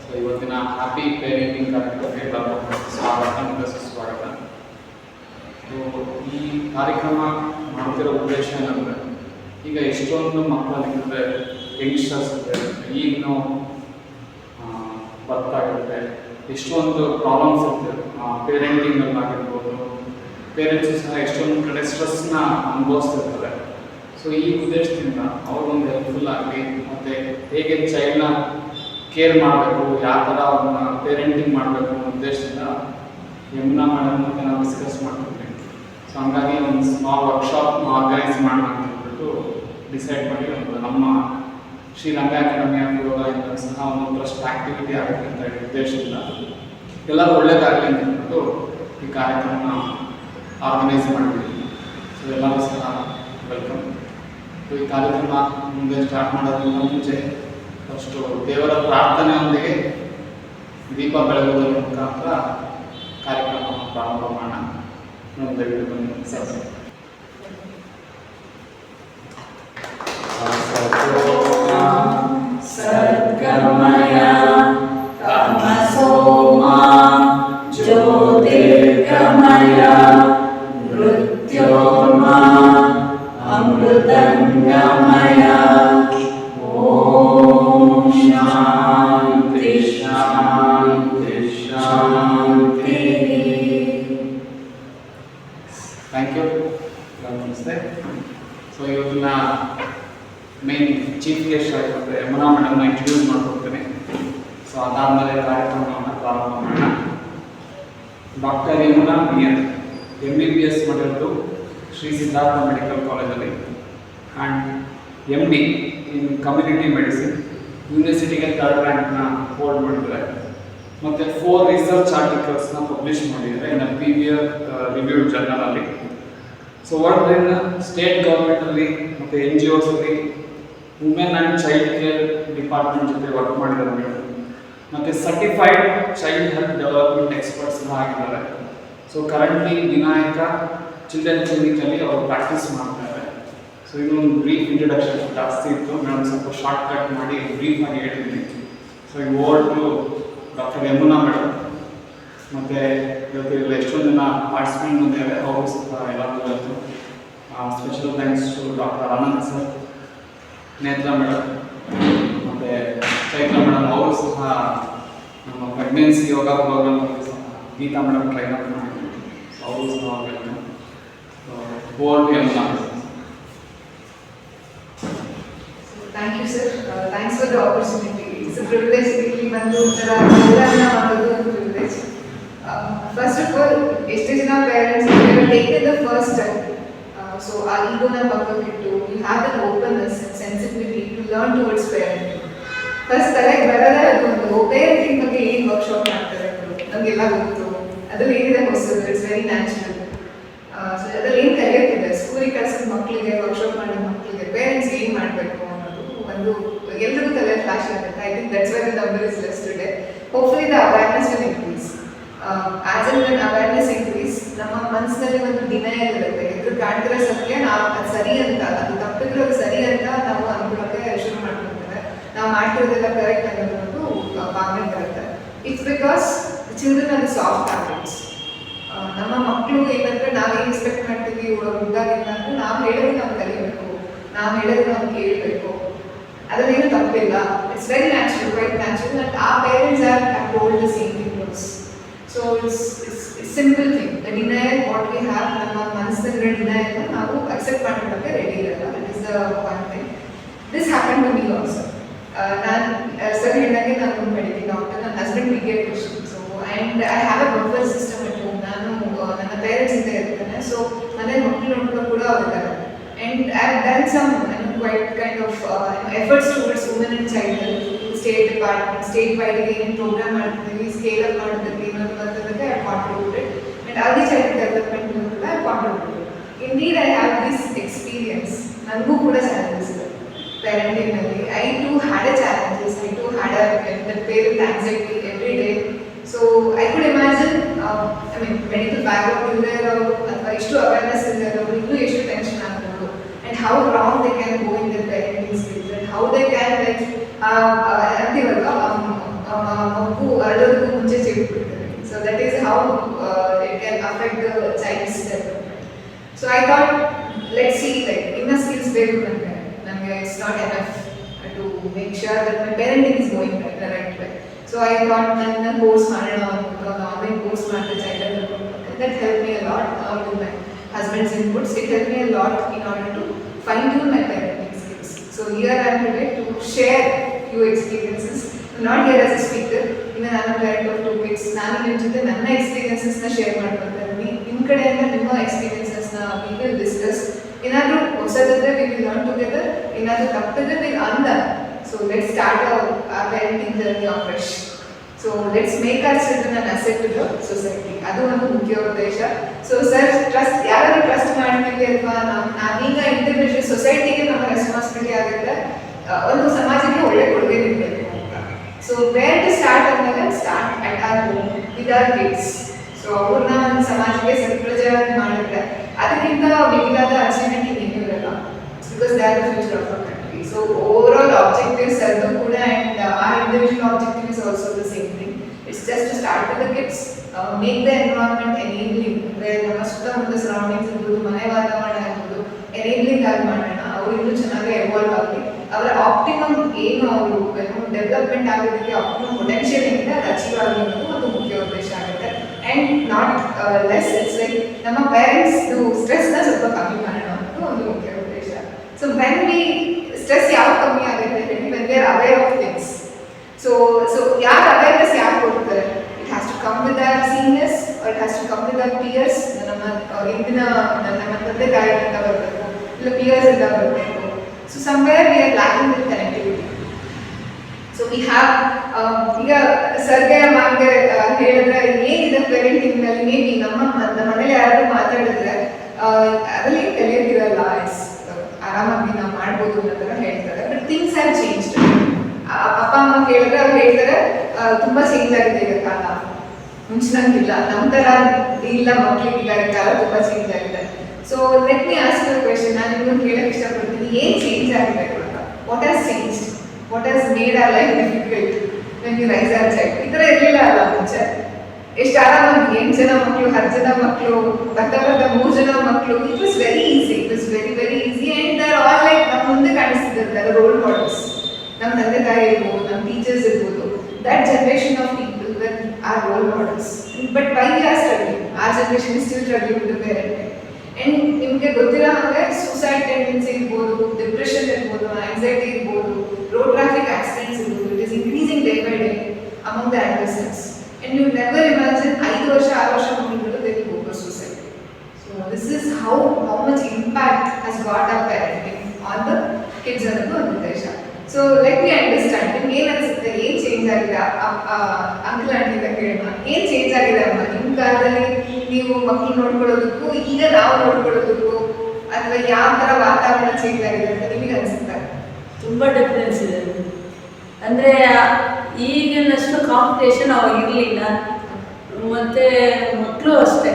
So ಇವತ್ತಿನ happy parenting ಕಾರ್ಯಕ್ರಮಕ್ಕೆ ಎಲ್ಲರಿಗೂ ಸ್ವಾಗತ ಮತ್ತು ಸುಸ್ವಾಗತ. ಸೊ ಈ ಕಾರ್ಯಕ್ರಮ ಮಾಡ್ತಿರೋ ಉದ್ದೇಶ ಏನಂದರೆ, ಈಗ ಎಷ್ಟೊಂದು ಮಕ್ಕಳಿರುತ್ತೆ, ಯಂಗ್ಸ್ಟರ್ಸ್ ಇರುತ್ತೆ, ಈಗಿನ ಬರ್ತಾಗಿರುತ್ತೆ, ಎಷ್ಟೊಂದು ಪ್ರಾಬ್ಲಮ್ಸ್ ಇರ್ತದೆ ಪೇರೆಂಟಿಂಗಲ್ಲಿ ಆಗಿರ್ಬೋದು. ಪೇರೆಂಟ್ಸು ಸಹ ಎಷ್ಟೊಂದು ಕಡೆ ಸ್ಟ್ರೆಸ್ನ ಅನುಭವಿಸ್ತಿರ್ತಾರೆ. ಸೊ ಈ ಉದ್ದೇಶದಿಂದ ಅವ್ರಿಗೊಂದು ಹೆಲ್ಪ್ಫುಲ್ ಆಗಲಿ, ಮತ್ತು ಹೇಗೆ ಚೈಲ್ಡ್ನ ಕೇರ್ ಮಾಡಬೇಕು, ಯಾವ ಥರ ಅವ್ರನ್ನ ಪೇರೆಂಟಿಂಗ್ ಮಾಡಬೇಕು ಅನ್ನೋ ಉದ್ದೇಶದಿಂದ ಯಮುನಾ ಮೇಡಮ್ ಮತ್ತು ನಾವು ಡಿಸ್ಕಸ್ ಮಾಡ್ತಿದ್ವಿ. ಸೊ ಹಂಗಾಗಿ ಒಂದು ಸ್ಮಾಲ್ ವರ್ಕ್ಶಾಪ್ ಆರ್ಗನೈಸ್ ಮಾಡೋಣ ಅಂತ ಹೇಳ್ಬಿಟ್ಟು ಡಿಸೈಡ್ ಮಾಡಿ ಒಂದು ನಮ್ಮ ಶ್ರೀ ರಂಗ ಅಕಾಡೆಮಿ ಆಫ್ ಯೋಗ ಇಂದ ಸಹ ಒಂದು ಟ್ರಸ್ಟ್ ಆ್ಯಕ್ಟಿವಿಟಿ ಆಗುತ್ತೆ ಅಂತ ಹೇಳಿ ಉದ್ದೇಶದಿಂದ ಎಲ್ಲರೂ ಒಳ್ಳೇದಾಗಲಿ ಅಂತ ಹೇಳ್ಬಿಟ್ಟು ಈ ಕಾರ್ಯಕ್ರಮ ಆರ್ಗನೈಸ್ ಮಾಡಿದ್ವಿ. ಸೊ ಎಲ್ಲರೂ ಸಹ ವೆಲ್ಕಮ್. ಸೊ ಈ ಕಾರ್ಯಕ್ರಮ ಮುಂದೆ ಸ್ಟಾರ್ಟ್ ಮಾಡೋದ್ರಿಂದ ಮುಂಚೆ ಫಸ್ಟು ದೇವರ ಪ್ರಾರ್ಥನೆಯೊಂದಿಗೆ ದೀಪ ಬೆಳಗುವುದರ ಮುಖಾಂತರ ಕಾರ್ಯಕ್ರಮ ಪ್ರಾರಂಭ ಮಾಡೋಣ. ದಯವಿಟ್ಟು ಬನ್ನಿ ಸರ್. ಸದ್ಗಮಯ ತಮಸೋಮಾ ಜ್ಯೋತಿರ್ಗಮಯ ಮೃತ್ಯೋರ್ಮಾ ಅಮೃತಂಗಮಯ. ಓಂ ಶಾಂತಿ ಶಾಂತಿ ಶಾಂತಿ. Thank you. ನಮಸ್ತೆ. ಸೊ ಇವತ್ತಿನ ಮೇನ್ ಚೀಫ್ ಗೆಸ್ಟ್ ಆಗಿರುತ್ತೆ ಯಮುನಾ ಮೇಡಮ್ನ ಇಂಟ್ರೊಡ್ಯೂಸ್ ಮಾಡ್ಕೊಡ್ತೇನೆ. ಸೊ ಅದಾದಮೇಲೆ ಕಾರ್ಯಕ್ರಮವನ್ನು ಪ್ರಾರಂಭ ಮಾಡೋಣ. ಡಾಕ್ಟರ್ ಯಮುನಾ MBBS ಮಾಡಿರೋದು ಶ್ರೀ ಸಿದ್ಧಾರ್ಥ ಮೆಡಿಕಲ್ ಕಾಲೇಜಲ್ಲಿ and MD in community medicine, ಯೂನಿವರ್ಸಿಟಿಗೆ 3rd ರ್ಯಾಂಕ್ನ ಹೋಲ್ಡ್ ಮಾಡಿದ್ದಾರೆ. ಮತ್ತು 4 ರಿಸರ್ಚ್ ಆರ್ಟಿಕಲ್ಸ್ನ ಪಬ್ಲಿಷ್ ಮಾಡಿದ್ದಾರೆ ಇನ್ PBR ರಿವ್ಯೂಡ್ ಜರ್ನಲಲ್ಲಿ. ಸೊ ವರ್ಲ್ಡ್ ಇನ್ ಸ್ಟೇಟ್ ಗೌರ್ಮೆಂಟಲ್ಲಿ ಮತ್ತು NGOಸಲ್ಲಿ women and child care department ಜೊತೆ ವರ್ಕ್ ಮಾಡಿದ್ದಾರೆ ಮೇಡಮ್. ಮತ್ತು certified child health development experts ಆಗಿದ್ದಾರೆ. ಸೊ ಕರೆಂಟ್ಲಿ ವಿನಾಯಕ ಚಿಲ್ಡ್ರನ್ ಕ್ಲಿನಿಕಲ್ಲಿ ಅವರು ಪ್ರಾಕ್ಟೀಸ್ ಮಾಡ್ತಾರೆ. ಸೊ ಇದೊಂದು ಬ್ರೀಫ್ ಇಂಟ್ರಡಕ್ಷನ್ ಜಾಸ್ತಿ ಇತ್ತು ಮೇಡಮ್, ಸ್ವಲ್ಪ ಶಾರ್ಟ್ ಕಟ್ ಮಾಡಿ ಬ್ರೀಫಾಗಿ ಹೇಳಿದ್ದೀನಿ. ಸೊ ಈ over to doctor Yamuna madam. ಮತ್ತು ಇವತ್ತು ಎಷ್ಟೊಂದು ಜನ ಪಾರ್ಟಿಸಿಪೆಂಟ್ ಬಂದಿದ್ದಾರೆ, ಅವರು ಸ್ವಲ್ಪ ಎಲ್ಲರಿಗೂ ಹೇಳ್ತು. Special thanks to doctor Anand sir, Netra madam ಮತ್ತು ಚೈತ್ರ ಮೇಡಮ್. ಅವರು ಸಹ ನಮ್ಮ ಪ್ರೆಗ್ನೆನ್ಸಿ ಯೋಗ ಪ್ರೋಗ್ರಾಮಲ್ಲಿ ಸಹ ಗೀತಾ ಮೇಡಮ್ ಟ್ರೈನರ್ ಮಾಡಿದ್ರು. ಅವರು ಸಹ welcome. Board Yamuna. Thank you, sir. Thanks for the opportunity. It's a privilege to ಬಂದು ಒಂಥರ ಪ್ರೋಗ್ರಾಮ್ನ ಮಾಡೋದು ಒಂದು privilege. First of all, ಎಷ್ಟು ಜನ parents taken the first step. So ಆ ಈಗೋನ ಪಕ್ಕಕ್ಕಿಟ್ಟು you have an openness and sensitivity to learn towards parenting. First ತಲೆಗೆ ಬರೋದೇ ಅದೊಂದು ಪೇರೆಂಟಿಂಗ್ ಬಗ್ಗೆ ಏನು ವರ್ಕ್ಶಾಪ್ ಮಾಡ್ತಾರೆ ನಮಗೆಲ್ಲ ಗೊತ್ತು, ಅದ್ರಲ್ಲಿ ಏನಿದೆ ಹೊಸದು, ಇಟ್ಸ್ ವೆರಿ ನ್ಯಾಚುರಲ್. ಸೊ ಅದ್ರಲ್ಲಿ ಏನು ಕಲಿಯುತ್ತಿದೆ, ಸ್ಕೂಲಿಗೆ ಕಳಿಸಿದ ಮಕ್ಕಳಿಗೆ, ವರ್ಕ್ಶಾಪ್ ಮಾಡಿದ ಮಕ್ಕಳಿಗೆ ಪೇರೆಂಟ್ಸ್ ಏನು ಮಾಡಬೇಕು ಅನ್ನೋದು ಒಂದು ಎಲ್ರಿಗೂ ತಲೆ ಫ್ಲಾಶ್ ಆಗುತ್ತೆ. I think that's why the number is less today. Hopefully the awareness will increase. As and when awareness increase, ನಮ್ಮ ಮನಸ್ಸಿನಲ್ಲಿ ಒಂದು ಡಿನಯಲ್ ಇರುತ್ತೆ. ಎದುರು ಕಾಣ್ತಿರೋ ಸತ್ಯ ನಾವು ಅದು ಸರಿ ಅಂತ, ಅದು ತಪ್ಪಿದ್ರು ಸರಿ ಅಂತ ನಾವು ಅನ್ಕೊಳ್ಳೋಕೆ ಶುರು ಮಾಡ್ಕೊಳ್ತೇವೆ. ನಾವು ಮಾಡ್ತಿರೋದೆಲ್ಲ ಕರೆಕ್ಟ್ ಅನ್ನೋದು ಭಾವನೆ ಬರುತ್ತೆ. It's because children are the soft habits. ನಮ್ಮ ಮಕ್ಕಳು ಏನಂದ್ರೆ ನಾವೇನು ಎಕ್ಸ್ಪೆಕ್ಟ್ ಮಾಡ್ತೀವಿ ಉದ್ದಾಗಿಲ್ಲ ಅಂದ್ರೆ ನಾವು ಹೇಳೋದು ನಾವು ಕಲಿಬೇಕು, ನಾವು ಹೇಳೋದು ನಾವು ಕೇಳಬೇಕು, ಅದನ್ನೇನು ತಪ್ಪಿಲ್ಲ. It's very natural, quite natural. And ಆ parents are told the same thing to us. So it's simple thing. The denial what we have, ನಮ್ಮ ಮನಸ್ಸಿನ ಡಿನಯಲ್ನ ನಾವು ಅಕ್ಸೆಪ್ಟ್ ಮಾಡ್ಕೊಳ್ಳೋಕ್ಕೆ ರೆಡಿ ಇರಲ್ಲ. That is the one thing. This happen to me also. ನಾನು sir ಹೇಳಿದಾಗೆ ನಾನು ಮೆಡಿಕಲ್ ಡಾಕ್ಟರ್, ನನ್ನ husband paediatrician. So and I have a buffer system at home. ನಾನು ನನ್ನ ಪೇರೆಂಟ್ಸ್ ಇಂದ ಇರ್ತೇನೆ. ಸೊ ಮನೇಲಿ ಮಕ್ಕಳು ನೋಡ್ಕೊಂಡು ಕೂಡ ಅವ್ರಿದ್ದಾರೆ. And I have done some quite kind of efforts towards women and child health. State department, state ವೈಡ್ಗೆ ಏನೇನು ಪ್ರೋಗ್ರಾಮ್ ಮಾಡ್ತಿದ್ದೀವಿ, ಸ್ಕೇಲ್ ಅಪ್ ಮಾಡೋದಕ್ಕೆ ಇನ್ನೊಂದು ಬರ್ತದಕ್ಕೆ I contributed. And early child development ಕೂಡ I contributed. Indeed I have this experience. ನನಗೂ ಕೂಡ challenges ಇದೆ parenting. I too had a challenges. I too had the parent anxiety every day. So I could imagine, medical background in there, or awareness in there, or tension and how wrong they can go in their parenting skills and how they can ಬರೋದಕ್ಕೂ ಮುಂಚೆ ಚಿಕ್ಬಿಡ್ತಾರೆ. So that is how it can affect the child's development. So I thought let's see like ಇನ್ನ skills ಬೇಕು ನನಗೆ it's not enough to make sure that my parenting is going the right way. So I thought ನನ್ನ course ಮಾಡೋಣ ಅಂದ್ಬಿಟ್ಟು ಒಂದು online course ಮಾಡಿದೆ child development. That help me a lot out in my husband's inputs. It helped me a lot in order to fine-tune my parenting skills. So here I am today to share few experiences. I'm not here as a speaker. Even I am a parent of 2 kids. ನಾನು ನಿಮ್ಮ ಜೊತೆ ನನ್ನ ಎಕ್ಸ್ಪೀರಿಯನ್ಸಸ್ನ share ಮಾಡ್ಕೊಳ್ತಾ ಇದ್ದೀನಿ. ನಿಮ್ಮ ಕಡೆಯಿಂದ ನಿಮ್ಮ ಎಕ್ಸ್ಪೀರಿಯನ್ಸಸ್ನ we will discuss. ಏನಾದರೂ ಹೊಸದಿದ್ರೆ we will learn together. ಏನಾದರೂ ತಪ್ಪಿದ್ರೆ we will unlearn. So let's start our parenting journey afresh. So let's make our children an asset to the society. ಅದು ಒಂದು ಮುಖ್ಯ ಉದ್ದೇಶ. ಸೊ ಸರ್ ಟ್ರಸ್ಟ್ ಯಾರು ಟ್ರಸ್ಟ್ ಮಾಡ್ತೀವಿ ಅಥವಾ ನಾವೀಗ ಇಂಡಿವಿಜುವಲ್ ಸೊಸೈಟಿಗೆ ನಮ್ಮ ರೆಸ್ಪಾನ್ಸಿಬಿಲಿಟಿ ಆಗುತ್ತೆ, ಒಂದು ಸಮಾಜಕ್ಕೆ ಒಳ್ಳೆ ಕೊಡುಗೆ ನೀಡಬೇಕು. ಸೊ ವೇರ್ ಟು ಸ್ಟಾರ್ಟ್ ಅಂದಾಗ start at our home with our kids. So ಅವ್ರನ್ನ ಒಂದು ಸಮಾಜಕ್ಕೆ ಸತ್ಪ್ರಜೆಯಾಗಿ ಮಾಡಿದ್ರೆ ಅದಕ್ಕಿಂತ ಮಿಗಿಲಾದ ಅಚೀವ್ಮೆಂಟ್ ಇನ್ನೇನು ಇರಲ್ಲ. Because they are the future of our country. So overall objectives are kuda and our individual objective is also the same thing. It's just to start with the kids, make the environment enabling, where ನಮ್ಮ ಸುತ್ತಮುತ್ತ surroundings ಇರ್ಬೋದು, ಮನೆ ವಾತಾವರಣ ಇರ್ಬೋದು, enabling ಆಗಿ ಮಾಡೋಣ. ಅವರು ಇನ್ನೂ ಚೆನ್ನಾಗಿ ಎವಾಲ್ವ್ ಆಗಲಿ, ಅವರ ಆಪ್ಟಿಮಮ್ ಏನು ಅವರು ಡೆವಲಪ್ಮೆಂಟ್ ಆಗೋದಕ್ಕೆ ಆಪ್ಟಿಮಮ್ ಪೊಟೆನ್ಷಿಯಲ್ ಏನಿದೆ ಅದು ಅಚೀವ್ ಆಗಲಿ ಅನ್ನೋದು ಒಂದು ಮುಖ್ಯ ಉದ್ದೇಶ ಆಗುತ್ತೆ. And not less it's like ನಮ್ಮ ಪೇರೆಂಟ್ಸ್ದು ಸ್ಟ್ರೆಸ್ನ ಸ್ವಲ್ಪ ಕಮ್ಮಿ ಮಾಡೋಣ ಅನ್ನೋದು ಒಂದು ಮುಖ್ಯ ಉದ್ದೇಶ. ಸೊ ವೆನ್ ವಿ ಸ್ಟ್ರೆಸ್ ಯಾವ ಕಮ್ಮಿ ಆಗುತ್ತೆ when we are aware of things. So ಯಾರು ಅವೇರ್ನೆಸ್ ಯಾರು ಕೊಡ್ತಾರೆ? It has to come with our seniors or it has to come with our peers. ನಮ್ಮ ಇಂದಿನ ನಮ್ಮ ತಂದೆ ತಾಯಿಯಿಂದ ಬರಬೇಕು, ಇಲ್ಲ peers ಇಂದ ಬರಬೇಕು. So somewhere we are lacking with connectivity. So we have ಈಗ ಸರ್ಗೆ ಮ್ಯಾಮ್ಗೆ ಹೇಳಿದ್ರೆ ಏನಿದೆ ಪೇರೆಂಟಿಂಗ್ ನಲ್ಲಿ ಮೇ ಬಿ ನಮ್ಮ ಮನೇಲಿ ಯಾರಾದ್ರೂ ಮಾತಾಡಿದ್ರೆ ಅದರಲ್ಲಿ ಕಲಿಯೋದಿರಲ್ಲ, ಆರಾಮಾಗಿ ನಾವು ಮಾಡ್ಬೋದು ಅನ್ನೋ ಥರ ಹೇಳ್ತಾರೆ. But things have changed. ಅಪ್ಪ ಅಮ್ಮ ಕೇಳಿದ್ರೆ ಅವ್ರು ಹೇಳ್ತಾರೆ ತುಂಬ ಚೇಂಜ್ ಆಗಿದೆ ಈಗ ಕಾಲ, ಮುಂಚಿನಂಗಿಲ್ಲ, ನಮ್ಮ ಥರ ಇಲ್ಲ, ಮಕ್ಕಳಿಗೆ ಕಾಲ ತುಂಬ ಚೇಂಜ್ ಆಗಿದೆ. So let me ask you question. ನಾನು ನಿಮ್ಮನ್ನು ಕೇಳಕ್ಕೆ ಇಷ್ಟಪಡ್ತೀನಿ, ಏನು ಚೇಂಜ್ ಆಗಿದೆ ಇವಾಗ? What has changed? What has made our life difficult when you raise our child? ಈ ಥರ ಇರಲಿಲ್ಲ ಅಲ್ಲ ಮುಂಚೆ. ಎಷ್ಟು ಆರಾಮಾಗಿ 8 ಜನ ಮಕ್ಕಳು, 10 ಜನ ಮಕ್ಕಳು, ಬರ್ತಾ 3 ಜನ ಮಕ್ಕಳು. It was very easy, it was very very easy. And they're all like ನಮ್ಮ ಮುಂದೆ ಕಾಣಿಸ್ತಿದ್ದಾರೆ ರೋಲ್ ಮಾಡೆಲ್ಸ್. ನಮ್ಮ ತಂದೆ ತಾಯಿ ಇರ್ಬೋದು, ನಮ್ಮ ಟೀಚರ್ಸ್ ಇರ್ಬೋದು. That generation of people that are role models. But why we are struggling? Our generation still struggling with the parenting. And ನಿಮಗೆ ಗೊತ್ತಿರೋ ಹಾಗೆ ಸೂಸೈಡ್ ಟೆಂಡೆನ್ಸಿ ಇರ್ಬೋದು, ಡಿಪ್ರೆಷನ್ ಇರ್ಬೋದು, ಆಂಗ್ಸೈಟಿ ಇರ್ಬೋದು, ರೋಡ್ ಟ್ರಾಫಿಕ್ ಆಕ್ಸಿಡೆಂಟ್ಸ್ ಇರ್ಬೋದು. It is increasing day by day among the adolescents. And you never imagine 5 ವರ್ಷ 6 ವರ್ಷ ಮಕ್ಕಳು they will go for suicide. So this is how much impact has got our parenting on the kids ಅನ್ನೋದು ಒಂದು ಉದ್ದೇಶ. So let me understand, ನಿಮ್ಗೆ ಏನು ಅನಿಸುತ್ತೆ, ಏನು ಚೇಂಜ್ ಆಗಿದೆ? ಅಂಕಲ್ ಆಂಟಿಗೆ ಕೇಳೋಣ, ಏನು ಚೇಂಜ್ ಆಗಿದೆ ಅಮ್ಮ ನಿಮ್ಮ ಕಾಲದಲ್ಲಿ? ನೀವು ಮಕ್ಕಳು ನೋಡ್ಕೊಳ್ಳೋದಕ್ಕೂ ಈಗ ನಾವು ನೋಡ್ಕೊಳ್ಳೋದಕ್ಕೂ ಅಥವಾ ಯಾವ ಥರ ವಾತಾವರಣ ಚೇಂಜ್ ಆಗಿದೆ ಅಂತ ನಿಮಗೆ ಅನಿಸುತ್ತೆ? ತುಂಬ ಡಿಫ್ರೆನ್ಸ್ ಇದೆ. ಅಂದರೆ ಈಗಿನಷ್ಟು ಕಾಂಪಿಟೇಷನ್ ಅವಾಗ ಇರಲಿಲ್ಲ. ಮತ್ತು ಮಕ್ಕಳು ಅಷ್ಟೇ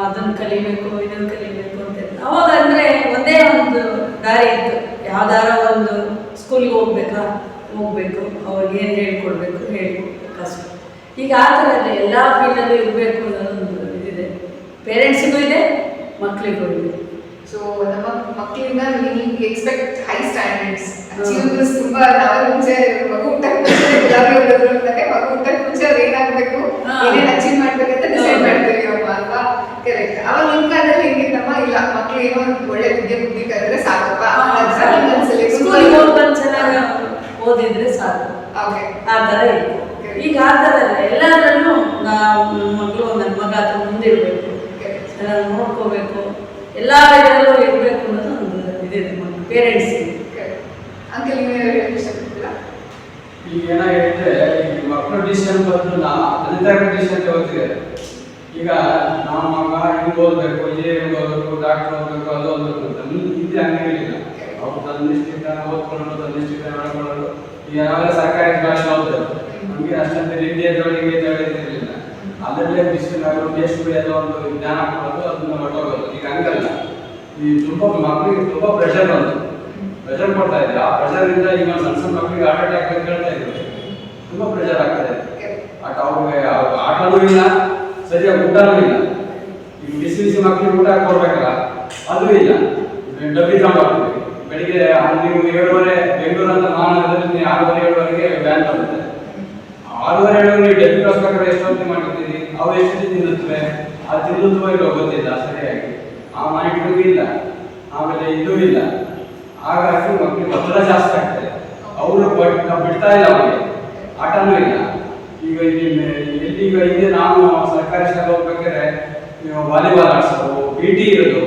ಅದನ್ನು ಕಲಿಬೇಕು, ಇದನ್ನು ಕಲಿಬೇಕು ಅಂತ. ಅವಾಗ ಅಂದರೆ ಒಂದೇ ಒಂದು ದಾರಿ ಇತ್ತು, ಯಾವ್ದಾರ ಒಂದು ಸ್ಕೂಲಿಗೆ ಹೋಗ್ಬೇಕು, ಅವ್ರಿಗೆ ಏನು ಹೇಳ್ಕೊಡ್ಬೇಕು ಅಷ್ಟೆ. ಈಗ ಆ ಥರ ಇಲ್ಲ, ಎಲ್ಲ ಫೀಲ್ಡಲ್ಲೂ ಇರಬೇಕು ಅನ್ನೋದೊಂದು ಇದಿದೆ. ಪೇರೆಂಟ್ಸಿಗೂ ಇದೆ, ಮಕ್ಕಳಿಗೂ ಇದೆ. ಸೊ ನಮ್ಮ ಮಕ್ಕಳಿಂದ ನೀವು ಎಕ್ಸ್ಪೆಕ್ಟ್ ಹೈ ಸ್ಟ್ಯಾಂಡರ್ಡ್ಸ್, ಅಚೀವಬಲ್ಸ್. ತುಂಬ ನಾವು ಮುಂಚೆ ಮಗು ಊಟಕ್ಕೆ ಮುಂಚೆ ಗುಲಾಬಿ ಹೊಡೆದ್ರು ಅಂತಾರೆ, ಮಗು ಊಟಕ್ಕೆ ಮುಂಚೆ ಅವ್ರು ಏನಾಗಬೇಕು, ಏನೇನು ಅಚೀವ್ ಮಾಡ್ಬೇಕಂತ ಡಿಸೈಡ್ ಮಾಡ್ತೀವಿ ಅಮ್ಮ ಅಲ್ವಾ? ಕರೆಕ್ಟ್. ಅವಾಗ ನಿಮ್ಮ ಕಾಲದಲ್ಲಿ ಹೆಂಗಿತ್ತಮ್ಮ? ಇಲ್ಲ, ಮಕ್ಳು ಏನೋ ಒಳ್ಳೆ ಬುದ್ಧಿ ಕಲಿದ್ರೆ ಸಾಕಪ್ಪ, ಸ್ಕೂಲಿಗೆ ಹೋಗ್ಬಂದು ಚೆನ್ನಾಗಿ ಓದಿದ್ರೆ ಸಾಕು, ಆ ಥರ ಇತ್ತು. ಈಗ ಆ ಥರ ಇಲ್ಲ, ಎಲ್ಲದರಲ್ಲೂ ಮಕ್ಕಳು ನನ್ನ ಮಗ ಅಥವಾ ಮುಂದೆ ಇರಬೇಕು, ಚೆನ್ನಾಗಿ ನೋಡ್ಕೋಬೇಕು, ಎಲ್ಲ ಇದರಲ್ಲೂ ಇರಬೇಕು ಅನ್ನೋದು ಒಂದು ಇದಿದೆ ಪೇರೆಂಟ್ಸಿಗೆ. ಅಂಕಲ್ ನೀವು ಹೇಳಕ್ಕೆ ಇಷ್ಟಪಡ್ತೀರಾ? ಈಗ ಏನಾಗಿರುತ್ತೆ, ಈಗ ಮಕ್ಕಳು ಡಿಸಿಷನ್ ಬಂದು ತಂದೆ ಡಿಸಿಷನ್ ತಗೋತಿದೆ. ಈಗ ನಮ್ಮ ಮಗ ಹಿಂಗೆ ಓದಬೇಕು, ಇಂಜಿನಿಯರಿಂಗ್ ಓದಬೇಕು, ಡಾಕ್ಟರ್ ಓದಬೇಕು, ಅದು ಓದಬೇಕು ಅಂತ ಹಿಂದೆ ಹಂಗಿರಲಿಲ್ಲ. ಅವ್ರು ತನ್ನಿಷ್ಟಿಂದ ಓದ್ಕೊಳ್ಳೋದು, ತನ್ನಿಷ್ಟಿಂದ ಮಾಡ್ಕೊಳ್ಳೋದು. ಈಗ ನಾವೆಲ್ಲ ಸರ್ಕಾರಿ ಭಾಷೆ ಓದಬೇಕು, ನಮಗೆ ಅಷ್ಟಂತೆ ಹಿಂದಿಯದೊಳಗೆ ಇರಲಿಲ್ಲ. ಅದರಲ್ಲೇ ಡಿಸಿಷನ್ ಆಗೋದು, ಎಷ್ಟು ಎಲ್ಲ ಒಂದು ಜ್ಞಾನ ಕೊಡೋದು, ಅದನ್ನ ಹೊರಟೋಗೋದು. ಈಗ ಹಂಗಲ್ಲ, ಈ ತುಂಬ ಮಕ್ಕಳಿಗೆ ತುಂಬ ಪ್ರೆಷರ್ ಬಂತು, ಪ್ರೆಷರ್ ಕೊಡ್ತಾ ಇದ್ದಾರೆ. ಆ ಪ್ರೆಷರಿಂದ ಈಗ ಸಣ್ಣ ಮಕ್ಕಳಿಗೆ ಹಾರ್ಟ್ ಅಟ್ಯಾಕ್ ಅಂತ ಹೇಳ್ತಾ ಇದ್ದೀವಿ, ತುಂಬ ಪ್ರೆಷರ್ ಆಗ್ತಾ ಇದೆ. ಇಲ್ಲ, ಸರಿಯಾಗಿ ಊಟನೂ ಇಲ್ಲ. ಈಗ ಬಿಸಿ ಬಿಸಿ ಮಕ್ಕಳಿಗೆ ಊಟ ಕೊಡ್ಬೇಕಲ್ಲ, ಅದು ಇಲ್ಲ. ಡಬ್ಬಿ ತಗೊಂಡು ಬೆಳಿಗ್ಗೆ ನೀವು 7:30 ಬೆಂಗಳೂರು ಅಂತ ಮಹಾನಗರದಲ್ಲಿ 6:30-7:00ವರೆಗೆ ವ್ಯಾನ್ ಬರುತ್ತೆ. 6:30-7:00 ನೀವು ಡಬ್ಬಿ ಕಳಿಸ್ಬೇಕಾದ್ರೆ ಎಷ್ಟೊತ್ತಿ ಮಾಡಿರ್ತೀರಿ, ಅವು ಎಷ್ಟು ತಿನ್ನುತ್ತವೆ, ಅದು ತಿನ್ನುತ್ತವೋ ಇಲ್ಲೋ ಗೊತ್ತಿಲ್ಲ ಸರಿಯಾಗಿ, ಆ ಮಾನಿಟ್ರಿಗೂ ಇಲ್ಲ, ಆಮೇಲೆ ಇದೂ ಇಲ್ಲ. ಹಾಗಾಗಿ ಮಕ್ಕಳಿಗೆ ಒತ್ತಡ ಜಾಸ್ತಿ ಆಗ್ತದೆ. ಅವರು ಬಿಡ್ತಾ ಇಲ್ಲ, ಅವರಿಗೆ ಆಟನೂ ಇಲ್ಲ. ಈಗ ಎಲ್ಲಿಗ ಹಿಂದೆ ನಾವು ಸರ್ಕಾರಿ ಶಾಲೆ ಹೋಗ್ಬೇಕಾದ್ರೆ ವಾಲಿಬಾಲ್ ಆಡಿಸೋದು, PT ಇರೋದು,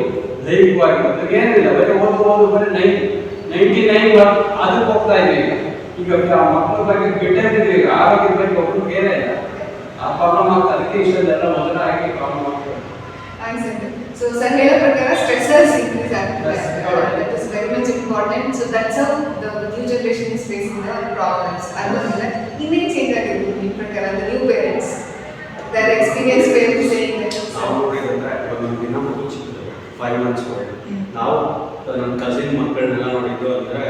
ದೈಹಿಕವಾಗಿರೋದು ಏನಿಲ್ಲ, ಬರೀ ಓದು ಬರೀ 99 ಅದಕ್ಕೆ ಹೋಗ್ತಾ ಇದ್ದೀವಿ. ಈಗ ಮಕ್ಕಳ ಬಗ್ಗೆ ಬಿಟ್ಟಿದ್ದೀವಿ, ಆರೋಗ್ಯದ ಬಗ್ಗೆ ಒಬ್ಬರು ಏನೇ ಇಲ್ಲ. ಆ ಪ್ರಾಬ್ಲಮ್ ಆಗ್ತದೆ. ಅದಕ್ಕೆ ಇಷ್ಟೊಂದೆಲ್ಲ ಮೊದಲ ಆಗಿ ಪ್ರಾಬ್ಲಮ್ ಆಗ್ತದೆ. So, sir, ಹೇಳೋ ಪ್ರಕಾರ stressors increase ಆಗ್ತದೆ. That is very much important. So that's how the new generation is facing the problems. ಅದೊಂದಲ್ಲ, ಇನ್ನೇನು ಚೇಂಜ್ ಆಗಿರ್ಬೋದು ನಿಮ್ಮ ಪ್ರಕಾರ? The new parents, their experience parents saying that. ನಾವು ನೋಡಿದ್ರೆ ಇವಾಗ ನಮ್ಮ ದಿನ ಮಗು ಚಿಕ್ಕದು 5 months old. ನಾವು ನನ್ನ ಕಸಿನ್ ಮಕ್ಕಳನ್ನೆಲ್ಲ ನೋಡಿದ್ದು ಅಂದರೆ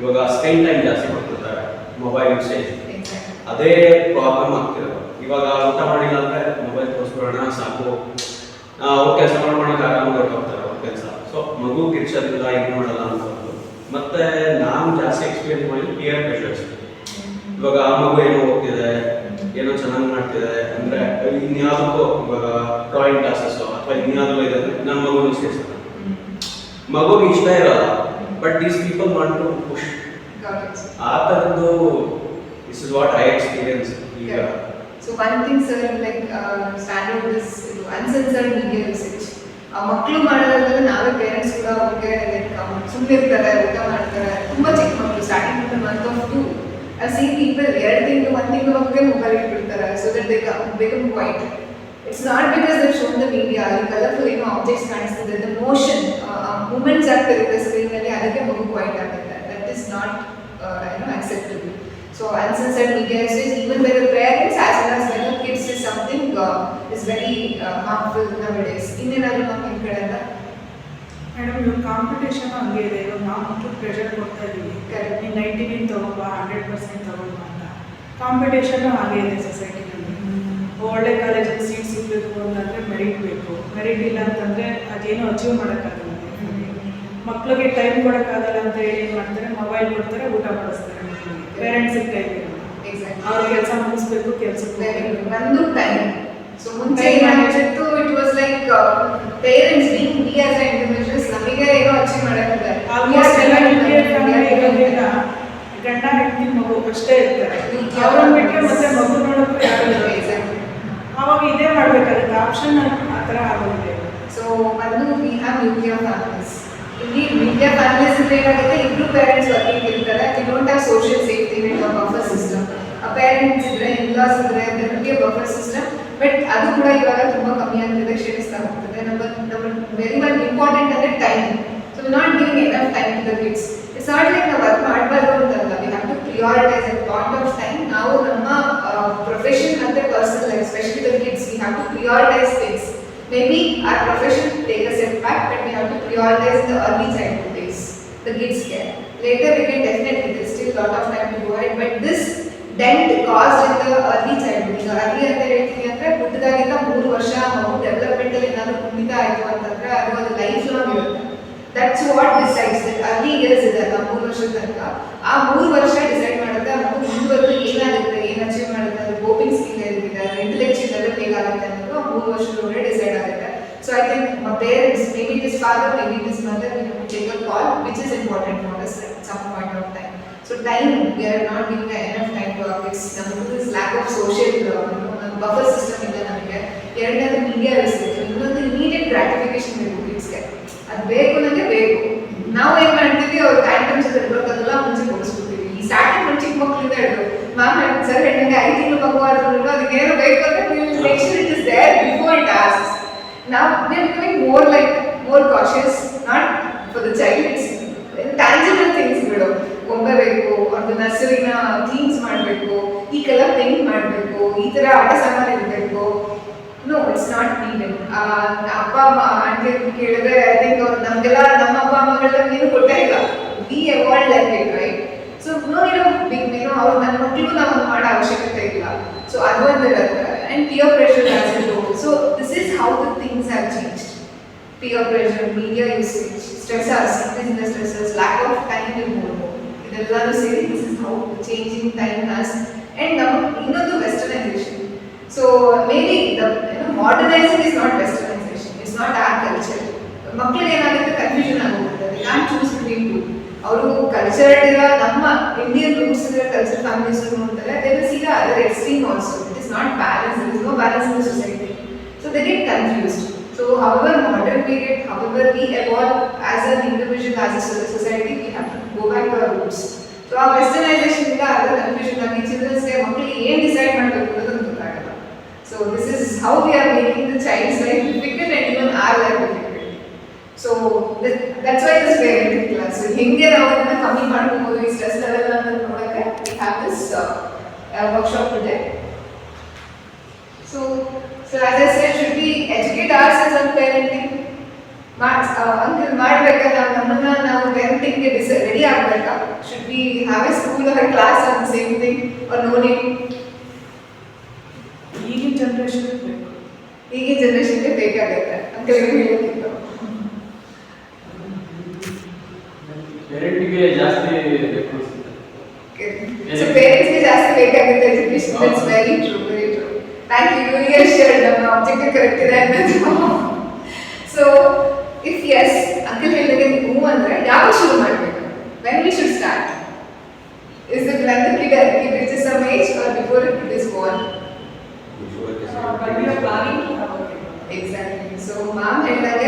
ಇವಾಗ ಸ್ಕ್ರೀನ್ ಟೈಮ್ ಜಾಸ್ತಿ ಕೊಡ್ತಿರ್ತಾರೆ, ಮೊಬೈಲ್ ಯೂಸೇಜ್. ಅದೇ ಪ್ರಾಬ್ಲಮ್ ಆಗ್ತಿರೋದು. ಇವಾಗ ಊಟ ಮಾಡಿಲ್ಲ ಅಂದರೆ ಮೊಬೈಲ್ ತೋರಿಸ್ಬಿಡೋಣ ಸಾಕು, ಅವ್ರ ಕೆಲಸ ಮಾಡ್ಕೊಳಕ್ಕೆ ಆರಾಮಾಗಿ ಹೊರಟೋಗ್ತಾರೆ ಅವ್ರ ಕೆಲಸ. ಸೊ ಮಗು ಕಿರ್ಚೋದಿಲ್ಲ, ಇದು ಮಾಡಲ್ಲ ಅನ್ಕೊಂಡು. ಮತ್ತೆ ನಾನು ಜಾಸ್ತಿ ಎಕ್ಸ್ಪೀರಿಯನ್ಸ್ ಮಾಡಿ ಪಿಯರ್ ಪ್ರೆಷರ್ಸ್. ಇವಾಗ ಆ ಮಗು ಏನೋ ಹೋಗ್ತಿದೆ, ಏನೋ ಚೆನ್ನಾಗಿ ಮಾಡ್ತಿದೆ ಅಂದರೆ ಇನ್ಯಾವುದಕ್ಕೋ, ಇವಾಗ ಡ್ರಾಯಿಂಗ್ ಕ್ಲಾಸಸ್ ಅಥವಾ ಇನ್ಯಾವುದೋ ಇದೆ ಅಂದರೆ ನನ್ನ ಮಗುನೂ ಸೇರಿಸ್ತಾರೆ. ಮಗುಗೆ ಇಷ್ಟ ಇರಲ್ಲ, but these people want to push. ಆ ಥರದ್ದು this is what I experience ಈಗ. So one thing, sir, like standard is uncensored media usage. ಮಕ್ಕಳು ಮಾಡೋದ್ರಲ್ಲಿ ನಾವೇ ಪೇರೆಂಟ್ಸ್ ಕೂಡ ಅವ್ರಿಗೆ ಲೈಕ್ ಸುಮ್ಮನೆ ಇರ್ತಾರೆ, ಊಟ ಮಾಡ್ತಾರೆ. ತುಂಬ ಚಿಕ್ಕ ಮಕ್ಕಳು starting from month of 2 I seen people 2 ತಿಂಗಳು 1 ತಿಂಗಳು ಮಕ್ಕಳಿಗೆ ಮೊಬೈಲ್ ಇಟ್ಬಿಡ್ತಾರೆ. So that they become quiet. It's not because they shown the media, ಅಲ್ಲಿ ಕಲರ್ಫುಲ್ ಏನೋ ಆಬ್ಜೆಕ್ಟ್ಸ್ ಕಾಣಿಸ್ತಿದೆ, ದ ಮೋಷನ್ ಮೂಮೆಂಟ್ಸ್ ಆಗ್ತಿರುತ್ತೆ ಸ್ಕ್ರೀನಲ್ಲಿ, ಅದಕ್ಕೆ ಮಗು ಕ್ವೈಟ್ ಆಗುತ್ತೆ. That is not acceptable. So uncensored media usage, even by the parents as well as by the kids, is something is very harmful nowadays. ಇನ್ನೇನಾದರೂ ನಮ್ಮ ನಿಮ್ಮ ಕಡೆಯಿಂದ? ಮೇಡಮ್, ಇವಾಗ ಕಾಂಪಿಟೇಷನ್ ಹಂಗೆ ಇದೆ. ಇವಾಗ ನಾವು ಮಕ್ಕಳು ಪ್ರೆಷರ್ ಕೊಡ್ತಾ ಇದ್ದೀವಿ, ನೀನು 99 ತಗೊಂಬ, 100% ತಗೊಂಬ ಅಂತ. ಕಾಂಪಿಟೇಷನ್ನು ಹಾಗೆ ಇದೆ ಸೊಸೈಟಿನಲ್ಲಿ. ಒಳ್ಳೆ ಕಾಲೇಜಲ್ಲಿ ಸೀಟ್ ಸಿಗಬೇಕು ಅಂತಂದರೆ ಮೆರಿಟ್ ಬೇಕು, ಮೆರಿಟ್ ಇಲ್ಲ ಅಂತಂದರೆ ಅದೇನೋ ಅಚೀವ್ ಮಾಡೋಕ್ಕಾಗಲ್ಲ. ಮಕ್ಕಳಿಗೆ ಟೈಮ್ ಕೊಡೋಕ್ಕಾಗಲ್ಲ ಅಂತ ಹೇಳಿ ಏನು ಮಾಡ್ತಾರೆ, ಮೊಬೈಲ್ ಕೊಡ್ತಾರೆ, ಊಟ ಮಾಡಿಸ್ತಾರೆ ಮಕ್ಕಳಿಗೆ. ಪೇರೆಂಟ್ಸಿಗೆ ಟೈಮ್ ಇರಲ್ಲ, ಅವ್ರ ಕೆಲಸ ಮುಗಿಸ್ಬೇಕು, ಕೆಲಸಕ್ಕೆ ಒಂದು ಟೈಮ್. ಸೊ ಮುಂಚೆ ಏನಾಗಿತ್ತು, it was like parents being we as a individuals ನಮಗೆ ಏನೋ ಅಚೀವ್ ಮಾಡೋಕ್ಕಿದೆ. ಆಲ್ಮೋಸ್ಟ್ ಎಲ್ಲ ಇಂಡಿಯನ್ ಫ್ಯಾಮಿಲಿ ಇರೋದ್ರಿಂದ ಗಂಡ ಹೆಂಡತಿ ಮಗು ಅಷ್ಟೇ ಇರ್ತಾರೆ. ಅವ್ರನ್ನ ಬಿಟ್ಟರೆ ಮತ್ತೆ ಮಗು ನೋಡೋಕ್ಕೂ ಯಾರು ಇರೋಲ್ಲ. ಆವಾಗ ಇದೇ ಮಾಡಬೇಕಾಗುತ್ತೆ, ಆಪ್ಷನ್ ಆ ಥರ ಆಗುತ್ತೆ. ಸೊ ಒಂದು ವಿ ಹ್ಯಾವ್ ನ್ಯೂಕ್ಲಿಯರ್ ಫ್ಯಾಮಿಲೀಸ್. ಇಲ್ಲಿ ನ್ಯೂಕ್ಲಿಯರ್ ಫ್ಯಾಮಿಲೀಸ್ ಅಂದ್ರೆ ಏನಾಗುತ್ತೆ, ಇಬ್ರು ಪೇರೆಂಟ್ಸ್ ವರ್ಕಿಂಗ್ ಇರ್ತಾರೆ. We don't have social safety net or buffer system. Parents ಇದ್ರೆ, ಇನ್ಲಾಸ್ ಇದ್ರೆ, ಅದಕ್ಕೆ ಬಫರ್ ಸಿಸ್ಟಮ್. ಬಟ್ ಅದು ಕೂಡ ಇವಾಗ ತುಂಬ ಕಮ್ಮಿ ಆಗ್ತಿದೆ, ಕ್ಷೀಣಿಸ್ತಾ ಹೋಗ್ತದೆ. ನಮ್ಮ ವೆರಿ ಒನ್ ಇಂಪಾರ್ಟೆಂಟ್ ಅಂದರೆ time. So we not giving enough time to the kids. It's not like ನಾವು ವರ್ಕ್ ಮಾಡಬಾರ್ದು ಅಂತಲ್ಲ, we have to prioritise at lot of time. ನಾವು ನಮ್ಮ ಪ್ರೊಫೆಷನ್ ಮತ್ತು personal life, specially the kids, we have to prioritise things. Maybe our profession take a setback, but we have to prioritize the early childhood days, the kids care. Later we can definitely, there's still a lot of time to go ahead, but this dent caused in the early childhood. ಈಗ early ಅಂತ ಹೇಳ್ತೀವಿ ಅಂದರೆ ಹುಟ್ಟಿದಾಗಿಂದ 3 ವರ್ಷ ಮಗು developmental ಏನಾದರೂ ಕುಂಠಿತ ಆಯಿತು ಅಂತಂದರೆ ಅದು ಲೈಫ್ ಲಾಂಗ್ ಇರುತ್ತೆ. That's what decides that early years ಇದೆ ಅಲ್ಲ 3 ವರ್ಷದ ತನಕ. ಆ 3 ವರ್ಷ ಡಿಸೈಡ್ ಮಾಡುತ್ತೆ ಆ ಮಗು ಮುಂದುವರೆದು ಏನಾಗುತ್ತೆ, ಏನು ಅಚೀವ್ ಮಾಡುತ್ತೆ, ಅದು ಕೋಪಿಂಗ್ ಸ್ಕಿಲ್ ಏನಿದೆ, ಅದು ಇಂಟೆಲೆಕ್ಚುಯಲ್ ಲೆವೆಲ್ ಹೇಗಾಗುತ್ತೆ ಅನ್ನೋದು 3 ವರ್ಷದೊಳಗೆ ಡಿಸೈಡ್ ಆಗುತ್ತೆ. So I think parents, maybe it is father, maybe it is mother, we have to take a call which is important for us at some point of time. So time, we are not giving enough time to our kids. ನಮಗೂ this lack of social buffer system ಇದೆ ನಮಗೆ. ಎರಡನೇದು media research, ಇನ್ನೊಂದು immediate gratification ಬೇಕು ಕಿಡ್ಸ್ಗೆ. ಅದು ಬೇಕು ನನಗೆ ಬೇಕು. ನಾವು ಏನು ಮಾಡ್ತೀವಿ, ಅವ್ರು ಐಟಮ್ಸ್ ಇರಬೇಕಲ್ಲ ಮುಂಚೆ ಕೊಡಿಸ್ಬಿಡ್ತೀವಿ. ಈ ಸ್ಟಾರ್ಟಿಂಗ್ ಚಿಕ್ಕ ಮಕ್ಕಳಿಂದ ಹಿಡಿದು ಮ್ಯಾಮ್ ಸರ್ ಹೆಣ್ಣಿಗೆ 5 ತಿಂಗಳು ಮಗು ಆದ್ರೂ ಅದಕ್ಕೆ ಏನೋ ಬೇಕು ಅಂದರೆ make sure it is there before it asks. Now we are becoming more cautious, not for the child. It's tangible things ಬಿಡು. ಗೊಂಬೆ ಬೇಕು, ಅದು ನರ್ಸರಿನ ಥೀಮ್ಸ್ ಮಾಡಬೇಕು, ಈ ಕಲರ್ ಪೇಂಟ್ ಮಾಡಬೇಕು, ಈ ಥರ ಆಟ ಸಾಮಾನು ಇರಬೇಕು. No, it's not needed. ಅಪ್ಪ ಅಮ್ಮ ಆಂಟಿ ಕೇಳಿದ್ರೆ ಐ ಥಿಂಕ್ ಅವ್ರು ನಮಗೆಲ್ಲ ನಮ್ಮ ಅಪ್ಪ ಅಮ್ಮಗಳೆಲ್ಲ ಏನು ಕೊಟ್ಟೇ ಇಲ್ಲ. We evolved like it, right? So no, ಅವ್ರು ನನ್ನ ಮಕ್ಕಳಿಗೂ ನಾವು ಮಾಡೋ ಅವಶ್ಯಕತೆ ಇಲ್ಲ. ಸೊ ಅದು ಒಂದು ಇರುತ್ತೆ. and peer pressure as a whole. So this is how the things have changed. Peer pressure, media usage, stressors, increase in the stressors, lack of time in more. This is how the changing time has, and now the westernization. So maybe the modernizing is not westernization. It's not our culture. ಮಕ್ಕಳಿಗೆ ಏನಾಗುತ್ತೆ confusion ಆಗೋಗುತ್ತೆ. They can't choose between two. ಅವರು culture ಇರೋ ನಮ್ಮ Indian roots ಇರೋ culture families ನೋಡ್ತಾರೆ. They will see the other extreme also. It is not balanced. There is no balance in the society. So they get confused. So however modern we get, however we evolve as an individual, as a society, we have to go back to our roots. So our westernization is the confusion ಆಗಿ children's day ಮಕ್ಕಳಿಗೆ ಏನು decide ಮಾಡಬೇಕು ಅನ್ನೋದು ಗೊತ್ತಾಗಲ್ಲ. So this is how we are making the child's life difficult and even our life difficult. So that's why this parenting class. So ಹೆಂಗೆ ನಾವು ಅದನ್ನ ಕಮ್ಮಿ ಮಾಡ್ಕೋಬಹುದು ಈ ಸ್ಟ್ರೆಸ್ ಲೆವೆಲ್ ಅನ್ನು ನೋಡಕ್ಕೆ we have this workshop today. So as I said, should we educate ourselves on parenting? Uncle ಮಾಡಬೇಕಾ ನಮ್ಮನ್ನ ನಾವು parenting ಗೆ ready ಆಗಬೇಕಾ? Should we have a school or a class on the same thing or no need? ಈಗಿನ generation ಬೇಕು. ಈಗಿನ ಜನರೇಷನ್ಗೆ ಬೇಕಾಗುತ್ತೆ uncle ಹೇಳೋದಿತ್ತು. ಪೇರೆಂಟ್ಗೆ ಜಾಸ್ತಿ ಬೇಕು ಅನ್ಸುತ್ತೆ. So parents ಗೆ ಜಾಸ್ತಿ ಬೇಕಾಗುತ್ತೆ education. That's very true, very true. Thank you. You here shared ನಮ್ಮ objective correct ಇದೆ ಅನ್ನೋದು. So if yes, uncle ಹೇಳಿದಾಗ ನೀವು ಅಂದ್ರೆ ಯಾವಾಗ ಶುರು ಮಾಡಬೇಕು? When we should start? Is it when the kid reaches some age or before it is born? But we are planning to have a kid. Exactly. So ma'am ಹೇಳಿದಾಗ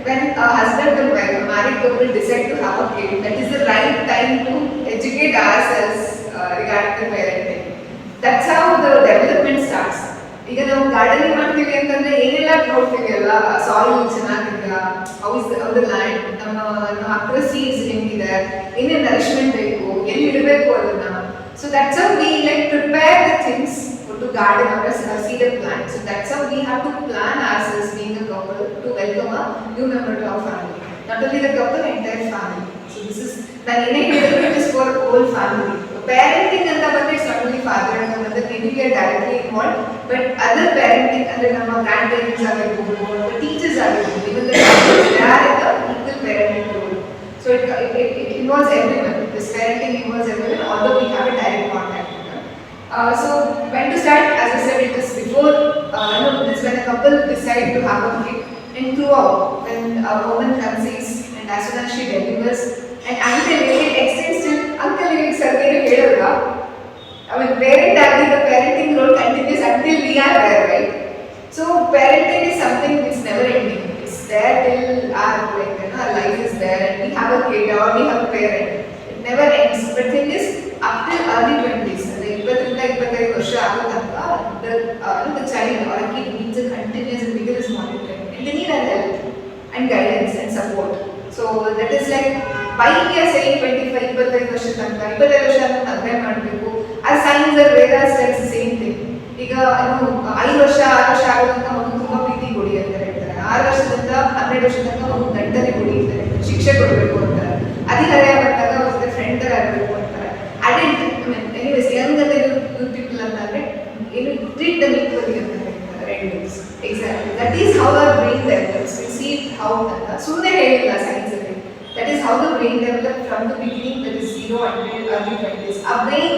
when a husband and wife, a married couple decide to have a kid, that is the right time to educate ourselves regarding the parenting. That's how the development starts. ಈಗ ನಾವು gardening ಮಾಡ್ತೀವಿ ಅಂತಂದ್ರೆ ಏನೆಲ್ಲ ನೋಡ್ತೀವಿ ಅಲ್ಲ, soil ಚೆನ್ನಾಗಿದೆಯಾ, how is the land, ನಮ್ಮ ಹತ್ರ ಸೀಡ್ಸ್ ಹೆಂಗಿದೆ, ಏನೇನು ನರಿಶ್ಮೆಂಟ್ ಬೇಕು, ಎಲ್ಲಿ ಇಡಬೇಕು ಅದನ್ನ. So that's how we like prepare the things to garden or seed a plant. So that's how we have to plan ourselves being a couple to welcome a new member to our family. Not only the couple, entire family. So this is ನಾನು ಏನೇ ಹೇಳಿದ್ರು it is for whole family. Parenting ಅಂತ ಬಂದ್ರೆ it's not only father and mother, maybe we are directly involved, but other parenting ಅಂದ್ರೆ ನಮ್ಮ grand parents ಆಗಿರ್ಬೋದು, ಅಥವಾ teachers ಆಗಿರ್ಬೋದು, even the doctors, they are in the equal parenting role. So it involves everyone. This parenting involves everyone, although we have a direct contact with them. So when to start? As I said, it is before this when a couple decide to have a kid, and throughout when a woman conceives and as soon as she delivers, and until it extends till uncle you survey ಹೇಳಲ್ಲ. I mean parent ಆಗಿ the parenting role continues until we are there, right? So parenting is something which never ending. It's there till our life is there and we have a kid or we have a parent. It never ends. But thing is up till early 20s, like 25 ವರ್ಷ ಆಗೋ ತನಕ the child or a kid needs a continuous and vigorous monitoring, and they need our help and guidance and support. So that is like why we are saying 25 ವರ್ಷ ತನಕ 25 ವರ್ಷ ಅಂತ ಮದುವೆ ಮಾಡಬೇಕು. ಆ science Vedas tells same thing. ಈಗ 5 ವರ್ಷ 6 ವರ್ಷ ಆಗೋ ತನಕ ಮಗು ತುಂಬಾ ಪ್ರೀತಿ ಕೊಡಿ ಅಂತ ಹೇಳ್ತಾರೆ. 6 ವರ್ಷದಿಂದ 12 ವರ್ಷ ತನಕ ಮಗು ದಂಡನೆ ಕೊಡಿ ಅಂತಾರೆ, ಶಿಕ್ಷೆ ಕೊಡಬೇಕು ಅಂತಾರೆ. ಅಧಿಕಾರಿಯ ಬಂದಾಗ ಒಂದು ಫ್ರೆಂಡ್ ತರ ಆಗಬೇಕು ಅಂತಾರೆ. ಅಡಲ್ಟ್ ಎನಿವೇಸ್ ಯಂಗ್ ಅಂತ ಯೂತ್ ಪೀಪಲ್ ಅಂತಂದ್ರೆ ಏನು ಟ್ರೀಟ್ ದಮ್ ಈಕ್ವಲಿ ಅಂತ ಹೇಳ್ತಾರೆ. Exactly that is how our brain develops. We see how ಅಂತ ಸುಮ್ಮನೆ ಹೇಳಿಲ್ಲ ಸೈನ್ಸ್ ಅಲ್ಲಿ. That is how the brain develops from the beginning, that is 0 until early 20s. Our brain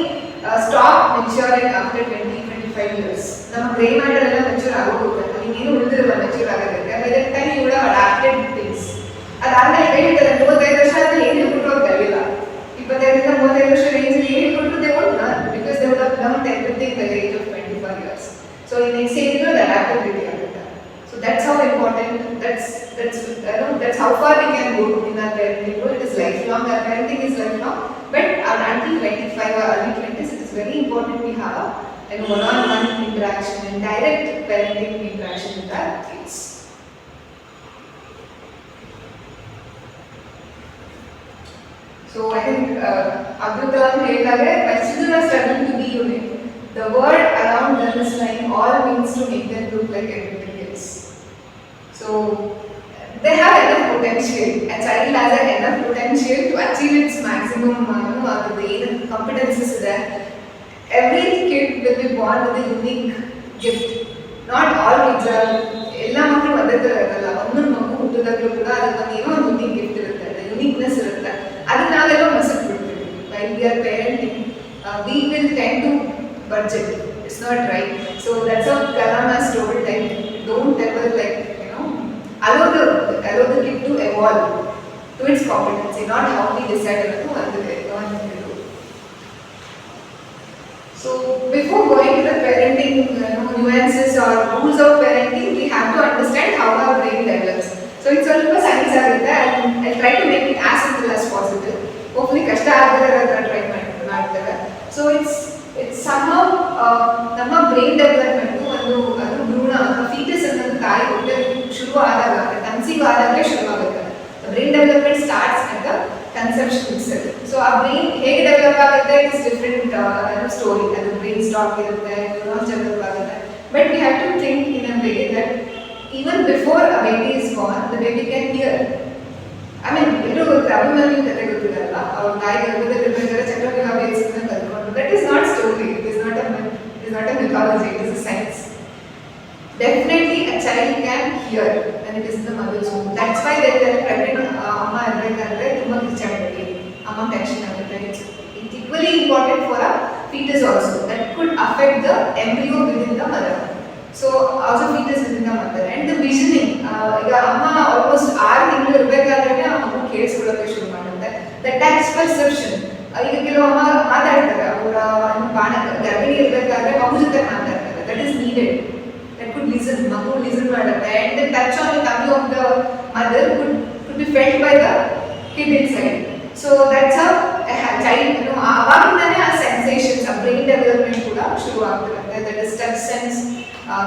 stop maturing after 20-25 years. ನಮ್ಮ brain matter ಎಲ್ಲ mature ಆಗೋಗುತ್ತೆ. ಇನ್ನೇನು ಉಳಿದಿರಲ್ಲ mature ಆಗೋದಕ್ಕೆ. By that time you would have adapted things. ಅದಾದ್ಮೇಲೆ ಹೇಳ್ತಾರೆ 35 ವರ್ಷ ಆದ್ಮೇಲೆ ಏನು ಹೇಳ್ಕೊಟ್ರು ಅವ್ರು ಕಲಿಯಲ್ಲ. 25 ರಿಂದ 35 ವರ್ಷ ರೇಂಜ್ ಅಲ್ಲಿ ಏನು ಹೇಳ್ಕೊಟ್ರು they won't learn because they would have learned everything by the age of 25 years. So in next age the adaptability ಆಗುತ್ತೆ. So that's how important. That's how far we can go in our parenting. It is lifelong. Our parenting is lifelong. But until 25 or early 20s, it is very important we have a one-on-one interaction and direct parenting interaction with our kids. So I think Abdul Kalam ಹೇಳಿದಾಗ my children are struggling to be unique. The word around them is like all means to make them look like everything else. So they have enough potential. A child has enough potential to achieve its maximum the competences there. Every kid will be born with a unique gift. Not all kids are, ಎಲ್ಲ ಮಕ್ಕಳು ಅದೇ ಥರ ಇರಲ್ಲ. ಒಂದೊಂದು ಮಗು ಹುಟ್ಟಿದಾಗಲೂ ಕೂಡ ಅದಕ್ಕೆ ಏನೋ ಒಂದು ಯುನೀಕ್ ಗಿಫ್ಟ್ ಇರುತ್ತೆ, ಯುನೀಕ್ನೆಸ್ ಇರುತ್ತೆ, ಅದನ್ನ ನಾವೆಲ್ಲ ಮಸಕ್ ಬಿಡ್ತೀವಿ. While we are parenting we will tend to budget. It's not right. So that's how Kalam has told, like, don't ever, like, allow the kid to evolve to its competency, not how we decide to do. So before going to the parenting nuances or rules of parenting, we have to understand how our brain develops. So it's all about science agutte, and I'll try to make it as simple as possible. Hopefully kashta agare try ಮಾಡ್ತಾರೆ. So it's somehow ನಮ್ಮ brain development ಒಂದು ಭ್ರೂಣ foetus ಅನ್ನೋದು ತಾಯಿ ಹೊಟ್ಟೆ ಶುರು ಆದಾಗ, conceive ಆದಾಗಲೇ ಶುರುವಾಗುತ್ತೆ. Brain development starts at the conception itself. So ಆ ಬ್ರೈನ್ ಹೇಗೆ ಡೆವಲಪ್ ಆಗುತ್ತೆ, ಇಟ್ ಇಸ್ ಡಿಫ್ರೆಂಟ್ ಸ್ಟೋರಿ. ಅದು ಬ್ರೈನ್ ಸ್ಟಾಕ್ ಇರುತ್ತೆ, ನ್ಯೂರಾನ್ಸ್ ಡೆವಲಪ್ ಆಗುತ್ತೆ. But we have to think in a way that even before a baby is born, the baby can hear. I mean ಎಲ್ಲರೂ ಗೊತ್ತಿದೆ, ಅಭಿಮನ್ಯು ಕತೆ ಗೊತ್ತಿರಲ್ಲ, ಅವ್ರ ತಾಯಿ ಗರ್ಭದಲ್ಲಿ ಇರಬೇಕಾದ್ರೆ ಚಕ್ರವ್ಯೂಹ ಭೇದಿಸೋದನ್ನ ಕಲ್ತ್ಕೊಂಡು. That is not story, it is not a mythology, it is a science. Definitely a child can hear when it is in the mother's womb. That's why they tell pregnant amma irbekandre tumba kichadbedi, amma tension agutte. It's equally important for a fetus also, that could affect the embryo within the mother. So also fetus within the mother. And the visioning, ಈಗ ಅಮ್ಮ almost 6 ತಿಂಗಳು ಇರಬೇಕಾದ್ರೆ ಆ ಮಗು ಕೇಳಿಸ್ಕೊಳ್ಳೋಕೆ ಶುರು ಮಾಡುತ್ತೆ. The touch perception, ಈಗ ಕೆಲವು ಅಮ್ಮ ಮಾತಾಡ್ತಾರೆ, ಅವರ ಬಾಣ ಗರ್ಭಿಣಿ ಇರಬೇಕಾದ್ರೆ ಮಗು ಜೊತೆ ಮಾತಾಡ್ತಾರೆ. That is needed. That could listen, ಮಗು ಲಿಸನ್ ಮಾಡುತ್ತೆ. And the touch on the tummy of the mother could be felt by the kid inside. So that's how a child, ಆವಾಗಿಂದಾನೆ ಆ ಸೆನ್ಸೇಷನ್ಸ್, ಆ ಬ್ರೈನ್ ಡೆವಲಪ್ಮೆಂಟ್ ಕೂಡ ಶುರು ಆಗ್ತಿರುತ್ತೆ. That is touch sense,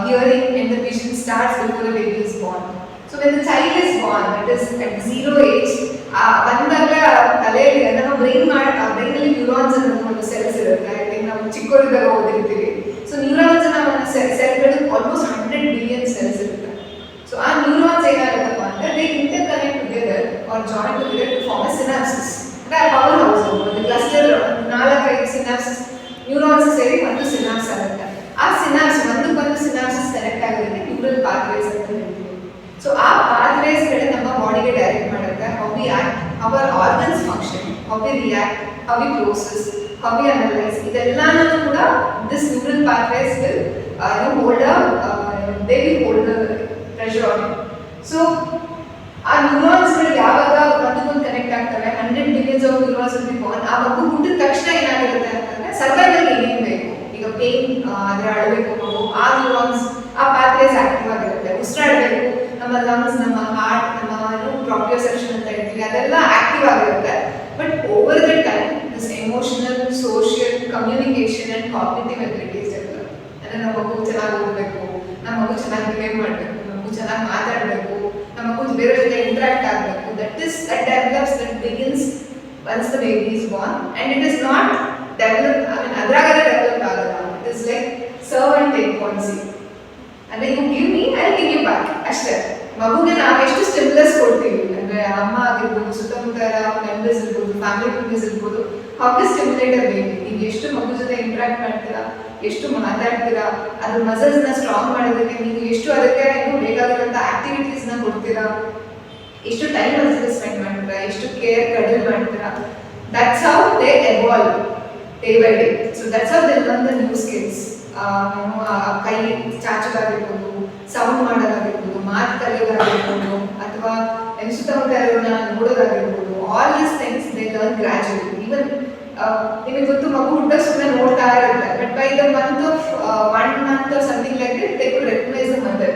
hearing, and the vision starts before the baby is born. So when the child is born, that is at 0 age, ಬಂದಾಗ ತಲೆಯಲ್ಲಿ ನಮ್ಮ ಬ್ರೈನಲ್ಲಿ neurons ಅನ್ನೋದು ಒಂದು ಸೆಲ್ಸ್ ಇರುತ್ತೆ. ಐ ಥಿಂಕ್ ನಾವು ಚಿಕ್ಕವರಿದ್ದಾಗ ಓದಿರ್ತೀವಿ. ಸೊ ನ್ಯೂರಾನ್ಸ್ ನಮ್ಮ ಸೆಲ್ಗಳು ಆಲ್ಮೋಸ್ಟ್ 100 ಬಿಲಿಯನ್ ಸೆಲ್ಸ್ ಇರುತ್ತೆ. ಸೊ ಆ ನ್ಯೂರಾನ್ಸ್ ಏನಾಗುತ್ತಪ್ಪ ಅಂದ್ರೆ they interconnect together or join together to form a synapsis. ಅಂದ್ರೆ ಪವರ್ ಹೌಸ್, ಒಂದು ಕ್ಲಸ್ಟರ್ 4-5 ಸಿನಾಪ್ಸಿಸ್ ನ್ಯೂರಾನ್ಸ್ ಸೇರಿ ಒಂದು ಸಿನಾಪ್ಸ್ ಆಗುತ್ತೆ. ಆ ಸಿನಾಪ್ಸ್ ಒಂದಕ್ಕೊಂದು ಸಿನಾಪ್ಸಿಸ್ ಕನೆಕ್ಟ್ ಆಗೋದಕ್ಕೆ ನ್ಯೂರಲ್ ಪಾತ್ವೇಸ್ ಅಂತ ಹೇಳ್ತೀವಿ. ಸೊ ಆ ಪಾತ್ವೇಸ್ ಕಡೆ ನಮ್ಮ ಬಾಡಿಗೆ ಡೈರೆಕ್ಟ್ ಮಾಡುತ್ತೆ. How we act, how our organs function, how we react, how we process, how we analyze. ಇದೆಲ್ಲನೂ ಕೂಡ this neural pathways will they will hold the pressure on it. So ಆ neurons ಗಳು ಯಾವಾಗ ಒಂದಕ್ಕೊಂದು ಕನೆಕ್ಟ್ ಆಗ್ತವೆ, 100 billions of neurons will be born. ಆ ಮಗು ಹುಟ್ಟಿದ ತಕ್ಷಣ ಏನಾಗಿರುತ್ತೆ ಅಂತಂದ್ರೆ ಸರ್ವೈವಲ್ ಏನೇನು ಬೇಕು, ಈಗ ಪೇನ್ ಆದ್ರೆ ಅಳಬೇಕು ಮಗು, ಆ ನ್ಯೂರಾನ್ಸ್ ಆ ಪಾತ್ವೇಸ್ ಆಕ್ಟಿವ್ ಆಗಿರುತ್ತೆ. ಉಸಿರಾಡಬೇಕು, ನಮ್ಮ ಲಂಗ್ಸ್, ನಮ್ಮ ಹಾರ್ಟ್, ನಮ್ಮ ಪ್ರಾಪ್ರಿಯೋಸೆಪ್ಷನ್ ಅಂತ ಹೇಳ್ತೀವಿ, ಅದೆಲ್ಲ ಆಕ್ಟಿವ್ ಆಗಿರುತ್ತೆ. But over the time, this emotional, social, communication and cognitive abilities develop. ಅಂದ್ರೆ ನಮ್ಮ ಮಗು ಚೆನ್ನಾಗಿ ಓದಬೇಕು, ನಮ್ಮ ಮಗು ಚೆನ್ನಾಗಿ ಬಿಹೇವ್ ಮಾಡಬೇಕು, ನಮ್ಮ ಮಗು ಚೆನ್ನಾಗಿ ಮಾತಾಡಬೇಕು, ನಮ್ಮ ಮಗು ಬೇರೆ ಜೊತೆ ಇಂಟ್ರಾಕ್ಟ್ ಆಗಬೇಕು. that develops, that begins once the baby is born, and it is not develop, I mean ಅದ್ರಾಗಲೇ ಡೆವಲಪ್ ಆಗಲ್ಲ. It is like serve and take policy. ಅಂದ್ರೆ you give me, I'll give you back ಅಷ್ಟೇ. ಮಗುಗೆ ನಾವು ಎಷ್ಟು stimulus ಕೊಡ್ತೀವಿ, ಅಂದ್ರೆ ಅಮ್ಮ ಆಗಿರ್ಬೋದು, ಸುತ್ತಮುತ್ತ ಮೆಂಬರ್ಸ್ ಇರ್ಬೋದು, ಫ್ಯಾಮಿಲಿ ಮೆಂಬರ್ಸ್ ಇರ್ಬೋದು, how to stimulate a baby. ನೀವು ಎಷ್ಟು ಮಗು ಜೊತೆ ಇಂಟ್ರಾಕ್ಟ್ ಮಾಡ್ತೀರಾ, ಎಷ್ಟು ಮಾತಾಡ್ತೀರಾ, ಅದ್ರ ಮಸಲ್ಸ್ ನ ಸ್ಟ್ರಾಂಗ್ ಮಾಡೋದಕ್ಕೆ ನೀವು ಎಷ್ಟು ಅದಕ್ಕೆ ಬೇಕಾಗಿರುವಂತ ಆಕ್ಟಿವಿಟೀಸ್ ನ ಕೊಡ್ತೀರಾ, ಎಷ್ಟು ಟೈಮ್ ಅದಕ್ಕೆ ಸ್ಪೆಂಡ್ ಮಾಡ್ತೀರಾ, ಎಷ್ಟು ಕೇರ್ ಕಡಿಮೆ ಮಾಡ್ತೀರಾ. That's how they evolve day by day. So that's how they learn the new skills. ಕೈ ಚಾಚೋದಾಗಿರ್ಬೋದು, ಸೌಂಡ್ ಮಾಡೋದಾಗಿರ್ಬೋದು, ಮಾತು ಕಲಿಯೋದಾಗಿರ್ಬೋದು, ಅಥವಾ ಸುತ್ತಮುತ್ತ ಇರೋನ್ನ ನೋಡೋದಾಗಿರ್ಬೋದು, all these things they learn gradually. Even ನಿಮಗೆ ಗೊತ್ತು, ಮಗು ಹುಟ್ಟಾಗ ಸುಮ್ಮನೆ ನೋಡ್ತಾ ಇರುತ್ತೆ, but by the month of 1 month or something like that, they could recognize the mother.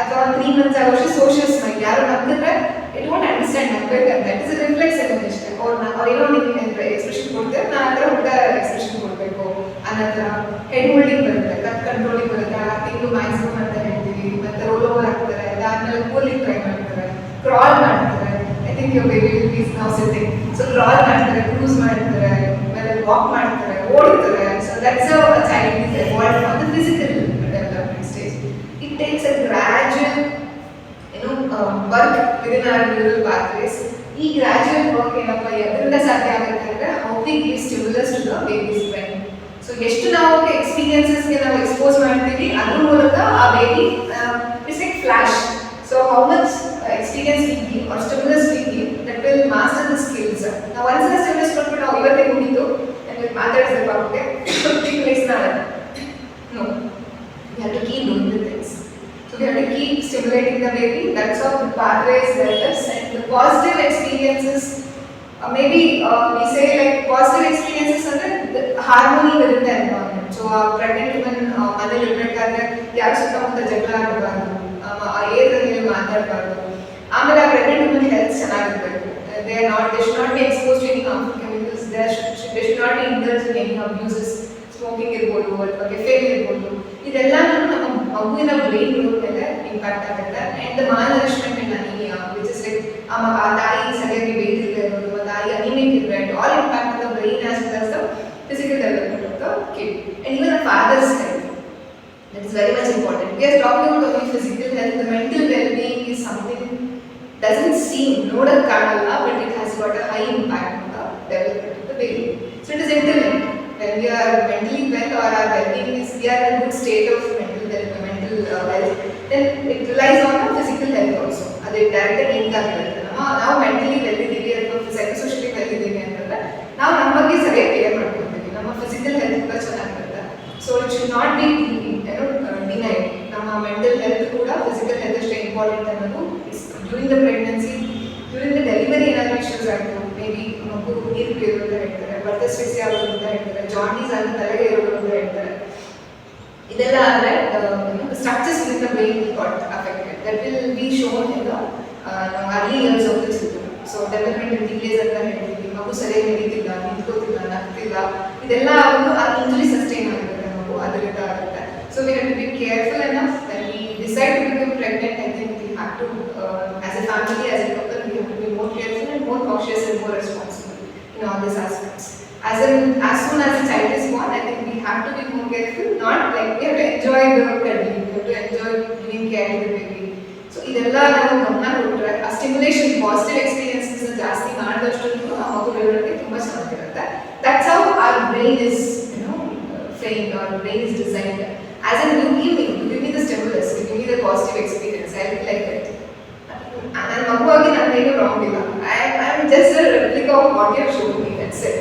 ಅಥವಾ 3 months ಆಗೋಷ್ಟು ಸೋಷಿಯಲ್ ಸ್ಮೈಲ್, ಯಾರು ನಗ್ಗಿದ್ರೆ ಇಟ್ ವೋಂಟ್ ಅಂಡರ್ಸ್ಟ್ಯಾಂಡ್ ನಗ್ಬೇಕಂತ, it is a reflex element ಅಷ್ಟೇ. ಅವ್ರು ಏನೋ ನಿಮಗೆ ಎಕ್ಸ್ಪ್ರೆಷನ್ ಕೊಡ್ತಾರೆ, ನಾನು ಅದರ ಹುಟ್ಟ ಎಕ್ಸ್ಪ್ರೆಷನ್ ಕೊಡಬೇಕು ಅನ್ನೋದ್ರ. ಹೆಡ್ ಹೋಲ್ಡಿಂಗ್ ಬರುತ್ತೆ, ಕಟ್ ಕಂಟ್ರೋಲಿಂಗ್ ಬರುತ್ತೆ, ಆ ತಿಂಗಳು ಮ್ಯಾಕ್ಸಿಮಮ್ ಅಂತ ಹೇಳ್ತೀವಿ. ಮತ್ತೆ ರೋಲ್ ಓವರ್ ಆಗ್ತಾರೆ, ಅದಾದ್ಮೇಲೆ ಕೂಲಿಂಗ್ ಟ್ರೈ ಮಾಡ್ತಾರೆ, ಕ್ರಾಲ್ ಮಾಡ್ತಾರೆ. I think your baby will be now sitting. So crawl ಮಾಡ್ತಾರೆ, ಕ್ರೂಸ್ ಮಾಡ್ತಾರೆ, ಆಮೇಲೆ ವಾಕ್ ಮಾಡ್ತಾರೆ, ಓಡ್ತಾರೆ. So that's how a child is evolved from the physical development stage. It takes a gradual work within our neural pathways. ಈ gradual work ಏನಪ್ಪ ಎದರಿಂದ ಸಾಧ್ಯ ಆಗುತ್ತೆ ಅಂದ್ರೆ how we give stimulus to the baby's brain. So ಎಷ್ಟು ನಾವು ಎಕ್ಸ್ಪೀರಿಯನ್ಸಸ್ಗೆ ನಾವು ಎಕ್ಸ್ಪೋಸ್ ಮಾಡ್ತೀವಿ, ಅದ್ರ ಮೂಲಕ ಆ baby it's like flash. So how much experience we give or stimulus we give that will master the skills. Now once the stimulus ಕೊಟ್ಬಿಟ್ಟು ನಾವು ಇವತ್ತೇ ಮುಗೀತು and ಮಾತಾಡಿಸ್ಬೇಕು ಆಗುತ್ತೆ people is not. No, we have to keep doing the things. So we have to keep stimulating the baby. That's how the pathways develops. And the positive experiences, maybe we say like positive experiences ಅಂದ್ರೆ harmony within the environment. So pregnant women ಮನೇಲಿ ಇರಬೇಕಾದ್ರೆ ಯಾರು ಸುತ್ತಮುತ್ತ ಜಗಳ ಆಡಬಾರ್ದು, ಆ ಏರಿಯಾದಲ್ಲಿ ಮಾತಾಡಬಾರ್ದು. ಆಮೇಲೆ ಆ ಪ್ರೆಗ್ನೆಂಟ್ ವುಮೆನ್ ಹೆಲ್ತ್ ಚೆನ್ನಾಗಿರಬೇಕು. They should not be exposed to any harmful chemicals. They should not be indulged in any abuses. Smoking ಇರ್ಬೋದು ಅಥವಾ ಕೆಫೇನ್ ಇರ್ಬೋದು, ಇದೆಲ್ಲ ನಮ್ಮ ಮಗುವಿನ ಬ್ರೈನ್ ಗ್ರೋತ್ ಮೇಲೆ ಇಂಪ್ಯಾಕ್ಟ್ ಆಗುತ್ತೆ. And the malnourishment and anaemia which is like ಆ ತಾಯಿ ಸರಿಯಾಗಿ ಬೇಯ್ತಿಲ್ಲದೆ ಇರೋದು, ಆ ತಾಯಿ ಅನಿಮಿಕ್ ಇರಬೇಕು, all impact on the brain as well as the physical development of the kid. And even the father's health, that is very much important. We are talking about only physical health. The mental well-being is something doesn't seem nodal kanala, but it has got a high impact on the development of the baby. So it is interlinked. When we are mentally well or our well-being is, we are in a good state of mental health, then it relies on the physical health also. That directly link ಆಗಿರುತ್ತೆ. ನಾವು mentally well ಇದ್ದೀವಿ ಅಥವಾ ಸೈಕೋಸೋಷಿಯಲಿ well ಇದ್ದೀವಿ ಅಂತಂದ್ರೆ ನಾವು ನಮ್ಮ ಬಗ್ಗೆ ಸರಿಯಾಗಿ ಕೇರ್ ಮಾಡ್ಕೊಳ್ತೀವಿ, ನಮ್ಮ ಫಿಸಿಕಲ್ ಹೆಲ್ತ್ ಕೂಡ ಚೆನ್ನಾಗಿರುತ್ತೆ. So it should not B denied. ನಮ್ಮ ಮೆಂಟಲ್ ಹೆಲ್ತ್ ಕೂಡ ಫಿಸಿಕಲ್ ಹೆಲ್ತ್ ಅಷ್ಟೇ ಇಂಪಾರ್ಟೆಂಟ್ ಅನ್ನೋದು. During the pregnancy, during the delivery ಏನಾದರೂ ಇಶ್ಯೂಸ್ ಆಯಿತು, ಮೇ ಬಿ ಮಗು ನೀರು ಕುಡಿಯೋದು ಅಂತ ಹೇಳ್ತಾರೆ, ಬರ್ತಸ್ಫಿಕ್ಸಿ ಆಗೋದು ಅಂತ ಹೇಳ್ತಾರೆ, ಜಾಂಡೀಸ್ ಆಗಿ ತಲೆಗೆ ಇರೋದು ಅಂತ ಹೇಳ್ತಾರೆ. ಇದೆಲ್ಲ ಆದರೆ structures with the brain got affected. That will be shown in the early years of the children. So developmental delays ಅಂತ ಹೇಳ್ತೀವಿ, ಮಗು ಸರಿಯಾಗಿ ನಡೀತಿಲ್ಲ, ನಿಂತ್ಕೋತಿಲ್ಲ, ನಗ್ತಿಲ್ಲ, ಇದೆಲ್ಲ ಒಂದು ಆ ಇಂಜುರಿ ಸಸ್ಟೈನ್ ಆಗಿರುತ್ತೆ ಮಗು, ಅದರಿಂದ ಆಗುತ್ತೆ. So we have to be careful enough when we decide to become pregnant. I think we have to as a family, as a couple, we have to be more careful and more cautious and more responsible in all these aspects. As soon as the child is born, I think we have to be more careful. Not like we have to enjoy the cuddling, we have to enjoy giving care to the baby. So ಇದೆಲ್ಲ ನಾವು ಗಮನ ಕೊಟ್ಟರೆ ಆ stimulation, positive experiences ಜಾಸ್ತಿ ಮಾಡಿದಷ್ಟು ಆ ಮಗು ಬೆಳವಣಿಗೆ ತುಂಬ ಚೆನ್ನಾಗಿರುತ್ತೆ. That's how our brain is framed, our brain is designed. As in you give me the stimulus, you give me the positive experience, I will like that. ನನ್ನ ಮಗುವಾಗಿ ನನ್ನೇನು ರಾಂಗ್ ಇಲ್ಲ. I am just a replica of what you have shown me, that's it.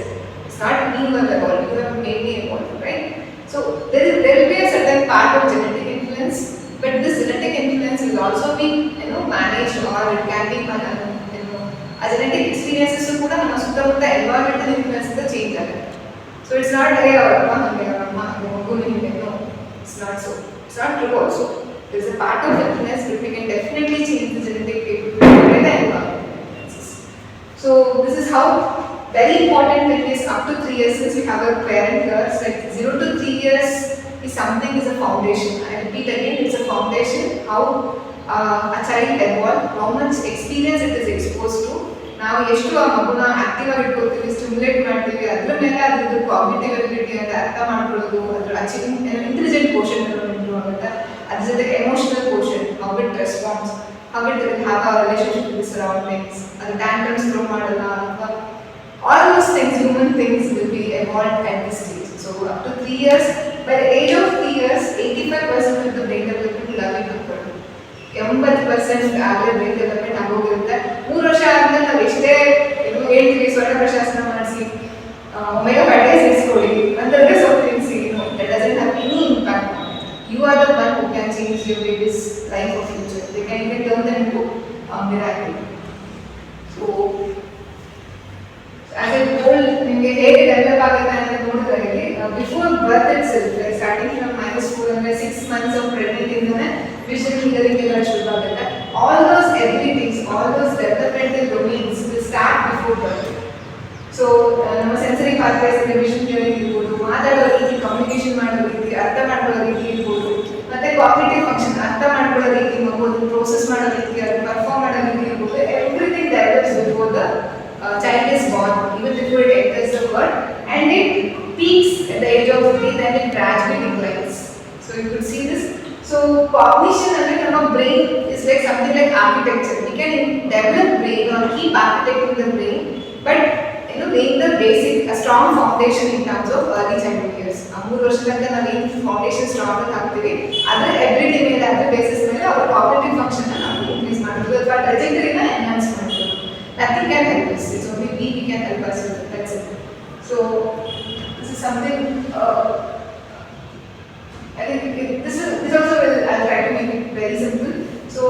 It's not me who have evolved, you have made me evolve, right? So there will be a certain part of genetic influence, but this genetic influence will also be managed, or it can be a genetic experiences kuda nama suttamutta environmental influence inda change agutte. So it's not hey amma magu hinge, no, it's not so. It's not true also. There is a part of influence, but we can definitely change the genetic capability by the environment. So this is how very important when it is up to 3 years, since we have a parent here. It's like 0 to 3 years is something, is a foundation. I repeat again, it's a foundation. How a child evolves, how much experience it is exposed to. ನಾವು ಎಷ್ಟು ಆ ಮಗುನ active ಆಗಿ ಇಟ್ಕೊಳ್ತೀವಿ, stimulate ಮಾಡ್ತೀವಿ, ಅದ್ರ ಮೇಲೆ ಅದ್ರದ್ದು cognitive ability ಅಂತ ಅರ್ಥ ಮಾಡ್ಕೊಳ್ಳೋದು, ಅದ್ರ ಇಂಟೆಲಿಜೆಂಟ್ ಪೋರ್ಷನ್ ಇಂಪ್ರೂವ್ ಆಗುತ್ತೆ. ಅದ್ರ ಜೊತೆಗೆ emotional portion, how it response, how it will have a relationship with surroundings, ಅದು ಟ್ಯಾಂಟ್ರಮ್ಸ್ ಥ್ರೋ ಮಾಡಲ್ಲ ಅಥವಾ all those things, human things will be evolved at this stage. So up to 3 years, by the age of 3 years, 85% of the brain development will have been occurred. 80% ಆಗಲೇ brain development ಆಗೋಗಿರುತ್ತೆ. 3 ವರ್ಷ ಆದ್ಮೇಲೆ ನಾವು ಎಷ್ಟೇ ಹೇಳ್ತೀವಿ ಸ್ವರ್ಣ ಪ್ರಶಾಸನ ಮಾಡಿಸಿ ಒಮೆಗಾ ಫ್ಯಾಟಿ ಆಸಿಡ್ಸ್ ಕೊಡಿ ಅಂತಂದ್ರೆ something that doesn't have any impact on it. You are the one who can change your baby's life or future. They can even turn them into miracle. So as a whole, ನಿಮಗೆ ಹೇಗೆ develop ಆಗುತ್ತೆ ಅಂತ ನೋಡಿದ್ರೆ ಇಲ್ಲಿ before birth itself, starting from -4 ಅಂದ್ರೆ 6 months of pregnant ಇಂದನೇ vision hearing ಎಲ್ಲ ಶುರು ಆಗುತ್ತೆ. All those abilities, all those developmental domains will start before birth. So ನಮ್ಮ ಸೆನ್ಸರಿ ಪಾತ್ವೇಸ್ ಅಂದ್ರೆ ವಿಷನ್ ಹಿಯರಿಂಗ್ ಇರ್ಬೋದು, ಮಾತಾಡೋ ರೀತಿ, ಕಮ್ಯುನಿಕೇಶನ್ ಮಾಡೋ ರೀತಿ, ಅರ್ಥ ಮಾಡ್ಕೊಳ್ಳೋ ರೀತಿ ಇರ್ಬೋದು, ಮತ್ತೆ ಕಾಗ್ನಿಟಿವ್ ಫಂಕ್ಷನ್ ಅರ್ಥ ಮಾಡ್ಕೊಳ್ಳೋ ರೀತಿ, ಮಗು ಅದನ್ನು ಪ್ರೋಸೆಸ್ ಮಾಡೋ ರೀತಿ, ಅದನ್ನು ಪರ್ಫಾರ್ಮ್ ಮಾಡೋ ರೀತಿ ಇರ್ಬೋದು. Everything develops before the child is born, even before it enters the world, and it peaks at the age of 3, then it gradually declines. So you could see this. So cognition and our brain is like something like architecture. We can develop brain or keep architecting the brain, but laying the basic, a strong foundation in terms of early childhood years. 3 ವರ್ಷದ ತನಕ ನಾವು ಏನು foundation strong ಆಗಿ ಹಾಕ್ತೀವಿ ಅದರ ability ಮೇಲೆ ಅದರ basis ಮೇಲೆ ಅವರ ಕಾಗ್ನಿಟಿವ್ ಫಂಕ್ಷನ್ ನಾವು ಇನ್ಕ್ರೀಸ್ ಮಾಡ್ತೀವಿ ಅಥವಾ ಟ್ರಜೆಕ್ಟರಿನ ಎನ್ಹಾನ್ಸ್ ಮಾಡ್ತೀವಿ. Nothing can help us. It's only we can help us with it. That's it. So this is something I think this also I'll try to make it very simple. So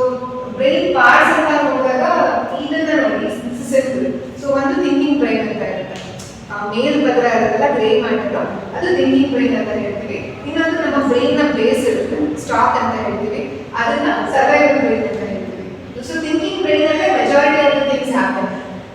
brain parts ಅಂತ ನೋಡಿದಾಗ ಇದನ್ನ ನೋಡಿ this is simple. So ಒಂದು thinking brain ಅಂತ ಇರುತ್ತೆ. ಮೇಲ್ ಪದರ ಇರುತ್ತಲ್ಲ grey matter ಅದು ಥಿಂಕಿಂಗ್ ಬ್ರೈನ್ ಅಂತ ಹೇಳ್ತೀವಿ. ಇನ್ನೊಂದು ನಮ್ಮ ಬ್ರೈನ್ ನ ಬೇಸ್ ಇರುತ್ತೆ ಸ್ಟಾಕ್ ಅಂತ ಹೇಳ್ತೀವಿ, ಅದನ್ನ ಸರ್ವೈವಲ್ ಬ್ರೈನ್ ಅಂತ ಹೇಳ್ತೀವಿ. ಸೊ ಥಿಂಕಿಂಗ್ ಬ್ರೈನ್ ಅಲ್ಲೇ majority of the things happen.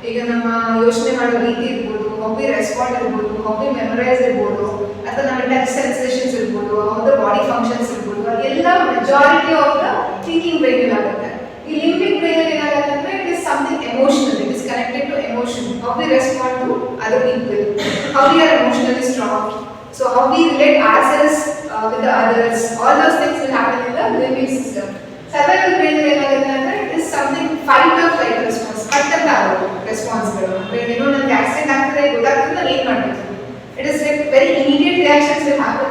ಈಗ ನಮ್ಮ ಯೋಚನೆ ಮಾಡೋ ರೀತಿ ಇರ್ಬೋದು, ಹೌ ವಿ ರೆಸ್ಪಾಂಡ್ ಇರ್ಬೋದು, ಹೌ ವಿ ಮೆಮರೈಸ್ ಇರ್ಬೋದು, ಅಥವಾ ನಮ್ಮ ಟಚ್ ಸೆನ್ಸೇಷನ್ಸ್ ಇರ್ಬೋದು, ಹೌ ದ ಬಾಡಿ ಫಂಕ್ಷನ್ಸ್ ಇರ್ಬೋದು, ಅದೆಲ್ಲ majority of the thinking brain ಆಗುತ್ತೆ. ಈ ಲಿಂಬಿಕ್ ಬ್ರೈನ್ ಏನಾಗುತ್ತೆ ಅಂದ್ರೆ it is something emotional, it is connected to emotion, how we respond to other people, how we are emotionally strong, so how we relate ourselves with the others, all those things will happen in the limbic system. Survival brain ಏನಾಗುತ್ತೆ ಅಂದ್ರೆ it is something fight or flight response, fight ಅಂತ response ಗಳು. ಅಂದ್ರೆ ಏನೋ ನನಗೆ accident ಆಗ್ತಿದೆ ಗೊತ್ತಾಗ್ತದೆ ನಾನು ಏನು ಮಾಡಬೇಕು, it is like very immediate reactions will happen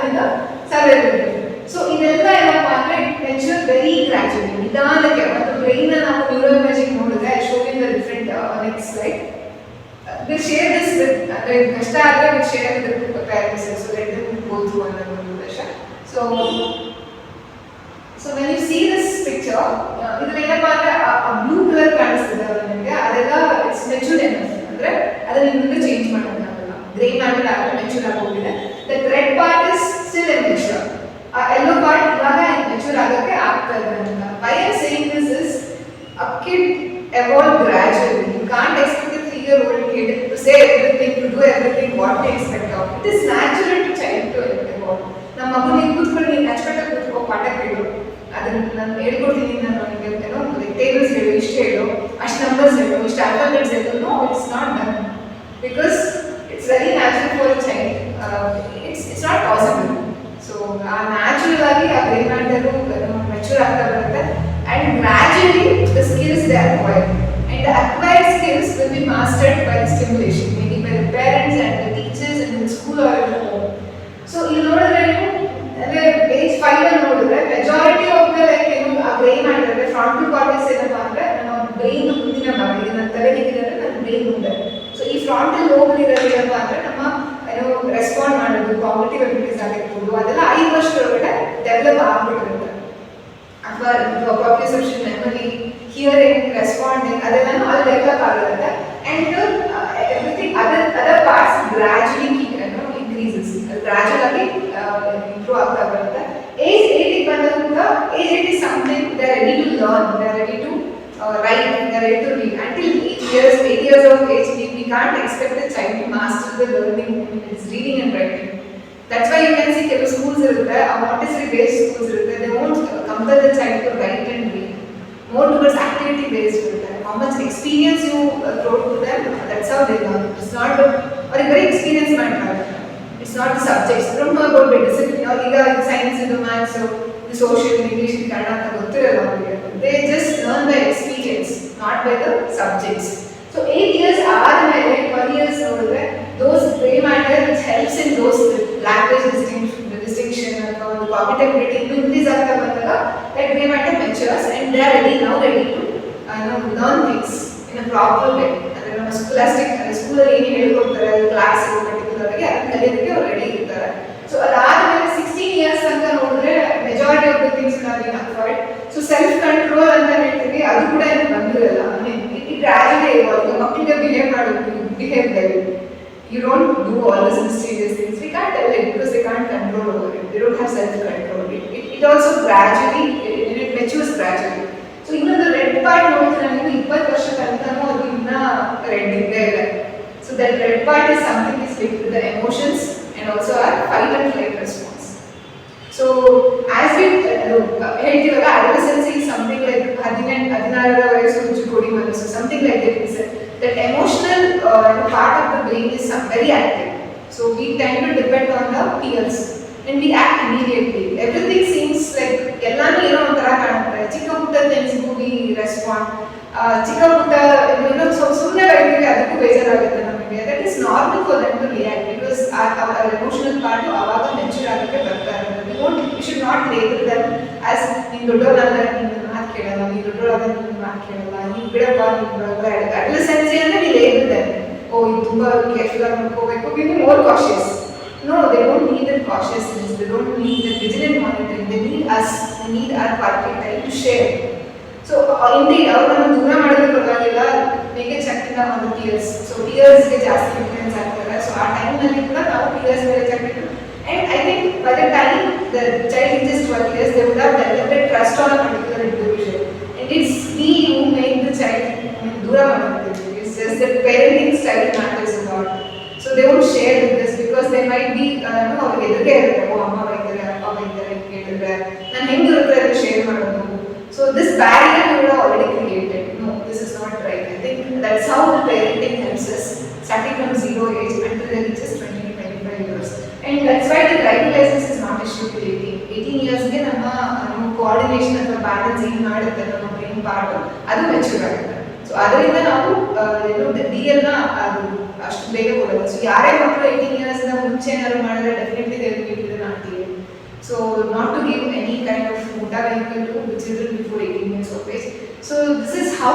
in the survival brain. So ಇದೆಲ್ಲ ಏನಪ್ಪಾ ಅಂದ್ರೆ it matures very gradually, ನಿಧಾನಕ್ಕೆ. ಮತ್ತು ಬ್ರೈನ್ ನಾವು ನ್ಯೂರೋ ಇಮೇಜಿಂಗ್ ನೋಡಿದ್ರೆ I show you in the different next slide. We share this with kashta ಆದರೆ we share with the group of parents so let them go through another conversation. So when you see this picture, ಇದರಲ್ಲಿ ಏನಪ್ಪಾ ಅಂದ್ರೆ ಆ blue colour ಕಾಣಿಸ್ತಿದೆ ನಿಮಗೆ, ಅದೆಲ್ಲ it's matured enough, ಅಂದ್ರೆ ಅದನ್ನ ಮುಂದೆ ಚೇಂಜ್ ಮಾಡೋಕ್ಕಾಗಲ್ಲ. ಗ್ರೇ ಮ್ಯಾಟರ್ ಆಗಲ್ಲ, ಮೆಚೂರ್ ಆಗೋಗಿದೆ. That red part is still immature, ಆ ಯೆಲ್ಲೋ ಪಾರ್ಟ್ ಇವಾಗ ಮೆಚೂರ್ ಆಗೋಕ್ಕೆ ಆಗ್ತಾ ಇದೆ ಅಂತ. Why I am saying this is a kid evolve gradually. You can't expect a 3-year-old kid to say everything, to do everything what they expect of. It is natural to child to evolve. ನಮ್ಮ ಮಗುನಿಗೆ ಕೂತ್ಕೊಂಡು ನೀನು ಅಚ್ಚುಕಟ್ಟಾಗಿ ಕೂತ್ಕೋ ಪಾಠ ಕೇಳು, ಅದನ್ನ ನಾನು ಹೇಳ್ಕೊಡ್ತೀನಿ, ನಾನು ಏನೋ ಟೇಬಲ್ಸ್ ಹೇಳು, ಇಷ್ಟು ಹೇಳು, ಅಷ್ಟು ನಂಬರ್ಸ್ ಹೇಳು, ಇಷ್ಟು ಆಲ್ಫಾಬೆಟ್ಸ್ ಹೇಳು. No, it's not done because it's very natural for a child. It's not possible. So ಆ ನ್ಯಾಚುರಲ್ ಆಗಿ ಆ ಬ್ರೈನ್ ಮ್ಯಾಟರು ಮೆಚೂರ್ ಆಗ್ತಾ ಬರುತ್ತೆ. And gradually the skills they acquire, and the acquired skills will be mastered by the stimulation, maybe by the parents and the teachers and the school or at home. So you know that age 5 and nodidre majority of the like a brain matter frontal cortex ಏನಪ್ಪಾ ಅಂದ್ರೆ ನಮ್ಮ brain ಮುಂದಿನ ಭಾಗ, ಇದು ನನ್ನ ತಲೆ ಹೇಗಿದ್ರೆ ನನ್ನ brain ಮುಂದೆ. ಸೊ ಈ ಫ್ರಂಟಲ್ ಲೋಬ್ ಇರೋದೇನಪ್ಪಾ ಅಂದ್ರೆ ನಮ್ಮ ರೆಸ್ಪಾಂಡ್ ಮಾಡೋದು, ಕಾಗ್ನಿಟಿವ್ ಅಬಿಲಿಟೀಸ್ ಆಗಿರ್ಬೋದು, ಅದೆಲ್ಲ 5 ವರ್ಷದೊಳಗಡೆ ಡೆವಲಪ್ ಆಗ್ಬಿಟ್ಟಿರುತ್ತೆ. ಅಥವಾ ಪ್ರೊಪ್ರಿಯೆಸೆಪ್ಷನ್, ಮೆಮೊರಿ, ಹಿಯರಿಂಗ್, ರೆಸ್ಪಾಂಡಿಂಗ್ ಅದೆಲ್ಲನೂ ಅಲ್ಲಿ ಡೆವಲಪ್ ಆಗಿರುತ್ತೆ. And everything other parts gradually increases, gradual ಆಗಿ ಇಂಪ್ರೂವ್ ಆಗ್ತಾ ಬರುತ್ತೆ. ಏಜ್ 8 ಬಂದರೂ ಕೂಡ age 8 is something they are ready to learn, they are ready to write, they are ready to read. Until 8 years of age, we can't expect a child to master the learning, it's reading and writing. That's why you can see ಕೆಲವು schools ಇರುತ್ತೆ, Montessori based schools ಇರುತ್ತೆ, they won't compel the child to write and read. More towards activity based ಇರುತ್ತೆ. How much experience you throw to them, that's how they learn. It's not or a very experience matter. It's not the subjects. Don't know about the discipline or ಈಗ science and maths, the social, English, Kannada ಅಂತ ಗೊತ್ತಿರಲ್ಲ ಅವರಿಗೆ. They just learn by experience, not by the subjects. So 8 years ಆದಮೇಲೆ 1 years ನೋಡಿದ್ರೆ those gray matter which helps in those language distinction ಅಥವಾ ಒಂದು cognitive ability increase ಆಗ್ತಾ ಬಂದಾಗ that gray matter matures and they are ready to learn things in a proper way. ಅಂದ್ರೆ ನಮ್ಮ scholastic ಸ್ಕೂಲಲ್ಲಿ ಏನು ಹೇಳ್ಕೊಡ್ತಾರೆ ಕ್ಲಾಸ್ ಪರ್ಟಿಕ್ಯುಲರ್ ಆಗಿ ಅದನ್ನ ಕಲಿಯೋದಕ್ಕೆ ಅವ್ರು ರೆಡಿ ಇರ್ತಾರೆ. ಸೊ ಅದಾದಮೇಲೆ 16 years ತನಕ ನೋಡಿದ್ರೆ majority of the things are been acquired. So self control ಅಂತ ಹೇಳ್ತೀವಿ, ಅದು ಕೂಡ ಏನು ಬಂದಿರಲ್ಲ. It gradually evolve. ಮಕ್ಕಳಿಗೆ behave well. You don't do all these mysterious things. We can't tell it because they can't control over it. They don't have self-control. It also gradually, it matures gradually. So even the red part ನೋಡಿದ್ರೆ ನೀವು 20 ವರ್ಷ ತನಕನೂ ಅದು ಇನ್ನೂ red ಇದ್ದೇ ಇದೆ. So that red part is something is linked with the emotions and also our fight and flight response. So as we ಹೇಳ್ತೀವಲ್ಲ adolescence is something like 16 ವಯಸ್ಸು ಹುಚ್ಚುಕೊಡಿ ಮನಸ್ಸು, something like that is that emotional part of the brain is very active. So we tend to depend on the peers and we act immediately. Everything seems like ಎಲ್ಲಾನು ಏನೋ ಒಂಥರ ಕಾಣುತ್ತೆ. ಚಿಕ್ಕ ಪುಟ್ಟ ಥಿಂಗ್ಸ್ಗೂ we respond. ಚಿಕ್ಕ ಪುಟ್ಟ ಸುಮ್ಮನೆ ಬೈತೀವಿ, ಅದಕ್ಕೂ ಬೇಜಾರಾಗುತ್ತೆ ನಮಗೆ. it's normal for them to react because our emotional part ಅವಾಗ ಮೆಚೂರ್ ಆಗಕ್ಕೆ ಬರ್ತಾರೆ. We should not label them as ನೀನು ದೊಡ್ಡವರಾದ್ರೆ ನಿನ್ನ ಮಾತು ಕೇಳಲ್ಲ, ನೀನು ದೊಡ್ಡವರಾದ್ರೆ ನಿನ್ನ ಮಾತು ಕೇಳಲ್ಲ, ನೀನು ಬಿಡಪ್ಪ ನೀನು adolescence ಅಂದ್ರೆ we label them. Oh, ಇದು ತುಂಬಾ ಕೇರ್ಫುಲ್ ಆಗಿ ನೋಡ್ಕೋಬೇಕು, be more cautious. No, they don't need that cautiousness, they don't need that vigilant monitoring, they need us, they need our quality time to share. So indeed, ಅವರನ್ನು ದೂರ ಮಾಡೋದು ಪರವಾಗಿಲ್ಲ, ಮೇಕೆ ಚಕ್ಕಿನ ಒಂದು tears. So tearsಗೆ ಜಾಸ್ತಿ ಇನ್ಫ್ಲುಯೆನ್ಸ್ ಆಗ್ತಾರೆ. ಸೊ ಆ ಟೈಮ್ನಲ್ಲಿ ಕೂಡ ನಾವು tears ಮೇಲೆ ಚಕ್ಕಿಟ್ಟು. And I think by the time the child reaches 12 years, they would have developed trust on a particular individual. And it's we who make the child ದೂರ ಮಾಡೋದು. It's just that parenting style matters a lot. So they won't share with us because they might be, ಅವ್ರಿಗೆ ಎದುರಿಗೆ ಇರುತ್ತೆ, ಓ ಅಮ್ಮ ಬೈತಾರೆ, ಅಪ್ಪ ಬೈತಾರೆ, ಕೇಳಿದ್ರೆ ನಾನು ಹೆಂಗಿರುತ್ತೆ ಅಂತ ಶೇರ್ ಮಾಡೋದು. So this barrier we have already created. No, this is not right. I think that's how the parenting helps us, starting from 0 age until they reaches 20-25 years. And that's why the driving license is not issued till 18 years. ಗೆ ನಮ್ಮ coordination ಅಥವಾ balance ಏನು ಮಾಡುತ್ತೆ ನಮ್ಮ brain part ಅದು mature ಆಗುತ್ತೆ. So ಅದರಿಂದ ನಾವು DL ನ ಅದು ಅಷ್ಟು ಬೇಗ ಕೊಡಲ್ಲ. ಸೊ ಯಾರೇ ಮಕ್ಕಳು 18 years ಮುಂಚೆ ಏನಾದ್ರು ಮಾಡಿದ್ರೆ definitely they will give an RTA. So not to give any kind of motor vehicle to the children before 18 years of age. So this is how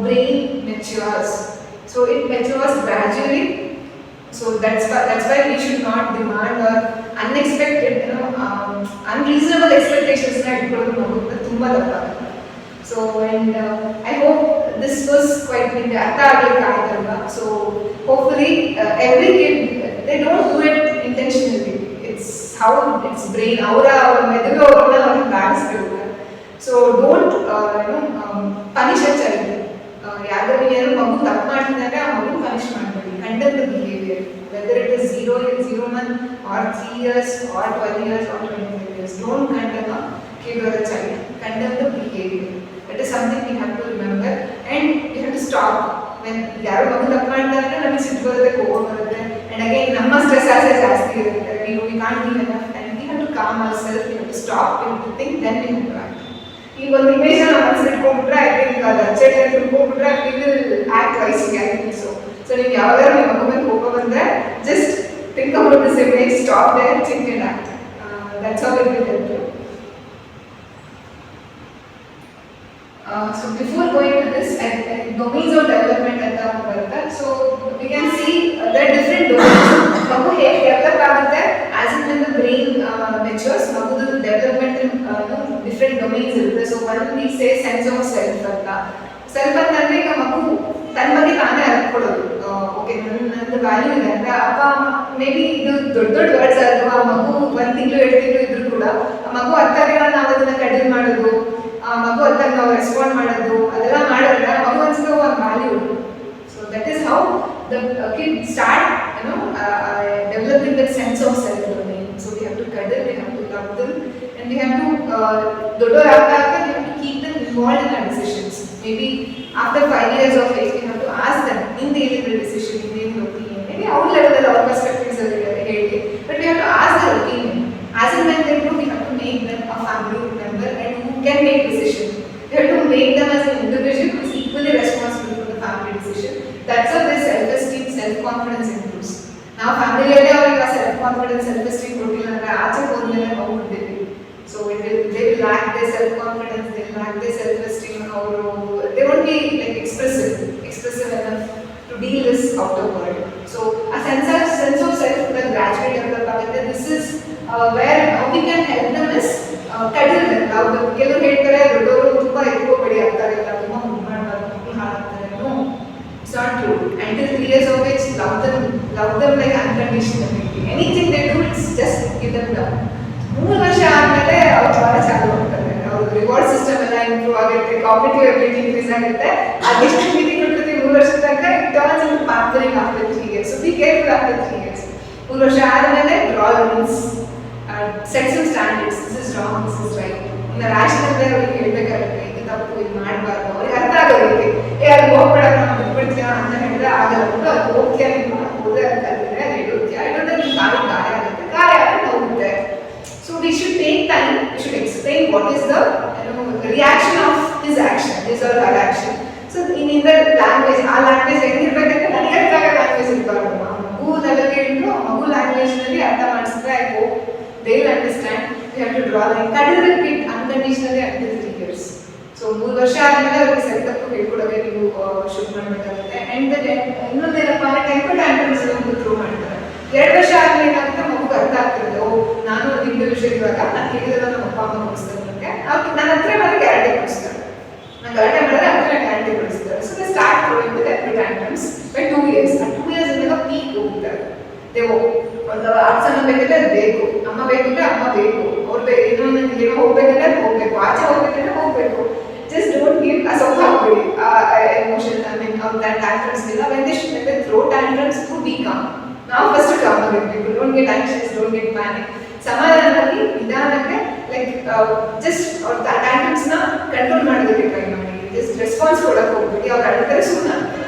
brain matures. So it matures gradually. So that's why we should not demand or unexpected, unreasonable expectations na itkodu magutte tumba tappa. So and I hope this was quite artha agಲಿಕ್ಕೆ ಆಯ್ತಲ್ವಾ. So hopefully every kid, they don't do it intentionally. It's how its brain ಅವರ ಮೆದುಳು ಅವರನ್ನ ಬ್ಯಾಡಿಸ್ಬೇಕು. So don't punish a child. ಯಾರಾದ್ರೂ ಏನಾದ್ರು ಮಗು ತಪ್ಪು ಮಾಡ್ತಿದ್ದಾರೆ ಆ ಮಗು ಪನಿಷ್ ಮಾಡಬೇಡಿ. Condemn the behaviour, whether it is 0 month or 3 years or 12 years or 25 years. Don't condemn a kid or a child. Condemn the behavior. That is something we have to remember and we have to stop. When ಯಾರು ಮಗು ತಪ್ಪು ಮಾಡ್ತಾರೆ ನಮಗೆ ಸಿಟ್ಟು ಬರುತ್ತೆ, ಕೋಪ ಬರುತ್ತೆ, and again ನಮ್ಮ ಸ್ಟ್ರೆಸ್ ಆಸೆ ಜಾಸ್ತಿ ಇರುತ್ತೆ. We can't give enough time. We have to calm ourselves, we have to stop, we have to think, then we have to act. ಈ ಒಂದು ಇಮೇಜ್ ನಾವು ಮನಸ್ಸಲ್ಲಿ ಇಟ್ಕೊಂಡ್ಬಿಟ್ರೆ ಐ ಥಿಂಕ್ ಅದು ಅಚ್ಚೆ ತಿಳ್ಕೊಂಡ್ಬಿಟ್ರೆ we will act wisely. I think so ನೀವು ಯಾವಾಗಾದ್ರೂ ನಿಮ್ಮ ಮಗು ಮೇಲೆ ಕೋಪ ಬಂದರೆ just think about this image, stop there, think and act. That's how it will help you. So before going to this, domains of development ಅಂತ ಬರುತ್ತೆ. So we can see there are different domains. ಮಗು ಹೇಗೆ develop ಆಗುತ್ತೆ as in when the brain matures, ಮಗುದು developmental different domains ಇರುತ್ತೆ. So one we say sense of self ಅಂತ. Self ಅಂತಂದ್ರೆ ಈಗ ಮಗು ತನ್ನ ಬಗ್ಗೆ ತಾನೇ ಅರ್ಕೊಳ್ಳೋದು. ಓಕೆ, ನಂದು ವ್ಯಾಲ್ಯೂ ಇದೆ ಅಂತ ಅಪ್ಪ ಮೇ ಬಿ ಇದು ದೊಡ್ಡ ವರ್ಡ್ಸ್ ಅಲ್ವಾ. ಮಗು 1 ತಿಂಗಳು 2 ತಿಂಗಳು ಇದ್ರು ಕೂಡ ಮಗು ಅರ್ಥ ಆಗಿಲ್ಲ, ನಾವು ಅದನ್ನ ಕಡಿಮೆ ಮಾಡೋದು, ಮಗು ಅರ್ಥಾಗ ನಾವು ರೆಸ್ಪಾಂಡ್ ಮಾಡೋದು, ಅದೆಲ್ಲ ಮಾಡಿದ್ರೆ ಮಗು ಅನ್ಸುತ್ತೆ ಒಂದು value. So that is how the kid start developing that sense of self domain. So we have to cuddle, we have to love them, and we have to ದೊಡ್ಡವರಾದಾಗ we have to keep them involved in our decisions. Maybe after 5 years of age we have to ask them in the individual decision, in the opinion. Maybe our level of our perspectives are ಹೇಳಿ, but we have to ask their opinion. As and when they grow, we have to make them a family member and who can make decisions. We have to make them as an individual who is equally responsible for the family decision. That's how their self-esteem, self-confidence improves. Now family alle avರಿಗೆ self-confidence, self-esteem ಕೊಟ್ಟಿಲ್ಲ ಅಂದ್ರೆ ಆಚೆ ಹೋದ್ಮೇಲೆ ನಾವು ಬಿಡ್ತೀವಿ. So they will lack their self-confidence, they will lack their self-esteem. They won't be like expressive enough to deal this outer world. So a sense of self will gradually develop ಆಗುತ್ತೆ. This is where how we can help them is cuddle them. ನಾವು ಕೆಲವರು ಹೇಳ್ತಾರೆ ದೊಡ್ಡವರು ತುಂಬಾ ಎತ್ಕೋಬೇಡಿ ಆಗ್ತಾರೆ, ತುಂಬ ಮುದ್ದು ಮಾಡಬಾರ್ದು, ಮಕ್ಕಳು ಹಾಳಾಗ್ತಾರೆ. No, it's not true. Until 3 years of age, love them like unconditionally. Anything they do, it's just give them love. 3 ವರ್ಷ ಆದಮೇಲೆ ಅವ್ರು ಭಾಳ ಚಾಲು ಹೋಗ್ತಾರೆ. ಅವ್ರ ರಿವಾರ್ಡ್ ಸಿಸ್ಟಮ್ ಎಲ್ಲ ಇಂಪ್ರೂವ್ ಆಗುತ್ತೆ, ಕಾಗ್ನಿಟಿವ್ ಎಬಿಲಿಟಿ ಇನ್ಕ್ರೀಸ್ ಆಗುತ್ತೆ. ಅದೆಷ್ಟು ಪ್ರೀತಿ ಕೊಡ್ತದೆ 3 ವರ್ಷ ತನಕ, it turns into pampering after 3 years. So be careful after 3 years. 3 ವರ್ಷ ಆದಮೇಲೆ draw lines, set some standards. This is wrong, this is right. ಇನ್ನು ರ್ಯಾಷನಲ್ ವೇ ಅವ್ರಿಗೆ ಹೇಳ್ಬೇಕಾಗುತ್ತೆ, ಇದು ತಪ್ಪು, ಇದು ಮಾಡಬಾರ್ದು. ಅವ್ರಿಗೆ ಅರ್ಥ ಆಗೋದಕ್ಕೆ ಅದು ಹೋಗ್ಬೇಡ ನಾವು ಬಿಟ್ಬಿಡ್ತೀಯ ಅಂತ ಹೇಳಿದ್ರೆ ಆಗಲ್ಲ. ಅದು ಹೋಗ್ತೀಯ, ನೀವು ಹೋದ್ರೆ ಅಂತ ಕಲಿದ್ರೆ ಅದು ಇಡುತ್ತೀಯ, ಇಡೋದ್ರೆ ನಿಮ್ಮ ಕಾಲಿಗೆ ಗಾಯ ಆಗುತ್ತೆ, ಗಾಯ ಆಗಿ ಹೋಗುತ್ತೆ. So we should take time, we should explain what is the reaction of his action, his or her action. So in the language, our language ಹೆಂಗಿರ್ಬೇಕಂದ್ರೆ ನನಗೆ ಅರ್ಥ ಆಗೋ ಲ್ಯಾಂಗ್ವೇಜ್ ಇರ್ಬಾರ್ದು. ಲ್ಯಾಂಗ್ವೇಜ್ನಲ್ಲಿ ಅರ್ಥ ಮಾಡಿಸಿದ್ರೆ I hope they will understand. We have to draw line. ಕಡಿದ್ರೆ kid unconditionally until 3 years. So 3 ವರ್ಷ ಆದಮೇಲೆ ಅವ್ರಿಗೆ ಸರಿ ತಪ್ಪು ಹೇಳ್ಕೊಡೋಕೆ ನೀವು ಶುರು ಮಾಡಬೇಕಾಗುತ್ತೆ. ಆ್ಯಂಡ್ ಇನ್ನೊಂದೇನಪ್ಪ ಅಂದರೆ ಟೆಂಪರ್ ಟ್ಯಾಂಟ್ರಮ್ಸ್ ಒಂದು ಥ್ರೂ ಮಾಡ್ತಾರೆ. 2 ವರ್ಷ ಆದಮೇಲೆ ಏನಾಗುತ್ತೆ, ಮಗುಗೆ ಅರ್ಥ ಆಗ್ತಿರೋದು, ಓ ನಾನು ಒಂದು ಇಂಡಿವಿಜುವಲ್ ಇರುವಾಗ ನಾನು ಹೇಳಿದ್ರೆ ನಮ್ಮ ಅಪ್ಪ ಅಮ್ಮ ಕೊಡಿಸ್ತಾರೆ ನನಗೆ, ನನ್ನ ಹತ್ರ ನನಗೆ ಗ್ಯಾರಂಟಿ ಕೊಡಿಸ್ತಾರೆ, ನಾನು ಗಲಾಟೆ ಮಾಡಿದ್ರೆ ಹತ್ರ ಗ್ಯಾರಂಟಿ ಕೊಡಿಸ್ತಾರೆ. So they start growing with temper tantrums by 2 years. ಆ 2 years ಇಂದ ಪೀಕ್ ಹೋಗ್ತಾರೆ. ದೇವೋ ಒಂದು ಆರ್ಟ್ಸ್ ಅನ್ನ ಬೇಕಂದ್ರೆ ಅದು ಬೇಕು, ಅಮ್ಮ ಬೇಕಂದ್ರೆ ಅಮ್ಮ ಬೇಕು, ಅವ್ರು ಏನೋ ಹೋಗ್ಬೇಕಂದ್ರೆ ಹೋಗ್ಬೇಕು, ಆಚೆ ಹೋಗ್ಬೇಕಂದ್ರೆ ಹೋಗ್ಬೇಕು. Just don't give a ಸ್ವಲ್ಪ ಹಾಕ್ಬೇಡಿ emotion, I mean that tantrums ಇಲ್ಲ. When they throw tantrums, to be calm. Now first calm ಆಗಬೇಕು. Don't get anxious, don't get panic. ಸಮಾಧಾನವಾಗಿ ನಿಧಾನಕ್ಕೆ ಲೈಕ್ ಜಸ್ಟ್ ಅವ್ರ tantrums ನ ಕಂಟ್ರೋಲ್ ಮಾಡೋದಕ್ಕೆ ಟ್ರೈ ಮಾಡಿ. ಜಸ್ಟ್ ರೆಸ್ಪಾನ್ಸ್ ಕೊಡಕ್ಕೆ ಹೋಗ್ಬೇಡಿ. ಅವ್ರು ಅಳ್ತಾರೆ ಸುಮ್ಮನೆ ಆಗ್ತಾರೆ.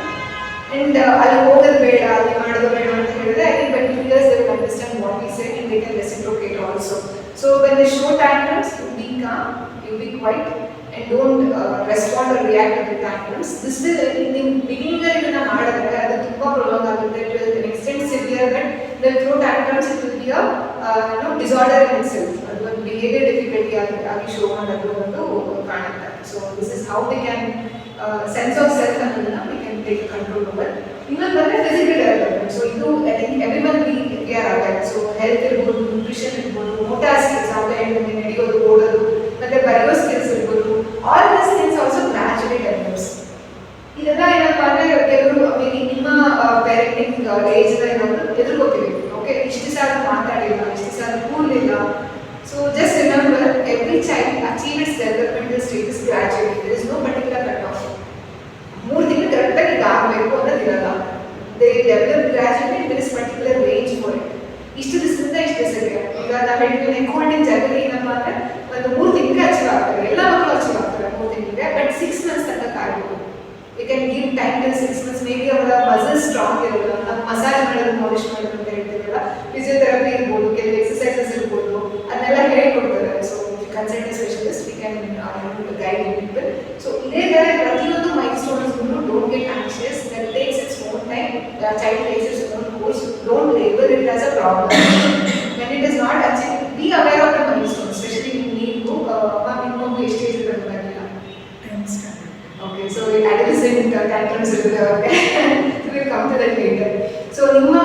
And ಅಲ್ಲಿ ಹೋಗೋದು ಬೇಡ, ಅಲ್ಲಿ ಮಾಡೋದು ಬೇಡ ಅಂತ ಹೇಳಿದ್ರೆ I think by 2 years they will understand what we say and they can reciprocate also. So when they show tantrums, you be calm, you be quiet and don't respond or react to the tantrums. This will in beginning ಇದನ್ನ ಮಾಡಿದ್ರೆ ಅದು ತುಂಬಾ prolong ಆಗುತ್ತೆ. To an extent severe that they throw tantrums, it will be a disorder in itself. ಅದು ಒಂದು behavior difficulty ಆಗಿ show ಮಾಡೋದು ಒಂದು ಕಾಣುತ್ತೆ. So this is how they can sense of self ಅನ್ನೋದನ್ನ we can take control over. ಇನ್ನೊಂದು ಬಂದ್ರೆ physical development. So ಇದು I think everyone we are aware. So health ಇರ್ಬೋದು, nutrition ಇರ್ಬೋದು, motor skills ಆಗಲೇ ನಡೆಯೋದು, ಓಡೋದು, ಮತ್ತೆ ಬರೆಯೋ ಸ್ಕಿಲ್ಸ್ ಇರ್ಬೋದು, all these things also gradually develops. ಇದೆಲ್ಲ ಏನಪ್ಪಾ ಅಂದ್ರೆ ಕೆಲವರು ನಿಮ್ಮ ಪೇರೆಂಟಿಂಗ್ ಏಜ್ ಏನಾದ್ರು ಎದುರ್ಕೋತೀವಿ. ಓಕೆ, ಇಷ್ಟು ಸಾಲ ಮಾತಾಡಿಲ್ಲ, ಇಷ್ಟು ಸಾಲ ಕೂರ್ಲಿಲ್ಲ. So just remember every child achieve its developmental status gradually. There is no particular cut off. 3 ತಿಂಗಳು ಕರೆಕ್ಟಾಗಿ ಇದಾಗಬೇಕು ಅನ್ನೋದಿರಲ್ಲ. They develop gradually, there is particular range for it. ಇಷ್ಟು ದಿವಸದಿಂದ ಇಷ್ಟು ದಿವಸಕ್ಕೆ ಈಗ ನಾವು ಹೇಳ್ತೀವಿ ಎನ್ಕೋಲ್ಡಿಂಗ್ ಜಾಗದಲ್ಲಿ ಏನಪ್ಪಾ ಅಂದ್ರೆ ಒಂದು 3 ತಿಂಗಳಿಗೆ ಅಚೀವ್ ಆಗ್ತಾರೆ. ಎಲ್ಲ ಮಕ್ಕಳು ಅಚೀವ್ ಆಗ್ತಾರೆ 3 ತಿಂಗಳಿಗೆ. ಬಟ್ 6 months ತನಕ ಕಾಯ್ಬೇಕು. You can give time till 6 months. Maybe ಅವರ ಮಸಲ್ ಸ್ಟ್ರಾಂಗ್ ಇರೋಲ್ಲ, ನಾವು ಮಸಾಜ್ ಮಾಡೋದು, ಮಾಲಿಶ್ ಮಾಡೋದು ಅಂತ ಹೇಳ್ತೀವಲ್ಲ, ಫಿಸಿಯೋಥೆರಪಿ ಇರ್ಬೋದು, ಕೆಲವು ಎಕ್ಸಸೈಸಸ್ ಇರ್ಬೋದು, ಅದನ್ನೆಲ್ಲ ಹೇಳ್ಕೊಡ್ತಾರೆ. So consult specialist we can guide people. So ಇದೇ ಥರ ಪ್ರತಿಯೊಂದು milestones don't get anxious. That takes its own time. Child takes its own course. Don't label it as a problem. When it is not achieve, be aware of the milestone. Specially ನೀವು ಇನ್ನೊಂದು ಎಷ್ಟು age ಇರಬೇಕಾಗಿಲ್ಲ. Okay, so adolescent tantrums ಇರುತ್ತೆ. Okay, we'll come to that later. So ನಿಮ್ಮ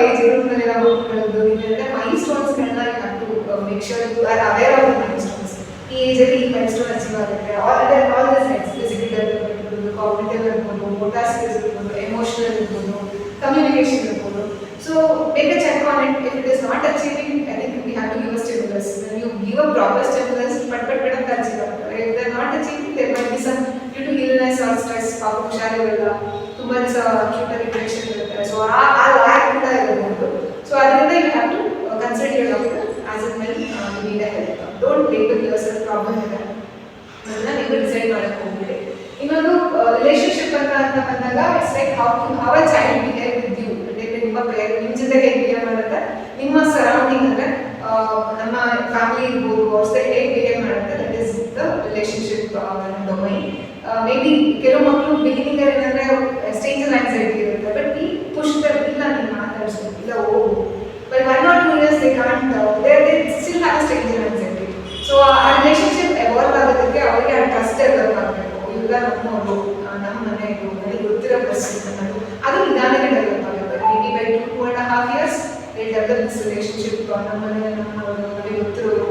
age ಗ್ರೂಪ್ನಲ್ಲಿ ನಾವು ಹೇಳೋದು ಏನಂದ್ರೆ ಮೈಲ್ಸ್ಟೋನ್ಸ್ಗಳನ್ನ you have to make sure you are aware of the milestones. ಈ ಏಜಲ್ಲಿ ಈ ಮೈಲ್ಸ್ಟೋನ್ ಅಚೀವ್ ಆಗುತ್ತೆ. all this next physical development ಇರ್ಬೋದು, cognitive ಇರ್ಬೋದು, motor skills ಇರ್ಬೋದು, emotional ಇರ್ಬೋದು, communication ಇರ್ಬೋದು. So make a check on it. If it is not achieving, I think we have to give a stimulus. When you give a proper stimulus, but ಅಂತ achieve ಆಗ್ತದೆ. If they are not achieving, there might be some due to illness or stress, ಪಾಪ ಹುಷಾರಿರಲ್ಲ, ತುಂಬ ದಿವಸ acute depression ಇರುತ್ತೆ. So ಆ lac ಕೂಡ ಇರಬಹುದು. So ಅದರಿಂದ you have to consult your doctor as and when you need a help. Don't label yourself problem ಇದೆ ಅದನ್ನ ನೀವು ಡಿಸೈಡ್ ಮಾಡಕ್ಕೆ ಹೋಗ್ಬೇಡಿ. ಇನ್ನೊಂದು ರಿಲೇಶನ್ಶಿಪ್ ಅಂತ ಬಂದಾಗ it's like how a child behave with you. ನಿಮ್ಮ ಪೇರೆಂಟ್ ನಿಮ್ಮ ಜೊತೆಗೆ ಬಿಹೇವ್ ಮಾಡುತ್ತೆ, ನಿಮ್ಮ ಸರೌಂಡಿಂಗ್ ಅಂದ್ರೆ ನಮ್ಮ ಫ್ಯಾಮಿಲಿ ಇರ್ಬೋದು, ಅವ್ರ ಜೊತೆ ಹೇಗೆ ಬಿಹೇವ್ ಮಾಡುತ್ತೆ, that is the relationship domain. May be ಕೆಲವು ಮಕ್ಕಳು ಬಿಗಿನಿಂಗ್ ಏನಂದ್ರೆ ಸ್ಟೇಜ್ ಆಂಗ್ಸೈಟಿ ಇರುತ್ತೆ. ಬಟ್ ಈ ಪುಷ್ ಇಲ್ಲ, ನೀವು ಮಾತಾಡಿಸ್ಬೇಕು, ಇಲ್ಲ ಹೋಗು. But 1 or 2 years they can't, they still have a stage anxiety. So ಆ ರಿಲೇಶನ್ಶಿಪ್ ಎವಾಲ್ವ್ ಆಗೋದಕ್ಕೆ ಅವರಿಗೆ ಆ ಟ್ರಸ್ಟ್ ಡೆವಲಪ್ ಆಗಬೇಕು. ಇವೆಲ್ಲ ನಮ್ಮವರು, ನಮ್ಮ ಮನೆಯವರು, ನನಗೆ ಗೊತ್ತಿರೋ ಪರ್ಸನ್ ಅನ್ನೋದು ಅದು ನಿಧಾನಕ್ಕೆ ಡೆವಲಪ್ ಆಗುತ್ತೆ. Maybe by 2.5 years they develop this relationship. ನಮ್ಮ ಮನೆ, ನಮ್ಮವರು, ನನಗೆ ಗೊತ್ತಿರೋರು,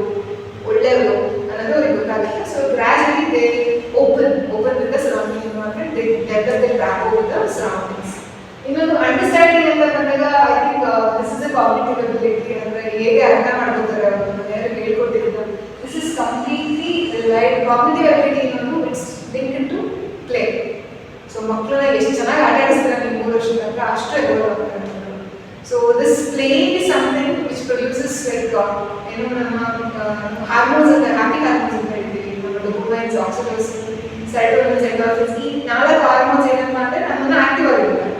ಒಳ್ಳೆಯವರು ಅನ್ನೋದು ಅವ್ರಿಗೆ ಗೊತ್ತಾಗುತ್ತೆ. So gradually they open with the surrounding environment. They develop they back with the surroundings. ಇನ್ನೊಂದು ಅಂಡರ್ಸ್ಟ್ಯಾಂಡಿಂಗ್ ಅಂತ ಬಂದಾಗ I think this is a cognitive ability. ಅಂದರೆ ಹೇಗೆ ಅರ್ಥ ಮಾಡ್ಕೋತಾರೆ ಅವರು, ಯಾರು ಹೇಳ್ಕೊಟ್ಟಿರ್ತಾರೆ. This is completely right. Cognitive ability ಅನ್ನೋದು it's linked to play. So ಮಕ್ಕಳನ್ನ ಎಷ್ಟು ಚೆನ್ನಾಗಿ ಆಟ ಆಡಿಸ್ತಾರೆ ನೀವು 3 ವರ್ಷದ ನಂತರ ಅಷ್ಟು ಎವಾಲ್ವ್ ಆಗ್ತಾರೆ. So this playing is something which produces like ಏನು ನಮ್ಮ ಹಾರ್ಮೋನ್ಸ್ ಅಂತ, ಹ್ಯಾಪಿ ಹಾರ್ಮೋನ್ಸ್ ಅಂತ ಹೇಳ್ತೀವಿ. ನಮ್ಮ ಡೋಪಮೈನ್ಸ್, ಆಕ್ಸಿಟೋಸಿನ್, ಸೆರೋಟೋನಿನ್, ಎಂಡೋರ್ಫಿನ್ಸ್, ಈ 4 ಹಾರ್ಮೋನ್ಸ್ ಏನಪ್ಪಾ ಅಂದರೆ ನಮ್ಮನ್ನ ಆಕ್ಟಿವ್ ಆಗಿರುತ್ತೆ.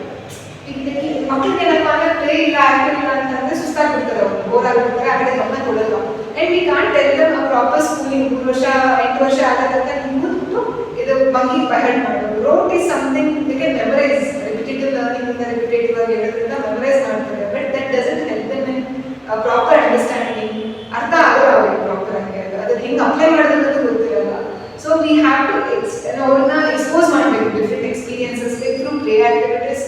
ಮಕ್ಕಳಿಗೆ ಏನಪ್ಪಾ ಅಂದ್ರೆ ಪ್ಲೇ ಇಲ್ಲ, ಆಕ್ಟಿವ್ ಇಲ್ಲ ಅಂತಂದ್ರೆ ಸುಸ್ತಾಗ್ಬಿಡ್ತಾರೆ, ಅವರು ಬೋರ್ ಆಗಿರ್ತಾರೆ, ಆ ಕಡೆ ಗಮನ ಕೊಡಲ್ಲ. And we can't tell them a proper schooling. 3 ವರ್ಷ 8 ವರ್ಷ ಆಗತ್ತಂತ ನಿಮ್ದು ಇದು ಬಂಗಿ ಬಹಡ್ ಮಾಡೋದು. Wrote is something they can memorise. Repetitive learning ಇಂದ ರಿಪಿಟೇಟಿವ್ ಆಗಿ ಹೇಳೋದ್ರಿಂದ ಮೆಮರೈಸ್ ಮಾಡ್ತಾರೆ. But that doesn't help them in proper understanding ಅರ್ಥ ಆಗಲ್ಲ ಅವ್ರಿಗೆ ಪ್ರಾಪರ್ ಆಗಿ ಅದನ್ನ ಹೆಂಗೆ ಅಪ್ಲೈ ಮಾಡೋದು ಗೊತ್ತಿರಲ್ಲ. ಸೊ ವಿ ಹ್ಯಾವ್ ಟು ಅವ್ರನ್ನ ಎಕ್ಸ್ಪೋಸ್ ಮಾಡಬೇಕು ಡಿಫ್ರೆಂಟ್ ಎಕ್ಸ್ಪೀರಿಯನ್ಸಸ್ಗೆ through play activities.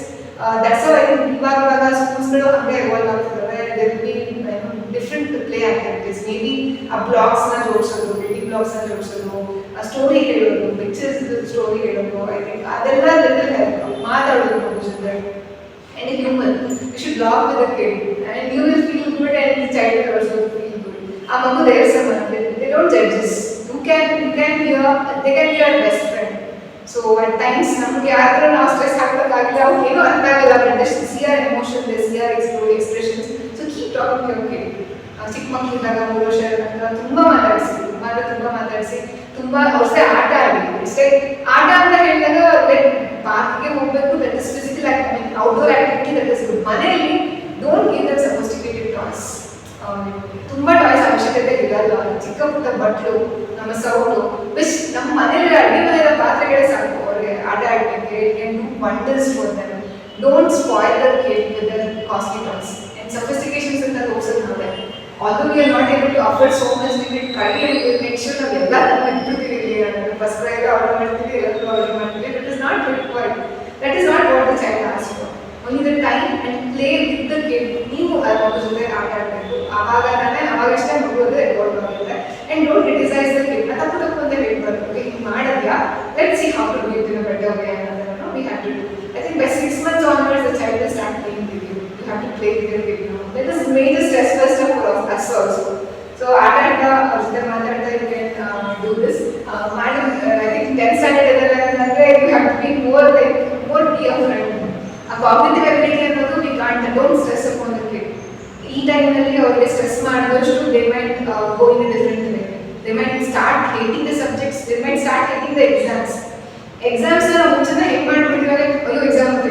That's how I think ಇವಾಗ ಸ್ಕೂಲ್ಸ್ಗಳು ಹಾಗೆ ಎವಾಲ್ವ್ ಆಗ್ತಿದ್ದಾವೆ. There be different play activities, maybe ಆ ಬ್ಲಾಗ್ಸ್ನ ಜೋಡಿಸೋದು, ಬಿಲ್ಡಿಂಗ್ ಬ್ಲಾಗ್ಸ್ನ ಜೋಡಿಸೋದು, ಸ್ಟೋರಿ ಹೇಳೋದು, ಪಿಕ್ಚರ್ಸ್ ಸ್ಟೋರಿ ಹೇಳೋದು. ಐ ಥಿಂಕ್ ಅದೆಲ್ಲ ಮಾತಾಡೋದು ಮಗು ಜೊತೆ. And human, you should laugh with a kid and you will feel good and the child will also feel good. Amagu there is someone, they don't judge us. They can be your best friend. So at times namu yaadra na stress agtagilla ಏನು ಅರ್ಥ ಆಗಲ್ಲ, but they see our emotion, they see our expressions. So keep talking to your kid. ಚಿಕ್ಕ ಮಕ್ಕಳಿದ್ದಾಗ 3 ವರ್ಷ ತುಂಬಾ ಮಾತಾಡಿಸಿ ತುಂಬಾ ಅವ್ರಸೆ ಆಟ ಆಡಿ. ಅಷ್ಟೇ ಆಟ ಅಂತ ಹೇಳಿದಾಗ ಪಾರ್ಕ್ಗೆ ಹೋಗ್ಬೇಕು, that is physical activity, outdoor activity, that is good. ಮನೆಯಲ್ಲಿ don't give them sophisticated toys. ತುಂಬಾ ಟಾಯ್ಸ್ ಅವಶ್ಯಕತೆ ಇರಲ್ಲ. ಚಿಕ್ಕ ಪುಟ್ಟ ಬಟ್ಲು, ನಮ್ಮ ಸೌಟು, ವಿಚ್ ನಮ್ಮ ಮನೆಯಲ್ಲಿ ಅಡುಗೆ ಮನೆಯ ಪಾತ್ರೆಗಳೇ ಸಾಕು ಅವ್ರಿಗೆ ಆಟ ಆಡಲಿಕ್ಕೆ. Can do wonders for them. Don't spoil the kid with the costly toys and sophistications ಅಂತ ತೋರಿಸೋದು ನಾವೇ. Although we are not able to offer so much, we will try and we will make sure that we are first prize order ಮಾಡ್ತೀವಿ, order ಮಾಡ್ತೀವಿ. That is not required. That is not what the child asks for. Only the time and play with the kid. ನೀವು ಅದರ ಜೊತೆ ಆಟ ಆಡಬೇಕು. ಅವಾಗಷ್ಟೇ ಮಗು ಅದು evolve ಆಗುತ್ತೆ. And don't criticize the kid. ತಪ್ಪು ಅಂತ ಹೇಳ್ಬಾರ್ದು. ಹಿಂಗೆ ಮಾಡಿದ್ಯಾ, let's see how to do it in a better way ಅನ್ನೋದನ್ನು we have to do. I think by 6 months onwards the child will start playing with you. You have to play with your kid now. That is major stress buster for us also. So ಆಟ ಅವ್ರ ಜೊತೆ ಮಾತಾಡ್ತಾ you can do this. Madam, I think 10th standard ಅಂದ್ರೆ you have to be more be a friend. A cognitive ability ಅನ್ನೋದು we can't, don't stress upon the kid. ಈ ಟೈಮ್ನಲ್ಲಿ ಅವ್ರಿಗೆ stress ಮಾಡಿದಷ್ಟು they might go in a different way. They might start hating the subjects. They might start hating the exams. Exams ನಾವು ಮುಂಚೆನೇ ಹೆಂಗೆ ಮಾಡ್ಬಿಟ್ಟಿದ್ದಾರೆ, ಅಯ್ಯೋ exam ಅಂತ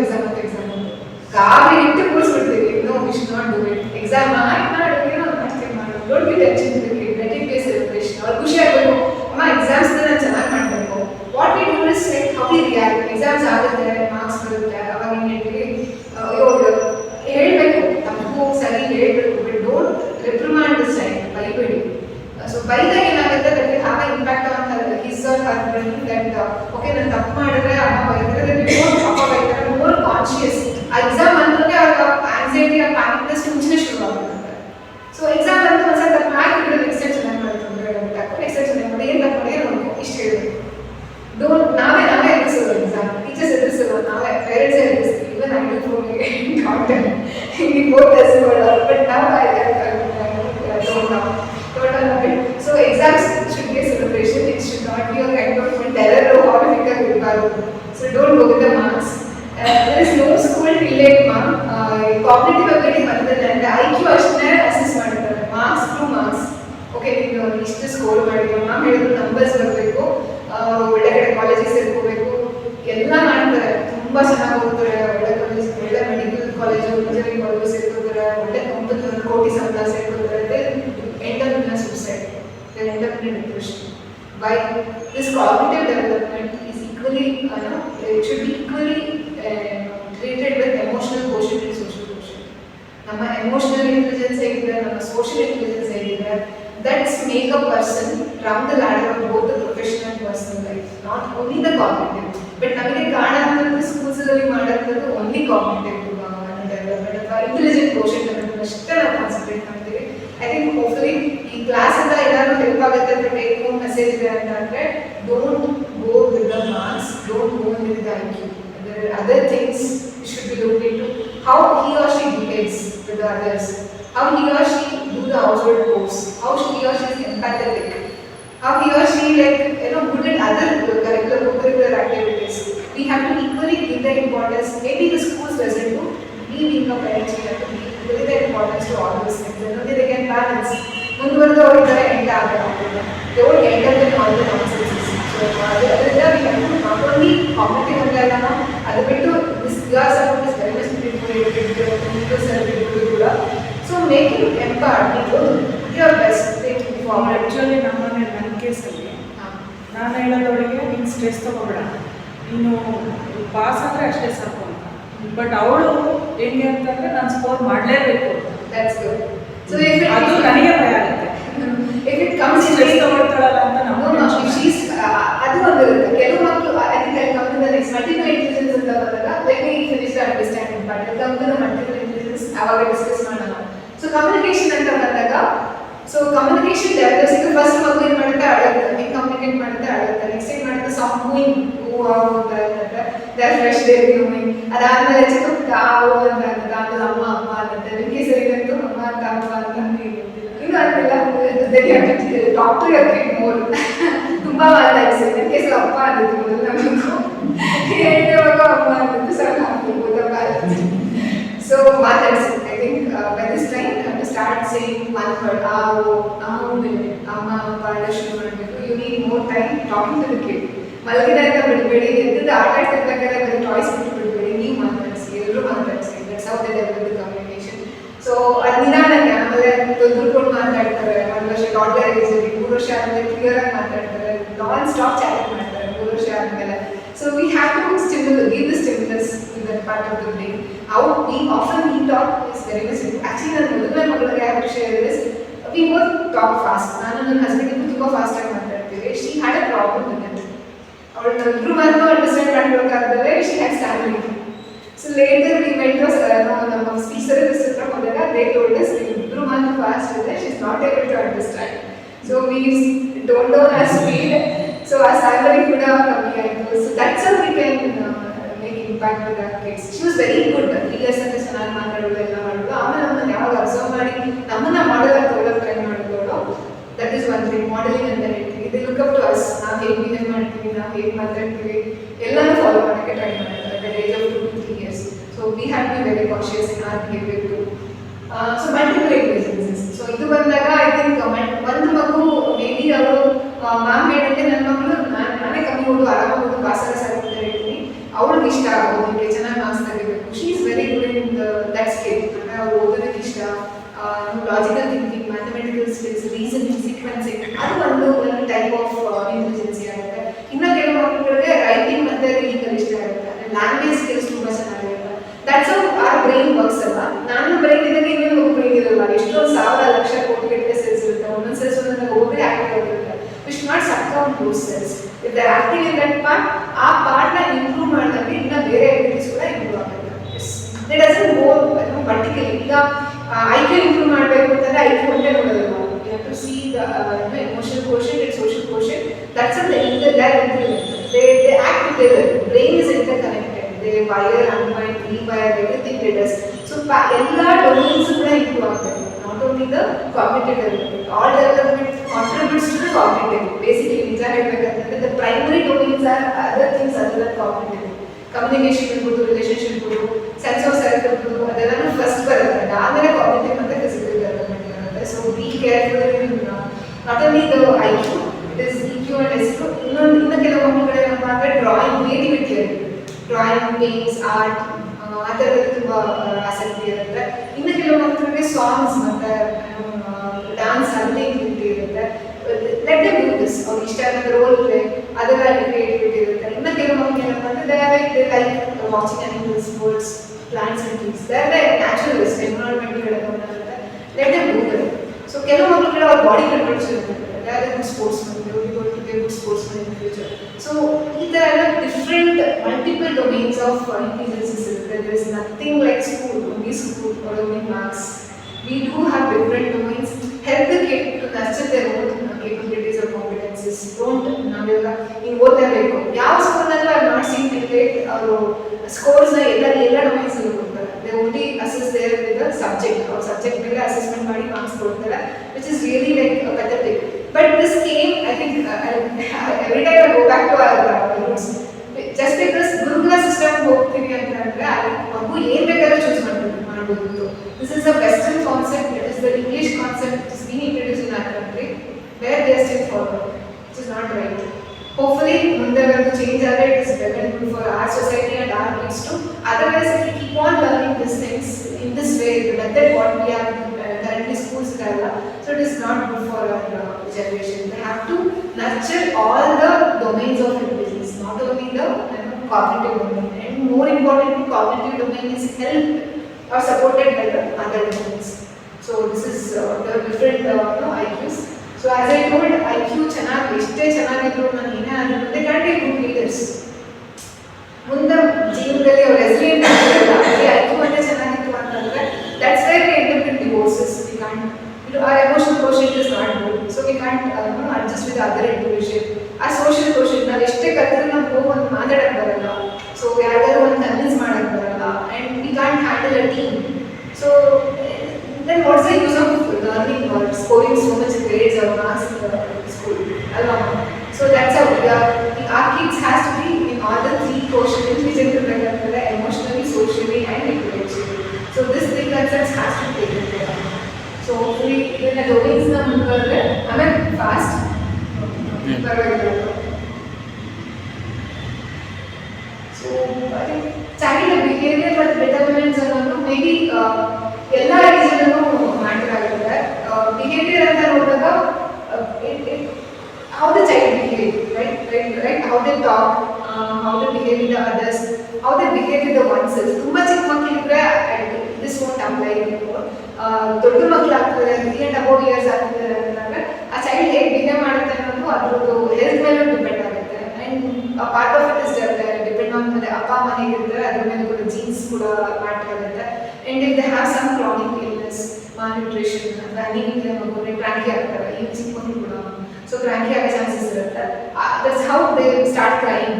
ಗಾಬರಿ ಇಟ್ಟು ಕೂರಿಸ್ಬಿಡ್ತೀವಿ. No, we should not do it. Exam ಮಾಡು, don't be tension to the kid. Let it be a celebration. ಅವ್ರು ಖುಷಿ ಆಗಬೇಕು, ಅಮ್ಮ ಎಕ್ಸಾಮ್ಸ್ ನಾನು ಚೆನ್ನಾಗಿ ಮಾಡಬೇಕು. What we do is like how we react. Exams ಆಗುತ್ತೆ, ಮಾರ್ಕ್ಸ್ ಬರುತ್ತೆ, ಅವಾಗ ಏನು ಹೇಳ್ತೀವಿ, ಹೇಳಬೇಕು, ತಪ್ಪು ಸರಿ ಹೇಳಬೇಕು. But don't reprimand this time, ಬೈಬೇಡಿ. ಸೊ ಬೈದಾಗ ಏನಾಗುತ್ತೆ, that will have a impact on his or her brain. That okay ನಾನು ತಪ್ಪು ಮಾಡಿದ್ರೆ ಅಮ್ಮ ಬೈತಾರೆ, ಅಪ್ಪ ಬೈತಾರೆ, ಮೋರ್ ಕಾನ್ಶಿಯಸ್. ಆ ಎಕ್ಸಾಮ್ ಅಂದ್ರೆ ಅವ್ರ ಆಂಗ್ಸೈಟಿ, ಆ ಪ್ಯಾನಿಕ್ನೆಸ್ ಮುಂಚೆನೇ ಶುರು ಆಗುತ್ತೆ. ಸೊ ಎಕ್ಸಾಮ್ ಅಂತ ಒಂದ್ಸಲ ತಪ್ಪು ಮಾಡಿಬಿಟ್ಟು ನೆಕ್ಸ್ಟ್ ಟೈಮ್ ಚೆನ್ನಾಗಿ ಮಾಡ್ತಾರೆ, ನೆಕ್ಸ್ಟ್ ಟೈಮ್ ಚೆನ್ನಾಗಿ ಮಾಡಿ, ಏನು ತಪ್ಪು ಮಾಡಿ ನೋಡ್ಕೊ, ಇಷ್ಟು ಹೇಳಬೇಕು. ಡೋಂಟ್ ನಾವೇ ಎದುರಿಸೋದು ಎಕ್ಸಾಮ್, ಟೀಚರ್ಸ್ ಎದುರಿಸೋದು ನಾವೇ, ಪೇರೆಂಟ್ಸೇ ಎದುರಿಸ್ತೀವಿ. ಇವನ್ ಐ ಡೂ ಫೋರ್ ಹಿಂಗೆ ಬೋತ್ ಬಟ್ ನಾವು so exams should be celebration. It should not be a kind of terror ಹಾರಿಫಿಕಲ್ ಇರಬಾರ್ದು. So don't go with the marks. there is no school relate cognitive ability ಬಂದಿದೆ ಅಂದ್ರೆ IQ ಅಷ್ಟೇ assess ಮಾಡ್ತಾರೆ, marks two marks. Okay ನೀವು ಇಷ್ಟು score ಮಾಡಿದ್ರು, ma'am ಹೇಳಿದ್ರು ನಂಬರ್ಸ್ ಬರಬೇಕು, ಒಳ್ಳೆ ಕಡೆ ಕಾಲೇಜಿಗೆ ಸೇರ್ಕೋಬೇಕು, ಎಲ್ಲ ಮಾಡ್ತಾರೆ. ತುಂಬ ಚೆನ್ನಾಗಿ ಹೋಗ್ತಾರೆ, ಒಳ್ಳೆ ಕಾಲೇಜ್, ಒಳ್ಳೆ ಮೆಡಿಕಲ್ ಕಾಲೇಜು, ಇಂಜಿನಿಯರಿಂಗ್ ಕಾಲೇಜು ಸೇರ್ಕೋತಾರೆ, ಒಳ್ಳೆ ಕಂಪನಿ, 1 ಕೋಟಿ ಸಂಬಳ ಸೇರ್ಕೋತಾರೆ. End up in suicide, end up in depression. By this cognitive development is equally, it should be equally treated with emotional quotient and social quotient. ನಮ್ಮ emotional intelligence ಹೇಗಿದೆ, ನಮ್ಮ social intelligence ಹೇಗಿದೆ, that's make a person run the ladder of both the professional and personal life, not only the cognitive. But ನಮಗೆ ಕಾಣುವಂಥದ್ದು ಸ್ಕೂಲ್ಸಲ್ಲಿ ಮಾಡೋಂಥದ್ದು only cognitive development ಅಥವಾ intelligent quotient ಅನ್ನೋದನ್ನ ಅಷ್ಟೇ ನಾವು concentrate ಮಾಡ್ತೀವಿ. I think hopefully ಈ ಕ್ಲಾಸ್ ಅಂತ ಏನಾದ್ರು ಹೆಲ್ಪ್ ಆಗುತ್ತೆ ಅಂತ ಟೇಕ್ ಹೋಮ್ ಮೆಸೇಜ್ ಇದೆ ಅಂತಂದ್ರೆ, don't go with the marks, don't go with the IQ. There are other things you should be looking into. How he or she behaves with the others, how he or she do the household chores, how he or she is empathetic, how he or she good at other curricular activities. We have to equally give the importance. Maybe the schools doesn't do. We being a parents, we have to give the importance to all those things. Then only they can balance. ಮುಂದುವರೆದು ಅವರಿದ್ದಾರೆ end ಆಗಲ್ಲ, they won't end up in all the nonsense. So ಅದರಿಂದ we have to not only cognitive ಅಂತ ಇಲ್ಲ, ಅದು ಬಿಟ್ಟು this your support is very much important ಕೂಡ. So make it empathy, do your best thing for actually ನನ್ನ ಕೇಸಲ್ಲಿ ನಾನು ಹೇಳೋದವಳಿಗೆ ನೀನು ಸ್ಟ್ರೆಸ್ ತೊಗೊಬೇಡ, ನೀನು ಪಾಸ್ ಅಂದರೆ ಅಷ್ಟೇ ಸಾಕು ಅಂತ. ಬಟ್ ಅವಳು ಹೆಂಗೆ ಅಂತಂದರೆ ನಾನು ಸ್ಕೋರ್ ಮಾಡಲೇಬೇಕು. That's good. So if ಅದು ನನಗೆ ಭಯ ಆಗುತ್ತೆ. if it comes in stress ತಗೊಳ್ತಾಳಲ್ಲ ಅಂತ no, if she's ಅದು ಒಂದು ಇರುತ್ತೆ. ಕೆಲವು ಮಕ್ಕಳು I think I'll come to the next multiple intelligence ಅಂತ ಬಂದಾಗ let me finish the understanding part. I'll come to the multiple intelligence ಅವಾಗ ಡಿಸ್ಕಸ್ ಮಾಡೋಣ. ಸೊ ಕಮ್ಯುನಿಕೇಶನ್ ಅಂತ ಬಂದಾಗ ಸೊ ಕಮ್ಯುನಿಕೇಶನ್ ಡೆವಲಪ್ಸ್. ಈಗ ಫಸ್ಟ್ ಮಗು ಏನು ಮಾಡುತ್ತೆ ಅಳುತ್ತೆ, ಹೆಂಗೆ ಕಮ್ಯುನಿಕೇಟ್ ಮಾಡುತ್ತೆ ಅಳುತ್ತೆ. ನೆಕ್ಸ್ಟ್ ಏನು ಮಾಡುತ್ತೆ ಸಾಂಗ್ ಹೂಯಿಂಗ್ ಹೂ ಅಂತ ದೇ ಫ್ರೆಶ್ ಡೇ ಹೂಯಿಂಗ್. ಅದಾದ್ಮೇಲೆ ಚಿಕ್ಕ ತಾವು ಅಂತ ಅದಾದ್ಮೇಲೆ ಅಮ್ಮ ಅಮ್ಮ ಅಂತ ನಿಮಗೆ ಸರಿಗಂತೂ ಅಮ್ಮ ಅಂತ ಅಮ್ಮ ಅಂತ ಇದು ಅಂತೆಲ್ಲ ಡಾಕ್ಟರ್ ಹತ್ರ ಮೋರ್ ತುಂಬ ಮಾತಾಡಿಸಿ ನನ್ನ ಕೇಸಲ್ಲಿ ಅಪ್ಪ ಅಂದಿತ್ತು ಮೊದಲು ನಮಗೂ ಹೇಳ್ತೇವಾಗ ಅಮ್ಮ ಅಂದಿತ್ತು ಸ್ವಲ್ಪ ಹಾಕ್ಬಿಡ್ಬೋದ ಬ್ಯಾಲೆನ್ಸ್. ಸೊ ಮಾತಾಡಿಸಿ I think by this time to start saying one word ಆವು ಅಮ್ಮ ಅಪ್ಪ ಎಲ್ಲ ಶುರು ಮಾಡಬೇಕು. You need more time talking to the kid. ಮಲಗಿದ ಅಂತ ಬಿಡಬೇಡಿ, ಎದ್ದಿದ್ದು ಆಟ ಆಡ್ತಿರ್ಬೇಕಾದ್ರೆ ಬರೀ ಟಾಯ್ಸ್ ಬಿಟ್ಟು ಬಿಡಬೇಡಿ, ನೀವು ಮಾತಾಡಿಸಿ, ಎಲ್ಲರೂ ಮಾತಾಡಿಸಿ. That's how they develop the communication. So ಅದು ನಿಧಾನಕ್ಕೆ ಆಮೇಲೆ ತೊಂದ್ರುಕೊಂಡು ಮಾತಾಡ್ತಾರೆ. 1 ವರ್ಷ ಟಾಡ್ಲರ್ ಏಜಲ್ಲಿ 3 ವರ್ಷ ಆದಮೇಲೆ ಕ್ಲಿಯರ್ ಆಗಿ ಮಾತಾಡ್ತಾರೆ, ನಾನ್ ಸ್ಟಾಪ್ ಚಾಟಿಂಗ್ ಮಾಡ್ತಾರೆ 3 ವರ್ಷ ಆದಮೇಲೆ. So we have to give the stimulus to that part of the brain. How we often talk is very much actually ನಾನು ಮೊದಲನೇ ಮಗಳಿಗೆ I have to share this. We both talk fast. ನಾನು ನನ್ನ husband ತುಂಬ fast ಆಗಿ ಮಾತಾಡ್ತೀವಿ. She had a problem with it. ಅವಳು ಇಬ್ಬರು ಮಾತ್ರ ಅಂಡರ್ಸ್ಟ್ಯಾಂಡ್ ಮಾಡ್ಬೇಕಾದ್ರೆ she had stammering. So later we went to ನಮ್ಮ ಸ್ಪೀಚ್ ಥೆರಪಿಸ್ಟ್ ಹತ್ರ ಹೋದಾಗ they told us ಇಬ್ಬರು ಮಾತ್ರ ಫಾಸ್ಟ್ ಇದೆ, she is not able to understand. So we toned down our speed. So our salary ಕೂಡ ಕಮ್ಮಿ ಆಯಿತು. So that's how we can make impact with our kids. She was very good. 3 years ಅಂತ ಚೆನ್ನಾಗಿ ಮಾತಾಡೋದು ಎಲ್ಲ ಮಾಡೋದು. ಆಮೇಲೆ ನಮ್ಮನ್ನು ಯಾವಾಗ ಅಬ್ಸರ್ವ್ ಮಾಡಿ ನಮ್ಮನ್ನ ಮಾಡೋದಾಗ ತೊಗೊಳಕ್ಕೆ ಟ್ರೈ ಮಾಡಿದವಳು. That is one thing modelling ಅಂತ ಹೇಳ್ತೀವಿ. They look up to us. ನಾವು ಹೇಗೆ ಬಿಹೇವ್ ಮಾಡ್ತೀವಿ, ನಾವು ಹೇಗೆ ಮಾತಾಡ್ತೀವಿ ಎಲ್ಲನೂ ಫಾಲೋ ಮಾಡೋಕ್ಕೆ ಟ್ರೈ ಮಾಡ್ತಾರೆ at the age of 2 to 3 years. So we have to be very cautious in our behavior too. So multiple intelligences. So ಇದು ಬಂದಾಗ ಐ ಥಿಂಕ್ ಒಂದು ಮಗು ಮೇ ಬಿ ಅವರು ಮ್ಯಾಮ್ ಹೇಳಿದ್ರೆ ನನ್ನ ಮಗಳು ನಾನೇ ಕಮ್ಮಿ ಓದು ಆರಾಮಾಗಿ ಓದು ಪಾಸರ ಸರಿ ಅಂತ ಹೇಳ್ತೀನಿ, ಅವಳಿಗೆ ಇಷ್ಟ ಆಗೋದಕ್ಕೆ ಚೆನ್ನಾಗಿ ಮಾರ್ಕ್ಸ್ ತೆಗಿಬೇಕು. She is very good in that skill. ಅಂದರೆ ಅವ್ರು ಓದೋದಕ್ಕೆ ಇಷ್ಟ, logical thinking, mathematical skills, reasoning, sequencing, ಅದು ಒಂದು ಟೈಪ್ ಆಫ್ ಇಂಟೆಲಿಜೆನ್ಸಿ ಆಗುತ್ತೆ. ಇನ್ನು ಕೆಲವು ಮಕ್ಕಳಿಗೆ ರೈಟಿಂಗ್ ಮತ್ತು ರೀಡಿಂಗ್ ಇಷ್ಟ ಆಗುತ್ತೆ, ಲ್ಯಾಂಗ್ವೇಜ್ ಸ್ಕಿಲ್ಸ್ ತುಂಬ ಚೆನ್ನಾಗಿರುತ್ತೆ. That's how are brain works ಅಲ್ಲ. ನಾನು ಬ್ರೈನ್ ಇದ್ದಾಗ ಇನ್ನೊಂದು ಮಗು ಬ್ರೈನ್ ಇರಲ್ಲ. ಎಷ್ಟೊಂದು 1000 ಲಕ್ಷ ಕೋಟಿಗಟ್ಟಲೆ ಸೆಲ್ಸ್ ಇರುತ್ತೆ. ಒಂದೊಂದು ಸೆಲ್ಸ್ ಒಂದೊಂದು ಒಬ್ಬರೇ ಆಕ್ಟಿವ್ ಆಗಿರುತ್ತೆ. V should not suck out those cells. If they are active in that part, ಆ ಪಾರ್ಟ್ನ ಇಂಪ್ರೂವ್ ಮಾಡಿದಂಗೆ ಇನ್ನು ಬೇರೆ ಆಕ್ಟಿವಿಟೀಸ್ ಕೂಡ ಇಂಪ್ರೂವ್ ಆಗುತ್ತೆ. They doesn't go vertically. ಈಗ IQ ಇಂಪ್ರೂವ್ ಮಾಡಬೇಕು ಅಂತಂದರೆ IQ ಒಂದೇ ನೋಡೋದಿಲ್ಲ. You have to see the emotional quotient and social quotient. That's the they act together. Brain is interconnected. They wire, unwind, rewire, everything they does. So ಎಲ್ಲ domains ಕೂಡ improve ಆಗ್ತದೆ. Not only the cognitive development. All development contributes to the cognitive. Basically ನಿಜ ಹೇಳಬೇಕಂತಂದ್ರೆ the primary domains are other things other than cognitive. Communication ಇರ್ಬೋದು, relationship ಇರ್ಬೋದು, sense of self ಇರ್ಬೋದು, ಅದೆಲ್ಲನೂ first ಬರುತ್ತೆ. ಆಮೇಲೆ ಕಾಗ್ನಿಟಿವ್ ಮತ್ತು ಫಿಸಿಕಲ್ ಡೆವಲಪ್ಮೆಂಟ್ ಇರುತ್ತೆ. So be careful in not only the IQ, it is EQ and SQ. ಇನ್ನು ಕೆಲವು ಮಕ್ಕಳು ಏನಪ್ಪ ಅಂದರೆ ಡ್ರಾಯಿಂಗ್, ಕ್ರಿಯೇಟಿವಿಟಿ ಇರುತ್ತೆ. ಡ್ರಾಯಿಂಗ್, ಪೇಂಟ್ಸ್, ಆರ್ಟ್, ಆ ಥರದ್ದು ತುಂಬ ಆಸಕ್ತಿ ಇರುತ್ತೆ. ಇನ್ನು ಕೆಲವು ಮಕ್ಕಳಿಗೆ ಸಾಂಗ್ಸ್ ಮತ್ತು ಡ್ಯಾನ್ಸ್ ಅಲ್ಲಿ ಇರುತ್ತೆ. Let them do this. ಅವ್ರಿಗೆ ಇಷ್ಟ ಆದ ರೋಲ್ ಪ್ಲೇ ಅದರಲ್ಲಿ ಕ್ರಿಯೇಟಿವಿಟಿ ಇರುತ್ತೆ. ಇನ್ನು ಕೆಲವು ಮಕ್ಕಳು ಏನಪ್ಪ ಅಂದರೆ they like watching animals, sports, plants and things. They naturalist, environment ಕಡೆ ಗಮನ ಇರುತ್ತೆ. Let them do that. So ಕೆಲವು ಮಕ್ಕಳು ಅವ್ರ ಬಾಡಿ ಕಂಟ್ರೋಲ್ಸ್ ಇರುತ್ತೆ. They are good sportsman, they will be going to be good sportsman in future. So ಈ ಥರ ಎಲ್ಲ different multiple domains of intelligences ಇರುತ್ತೆ. There is nothing like school, only school or only marks. We do have different domains. Help the kid to nurture their own capabilities or competencies. Don't ನಾವೆಲ್ಲ ಹಿಂಗೆ ಓದಲೇಬೇಕು. ಯಾವ ಸ್ಕೂಲ್ನಲ್ಲೂ I not seen till ಅವರು ಸ್ಕೋರ್ಸ್ನ ಎಲ್ಲ ಡೊಮೇನ್ಸಲ್ಲೂ ಕೊಡ್ತಾರೆ. They only assess their with the subject. ಅವ್ರ ಸಬ್ಜೆಕ್ಟ್ ಮೇಲೆ ಅಸೆಸ್ಮೆಂಟ್ ಮಾಡಿ ಮಾರ್ಕ್ಸ್ ಕೊಡ್ತಾರೆ, which is really like pathetic. But this came, I think, every time I go back to our roots. Just because gurukul system ಹೋಗ್ತೀವಿ ಅಂತಂದರೆ ಅಲ್ಲಿ ಮಗು ಏನು ಬೇಕಾದ್ರೂ ಚೂಸ್ ಮಾಡಬಹುದು. This is a Western concept. It is the English concept which is being introduced in our country, where they are still following, which is not right. Hopefully, ಮುಂದೆ ಒಂದು change ಆದರೆ it is better for our society and our kids too. Otherwise, if we keep on learning these things in this way, the method what we have currently schools ಇರಲ್ಲ, so it is not good for our generation. They have to nurture all the domains of intelligence, not only the cognitive domain. And more importantly, cognitive domain is helped or supported by the other domains. So So this is the different IQs. So as I told, IQ ಚೆನ್ನಾಗಿ ಎಷ್ಟೇ ಚೆನ್ನಾಗಿದ್ರು ನಾನು ಏನೇ ಆದರೂ they can't be good leaders. ಮುಂದೆ ಜೀವನದಲ್ಲಿ ಅವ್ರು resilient ಆಗಿರಲ್ಲ. IQ ಒಂದೇ ಚೆನ್ನಾಗಿತ್ತು ಅಂತಂದ್ರೆ that's where we end up in divorces. We can't, our emotional quotient is not good, so we can't adjust with the other individual. Our social quotient, ನಾವು ಎಷ್ಟೇ ಕಲ್ತ್ರೂ ನಮ್ಗೆ ಹೋಗಿ ಒಂದು ಮಾತಾಡಕ್ಕೆ ಬರಲ್ಲ, ಸೊ ಯಾರಿಗಾದ್ರು ಒಂದು ಕನ್ವಿನ್ಸ್ ಮಾಡಕ್ಕೆ ಬರಲ್ಲ, and we can't handle a team. So then what's the use of learning or scoring so much grades or marks in the school? So that's how our kids has to be in all the three quotients, which are emotionally, socially and intellectually. So this three concepts has to be taken care of. So hopefully in the domains I mean fast. So I think child behavior but determinants are maybe ಎಲ್ಲ ರೀಸನ್ಗೂ matter ಆಗುತ್ತೆ. Behaviour ಅಂತ ನೋಡಿದಾಗ how the child behave, right? How they talk, how they behave with the others, how they behave with the oneself. ತುಂಬಾ ಚಿಕ್ಕ ಮಕ್ಕಳಿದ್ರೆ this won't apply anymore. ದೊಡ್ಡ ಮಕ್ಕಳಾಗ್ತದೆ 3 and above years ಆಗ್ತಿದ್ದಾರೆ ಅಂತಂದ್ರೆ ಆ ಚೈಲ್ಡ್ ಹೇಗೆ ಬಿಹೇವ್ ಮಾಡುತ್ತೆ ಅನ್ನೋದು ಅದ್ರದ್ದು ಹೆಲ್ತ್ ಮೇಲೆ ಡಿಪೆಂಡ್ ಆಗುತ್ತೆ. And part of it is depend on ಅಪ್ಪ ಅಮ್ಮ ಹೇಗಿರ್ತಾರೆ ಅದ್ರ ಮೇಲೆ ಕೂಡ ಜೀನ್ಸ್ ಕೂಡ ಮ್ಯಾಟರ್ ಆಗುತ್ತೆ. And if they have some chronic illness, malnutrition, anemia, cranky ಆಗ್ತಾರೆ ಈ ಚಿಕ್ಕ ಮಕ್ಕಳು ಕೂಡ, so cranky ಆಗೋ ಚಾನ್ಸಸ್ ಇರುತ್ತೆ. That's how they start crying.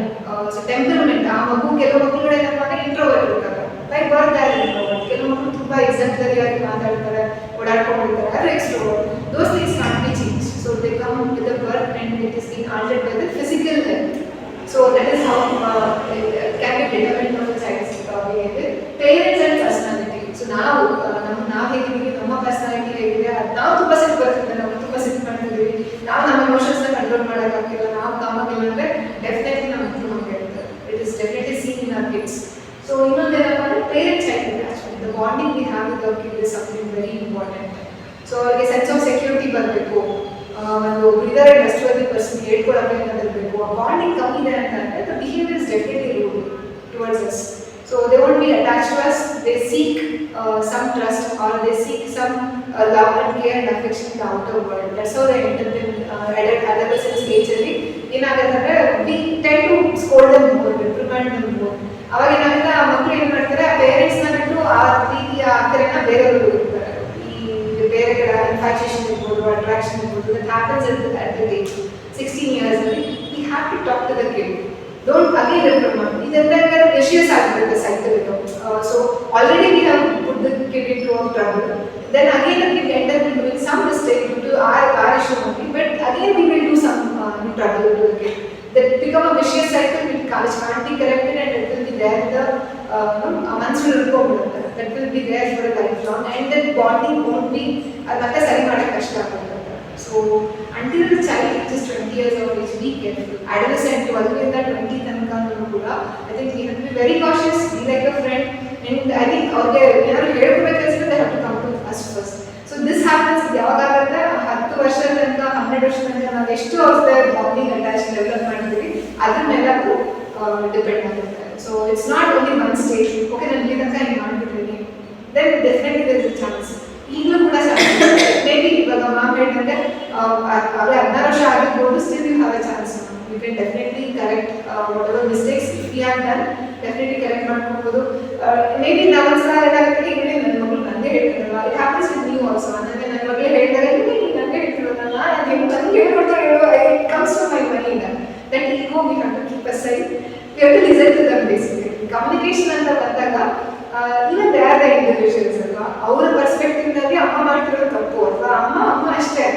So temperament, ಆ ಮಗು ಕೆಲವು ಮಕ್ಕಳುಗಳು ಏನಪ್ಪ ಅಂದ್ರೆ ಇಂಟ್ರೋವರ್ಟ್ ಇರ್ತಾರೆ, ಲೈಕ್ ಬರ್ತ್ ಆರ್ ಇಂಟ್ರೋವರ್ಟ್. ಕೆಲವು ಮಕ್ಕಳು ತುಂಬಾ ಎಕ್ಸಾಂಪಲರಿ ಆಗಿ ಮಾತಾಡ್ತಾರೆ, ಓಡಾಡ್ಕೊಂಡಿರ್ತಾರೆ, ಅದು extrovert. Those things can't be changed. So they come with the birth and it is being altered by the physical health. So that is how can be determined on the child's behavior. Parents and personality. So ನಾವು ಹೇಗಿದ್ದೀವಿ, ನಮ್ಮ personality ಹೇಗಿದೆ, ನಾವು ತುಂಬ ಸಿಟ್ಟು ಬರ್ತಿದ್ದೆ, ನಾವು ತುಂಬ ಸಿಟ್ಟು ಮಾಡ್ತಿದ್ದೀವಿ, ನಾವು ನಮ್ಮ ಇಮೋಷನ್ಸ್ನ ಕಂಟ್ರೋಲ್ ಮಾಡೋಕ್ಕಾಗಿಲ್ಲ, ನಾವು ಕಾಮಾಗಿಲ್ಲ ಅಂದರೆ ಡೆಫಿನೆಟ್ಲಿ ನಮ್ಮ ಮಕ್ಕಳು ನಮಗೆ ಇರುತ್ತೆ. It is definitely seen in our kids. So ಇನ್ನೊಂದೇನಪ್ಪ ಅಂದರೆ parent child attachment, the bonding we have with our kid is something very important. So ಅವರಿಗೆ ಸೆನ್ಸ್ ಆಫ್ ಸೆಕ್ಯೂರಿಟಿ ಬರಬೇಕು, ಒಂದು ಬ್ರೀದರ್ ಅಂಡ್ ಟ್ರಸ್ಟ್ವರ್ದಿ ಪರ್ಸನ್ ಹೇಳ್ಕೊಳಕ್ಕೆ ಏನಾದಿರಬೇಕು. ಆ ಬಾಂಡಿಂಗ್ ಕಮ್ಮಿ ಇದೆ ಅಂತಂದರೆ the behaviour is definitely rude towards us. So they won't be attached to us, they seek some trust or they seek some love and care and affection in the outer world. That's how they enter in adolescence age alli ಏನಾಗುತ್ತೆ, we tend to scold them more, reprimand them more. ಅವಾಗ ಏನಾಗುತ್ತೆ, ಆ ಮಕ್ಕಳು ಏನು ಮಾಡ್ತಾರೆ, ಆ ಪೇರೆಂಟ್ಸ್ನ ಬಿಟ್ಟು ಆ ರೀತಿಯ ಆಕರನ್ನ ಬೇರೆಯವರು ಹೋಗ್ತಾರೆ. ಈ ಬೇರೆ ಕಡೆ ಇನ್ಫ್ಯಾಚುಯೇಷನ್ ಇರ್ಬೋದು, ಅಟ್ರಾಕ್ಷನ್ ಇರ್ಬೋದು, that happens at the age 16 years ಅಲ್ಲಿ. We have to talk to the kid. Don't again reprimand. ಇದೆಲ್ಲ vicious ಆಗಿರುತ್ತೆ cycle ಇದು. So already we have put the kid into a trouble. Then again the kid end up doing some mistake due to our issue only. But again we will do some trouble to the kid. That become a vicious cycle which can't be corrected and it will be there. The months will go. That will be there for a lifelong. And that bonding won't be ಮತ್ತೆ ಸರಿ ಮಾಡಕ್ಕೆ ಕಷ್ಟ ಆಗುತ್ತೆ. So until the child is 20 years of age, be careful. Adolescent 12 ಇಂದ 20 ತನಕ ಕೂಡ I think we have to be very cautious, be like a friend, and I think ಅವ್ರಿಗೆ ಏನಾದ್ರು ಹೇಳ್ಬೇಕಂದ್ರೆ they have to come to us first. So this happens ಯಾವಾಗಾಗುತ್ತೆ, 10 ವರ್ಷ ತನಕ 12 ವರ್ಷ ತನಕ ನಾವು ಎಷ್ಟು ಅವ್ರ ಬಾಂಡಿಂಗ್ ಅಟ್ಯಾಚ್ ಡೆವಲಪ್ ಮಾಡಿದ್ವಿ ಅದ್ರ ಮೇಲೆ ಅದು ಡಿಪೆಂಡ್ ಆಗುತ್ತೆ. So it's not only one stage, okay ನಾನು ಇಲ್ಲಿ ತನಕ ಹಿಂಗೆ ಮಾಡಿಬಿಟ್ಟಿದ್ದೀನಿ, then definitely there is a chance. ಈಗಲೂ ಕೂಡ ಮೇ ಬಿ ಇವಾಗ ಮ್ಯಾಮ್ ಹೇಳಿದಂತೆ ಅವರೇ 16 ವರ್ಷ ಆಗಿರ್ಬೋದು, still you have a chance. You can definitely correct whatever mistakes if you have done, definitely correct ಮಾಡ್ಕೊಬೋದು. ಮೇ ಬಿ ನಾವು ಒಂದ್ಸಲ ಏನಾಗುತ್ತೆ, ಈಗ ನನ್ನ ಮಗಳು ನನಗೆ ಹೇಳ್ತಿರಲ್ಲ, ಇಟ್ ಹ್ಯಾಪನ್ಸ್ ವಿತ್ ನೀವು ಆಲ್ಸೋ. ಅಂದರೆ ನನ್ನ ಮಗಳೇ ಹೇಳಿದಾಗ ನನಗೆ ಹೇಳ್ತಿರೋದಲ್ಲ, ನಾನು ನನಗೆ ಹೇಳ್ಕೊಡ್ತಾರೆ ಹೇಳುವ, it comes to my mind. That ego we have to keep aside, we have to listen to them basically. Communication ಅಂತ ಬಂದಾಗ even they are the individuals ಅಲ್ವಾ, ಅವರ ಪರ್ಸ್ಪೆಕ್ಟಿವ್ನಲ್ಲಿ ಅಮ್ಮ ಮಾಡ್ತಿರೋದು ತಪ್ಪು ಅಲ್ವಾ, ಅಮ್ಮ ಅಷ್ಟೇ.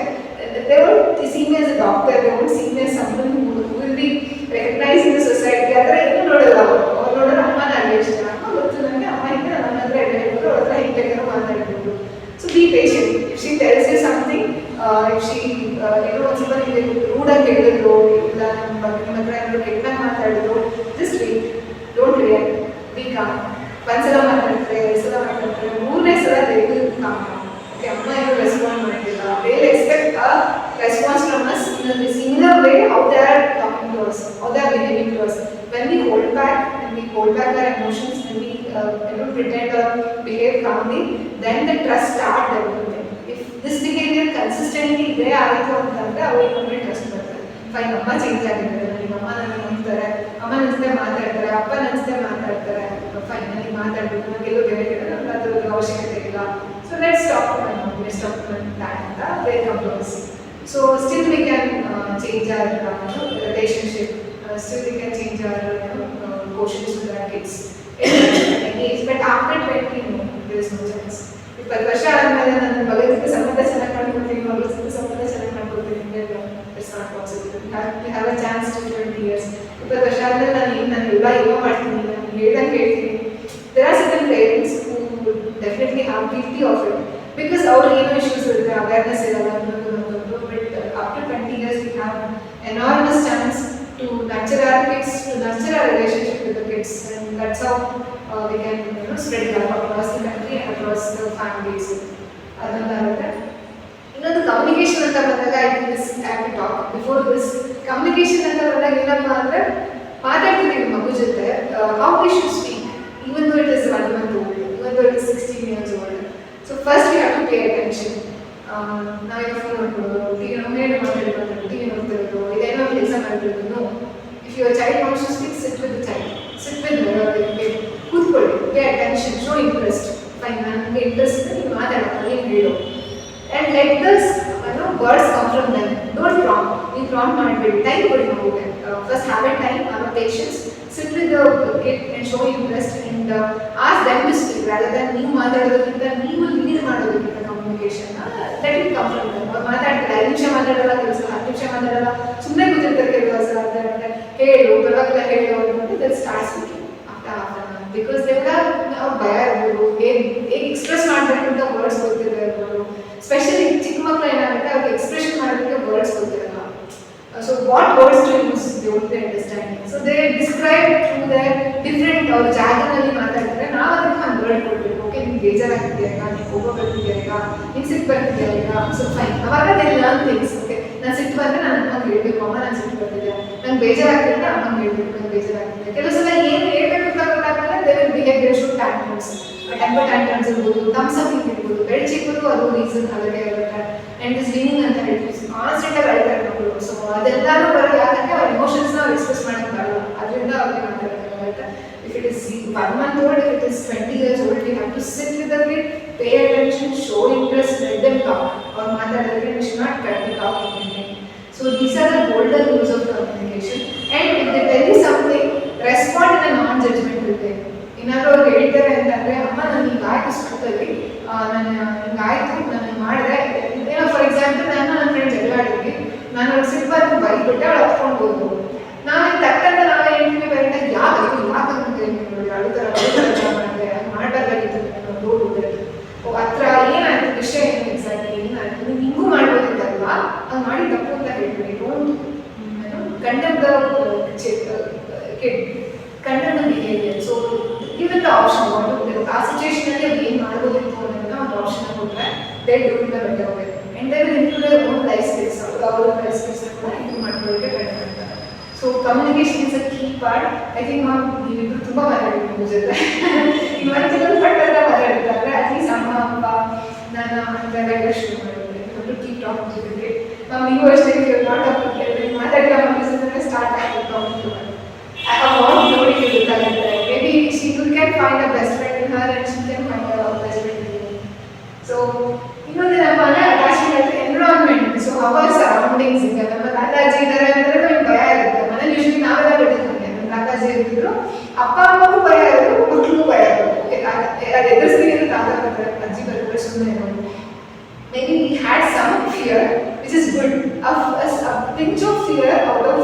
They won't see me as a doctor, they won't see me as someone who will be recognized in the society. ಆದರೆ ಏನು ನೋಡಲ್ಲ ಅವರು ನೋಡೋರು ಅಮ್ಮ ನನಗೆ ಇಷ್ಟ, ಅಮ್ಮ ಗೊತ್ತು ನನಗೆ, ಅಮ್ಮ ಹಿಂಗೆ ನನ್ನ ಹತ್ರ ಹೇಳ್ಬೋದು, ಅವ್ರ ಹತ್ರ ಹಿಂಗೆ ಬೇಕಾದ್ರೂ ಮಾತಾಡ್ಬೋದು. So be patient. If she tells you something, if she ಏನೋ ಒಂದು ಸ್ವಲ್ಪ ನಿಮಗೆ ರೂಡಾಗಿ ಹೇಳಿದ್ರು, ಇಲ್ಲ ನಮ್ಮ ಹತ್ರ ಏನಾದ್ರು ಕೆಟ್ಟಾಗಿ ಮಾತಾಡಿದ್ರು, just wait, don't react, be calm. ಒಂದ್ಸಲ ಮಾತಾಡ್ತಾರೆ, 2 ಸಲ ಮಾತಾಡ್ತಾರೆ, 3ನೇ ಸಲ ದಯವಿಟ್ಟು ಕಾಮ್. ಓಕೆ, ಅಮ್ಮ ಏನು ರೆಸ್ಪಾಂಡ್ ಮಾಡ್ತಿಲ್ಲ, they will expect a response from us in a similar way how they are talking to us, how they are behaving to us. When we hold back our emotions, when we pretend or behave calmly, then the trust starts developing. This behaviour consistently ಇದೇ ಆಯಿತು ಅಂತಂದರೆ ಅವ್ರಿಗೆ ನಮಗೆ trust ಬರ್ತದೆ. Fine, ಅಮ್ಮ change ಆಗಿದ್ದಾರೆ, ನನಗೆ ಅಮ್ಮ ನನ್ನ ನಂಬ್ತಾರೆ, ಅಮ್ಮ ನನ್ನ ಜೊತೆ ಮಾತಾಡ್ತಾರೆ, ಅಪ್ಪ ನನ್ನ ಜೊತೆ ಮಾತಾಡ್ತಾರೆ, ಫೈನ್ ನನಗೆ ಮಾತಾಡ್ಬೇಕು, ನನಗೆಲ್ಲೋ ಬೇರೆ ಕಡೆ ನನಗೆ ಅದರ ಅವಶ್ಯಕತೆ ಇಲ್ಲ. So let's talk to my mum, let's talk to my dad ಅಂತ they compromise. So still we can change our relationship, still we can change our quotients with our kids at age, but after 20 no, there is no chance. If 10 ವರ್ಷ ಆದಮೇಲೆ ನನ್ನ ಮಗನಿಗೆ ಸಂಬಂಧ ಚೆನ್ನಾಗಿ ಮಾಡ್ಕೊಳ್ತೀನಿ, ಮಗನಿಗೆ ಸಂಬಂಧ ಚೆನ್ನಾಗಿ ಮಾಡ್ಕೊಳ್ತೀನಿ ಅಂದರೆ it's not possible. We have a chance to 20 years. 20 ವರ್ಷ ಆದಮೇಲೆ ನಾನು ಎಲ್ಲ ಏನೋ ಮಾಡ್ತೀನಿ, ನಾನು ಹೇಳ್ದಂಗೆ ಹೇಳ್ತೀನಿ. There are certain parents who would definitely have guilty of it because our ಏನೋ issues ಇರುತ್ತೆ, awareness ಇರಲ್ಲ ಅನ್ನೋದು. But after 20 years we have enormous chance to nurture our kids, to nurture our relationship with the kids, and that's how we can spread love across the country and across the families. Another ಇನ್ನೊಂದು communication ಅಂತ ಬಂದಾಗ I think this have to talk before this. Communication ಅಂತ ಬಂದಾಗ ಏನಪ್ಪ ಅಂದರೆ ಮಾತಾಡ್ತಿದ್ದೀವಿ ಮಗು ಜೊತೆ, how we should speak even though it is 1 month old, even though it is 16 years old. So first we have to pay attention. ನಾವೇನೋ phone ನೋಡ್ಬೋದು, TV ಮೇಲೆ ಮಾತಾಡ್ಬೋದು, ಟಿವಿ ನೋಡ್ತಿರೋದು, ಇದೇನೋ ಕೆಲಸ ಮಾಡ್ತಿರೋದು. No, if your child wants to speak, sit with the child, sit with ಕೂತ್ಕೊಳ್ಳಿ, pay attention, show interest. Fine, ನನಗೆ ಇಂಟ್ರೆಸ್ಟ್ ಇದೆ, ನೀವು ಮಾತಾಡೋದು, ಏನು ಹೇಳು. And let these words come from them. Don't prompt, ನೀವು ಪ್ರಾಂಪ್ಟ್ ಮಾಡಬೇಡಿ, ಟೈಮ್ ಕೊಡಿ ಮಗುಗೆ. First have a time, have a patience, sit with the kid and show interest and ask them to speak rather than ನೀವು ಮಾತಾಡೋದಕ್ಕಿಂತ ನೀವು lead ಮಾಡೋದಕ್ಕಿಂತ communication let it come from them. ಅವ್ರು ಮಾತಾಡ್ತಾರೆ, 5 ನಿಮಿಷ ಮಾತಾಡಲ್ಲ, ಕೆಲಸ 10 ನಿಮಿಷ ಮಾತಾಡಲ್ಲ, ಸುಮ್ಮನೆ ಕೂತಿರ್ತಾರೆ ಕೆಲವು ಸಲ ಅಂತ ಹೇಳು, ಪರವಾಗಿಲ್ಲ ಹೇಳು ಅಂತ that start speaking after half an hour. Because they will have ಅವ್ರು ಭಯ ಇರ್ಬೋದು, ಹೇಗೆ ಎಕ್ಸ್ಪ್ರೆಸ್ ಮಾಡಬೇಕು ಅಂತ ವರ್ಡ್ಸ್ ಗೊತ್ತಿರಲ್ಲ ಇರ್ಬೋದು. ಸ್ಪೆಷಲಿ ಚಿಕ್ಕ ಮಕ್ಕಳು ಏನಾಗುತ್ತೆ, ಅವ್ರಿಗೆ ಎಕ್ಸ್ಪ್ರೆಷನ್ ಮಾಡೋದಕ್ಕೆ ವರ್ಡ್ಸ್ ಗೊತ್ತಿರಲ್ಲ. So what words to use, they won't understand. So they describe through their different ಜಾಗದಲ್ಲಿ ಮಾತಾಡ್ತಾರೆ. ನಾವು ಅದಕ್ಕೆ ಒಂದು ವರ್ಡ್ ಕೊಡ್ಬೇಕು. ಓಕೆ, ನಿಮ್ಗೆ ಬೇಜಾರಾಗ್ತಿದೆಯಾ ಈಗ, ನೀವು ಕೋಪ ಬರ್ತಿದೆಯಾ ಈಗ, ನಿಮ್ಗೆ ಸಿಟ್ಟು ಬರ್ತಿದೆಯಾ ಈಗ, ಸೊ ಫೈನ್. ಅವಾಗ they learn things. ಓಕೆ, ನಾನು ಸಿಟ್ಟು ಬಂದರೆ ನಾನು ಅಮ್ಮಂಗೆ ಹೇಳ್ಬೇಕು, ಅಮ್ಮ ನಾನು ಸಿಟ್ಟು ಬರ್ತಿದ್ದೆ, ನಂಗೆ ಬೇಜಾರಾಗ್ತಿದೆ ಅಂದರೆ ಅಮ್ಮಂಗೆ ಹೇಳ್ಬೇಕು, ನಂಗೆ ಬೇಜಾರಾಗ್ತಿದೆ. ಕೆಲವು ಸಲ ಏನು ಹೇಳ್ಬೇಕು ಅಂತ ಗೊತ್ತಾಗ್ತದೆ, they will behave, they should tantrums, temper tantrums ಇರ್ಬೋದು, ಥಮ್ಸ್ ಅಪ್ ಇರ್ಬೋದು, ಬೆಳೆ ಚಿಕ್ಕದು ಅದು ರೀಸನ್ ಅದಕ್ಕೆ ಇರುತ್ತೆ. ಆ್ಯಂಡ್ ದಿಸ್ ವೀನಿಂಗ್ ಅಂತ ಹೇಳ್ತೀವಿ, ಕಾನ್ಸ್ಟೆಂಟಾಗಿ ಅಳ್ತಾರೆ ಮಕ್ಕಳು. ಸೊ ಅದೆಲ್ಲರೂ ಬರೋದು ಯಾಕಂದರೆ ಅವ್ರ ಎಮೋಷನ್ಸ್ನ ಅವ್ರು ಎಕ್ಸ್ಪ್ರೆಸ್ ಮಾಡೋಕ್ಕೆ ಬರಲ್ಲ, ಅದರಿಂದ ಅವ್ರಿಗೆ ಮಾತಾಡೋಕ್ಕಾಗುತ್ತೆ. If it is 1 month old, if it is 20 years old, we have to sit with the kid, pay attention, show interest, let them talk. ಅವ್ರು ಮಾತಾಡೋದಕ್ಕೆ we should not cut the talk in between. So these are the golden rules of communication. And if they tell you something, respond in a non-judgmental way. ಏನಾದರೂ ಅವ್ರು ಹೇಳ್ತಾರೆ ಅಂತಂದರೆ, ಅಮ್ಮ ನಾನು ಹಿಂಗಾಯ್ತು ಸ್ಕೂಲಲ್ಲಿ, ನಾನು ಹಿಂಗಾಯ್ತು, ನಾನು ಮಾಡಿದೆ ಏನೋ. ಫಾರ್ ಎಕ್ಸಾಂಪಲ್, ನಾನು ನನ್ನ ಫ್ರೆಂಡ್ ಜಗಳ ಆಡಿದ್ವಿ, ನಾನು ಅವ್ಳು ಸಿಟ್ಟು ಬೈದ್ಬಿಟ್ಟೆ, ಅವಳು ಹತ್ಕೊಂಡು ಹೋದ್ರು. ನಾವೇನು ತಕ್ಕಂತ ನಾವೇ ಹೇಳ್ತೀವಿ ಪೇರೆಂಟಾಗಿ, ಯಾಕೆ ಯಾಕಂತ ಅಳುತ್ತಾರೆ, ಮಾಡಿದೆ, ಮಾಡಬೇಕಾಗಿತ್ತು, ಹೋಗ್ಬಿಟ್ಟೆ ಹತ್ರ ಏನಾಯ್ತು, ವಿಷಯ ಏನು ಎಕ್ಸಾಕ್ಟ್ಲಿ ಏನಾಯ್ತು, ನೀವು ಹಿಂಗೂ ಮಾಡ್ಬೋದಿತ್ತಲ್ವಾ, ಅದು ಮಾಡಿ ತಪ್ಪು ಅಂತ ಹೇಳ್ಬಿಡಿ. Don't condemn the kid, condemn the behaviour. So give it the option what to do. ಆ ಸಿಚುವೇಶನಲ್ಲಿ ಅದು ಏನು ಮಾಡ್ಬೋದಿತ್ತು ಅನ್ನೋದನ್ನ ಒಂದು ಆಪ್ಷನ್ ಕೊಟ್ಟರೆ they do it in a better way and they will improve their own life skills. ಅವ್ರ life skills ಕೂಡ improve ಮಾಡ್ಕೊಳ್ಳೋಕ್ಕೆ ಪ್ರಯತ್ನ ಮಾಡ್ತಾರೆ. So communication is a key part. I think ನೀವಿಬ್ಬರು ತುಂಬ ಮಾತಾಡಿದ್ರು ಜೊತೆ, ಇನ್ನೊಂದು ಕೆಲವು ಪಟ್ಟದ ಮಾತಾಡಿದ್ದಾರೆ. ಅಟ್ಲೀಸ್ಟ್ ಅಮ್ಮ ಅಪ್ಪ ನಾನು ಅಂತೆಲ್ಲ ಶುರು ಮಾಡಿದ್ದೆ, ಒಂದು ಕೀಪ್ ಟಾಕ್ ಜೊತೆಗೆ. ನೀವು ಅಷ್ಟೇ ನಾಟ್ ಅಪ್ ಮಾತಾಡಿ ನಮ್ಮ ಸ್ಟಾರ್ಟ್ ಆಗಬೇಕು. I have not known it with her. Maybe she can find a best friend in her and she can find a best friend in me. So, you know, the attachment to environment. So, our surroundings. ನಮ್ಮ ತಾತಾಜಿ ಇದ್ದಾರೆ ಅಂದರೆ ನಮಗೆ ಭಯ ಇರುತ್ತೆ. ಮನೇಲಿ usually ನಾವೆಲ್ಲ ಬಿಟ್ಟಿರ್ತೀವಿ. ನಮ್ಮ ತಾತಾಜಿ ಇರ್ತಿದ್ರು, ಅಪ್ಪ ಅಮ್ಮಗೂ ಭಯ ಇರೋದು, ಮಕ್ಕಳಿಗೂ ಭಯ ಇರೋದು. ಅದು ಎದುರಿಸ್ತೀನಿ ಅಂತ ತಾತ ಬರ್ತಾರೆ, ಅಜ್ಜಿ ಬರ್ತಾರೆ, ಸುಮ್ಮನೆ ನೋಡಿ. Maybe we had some fear, which is good. A pinch of fear out of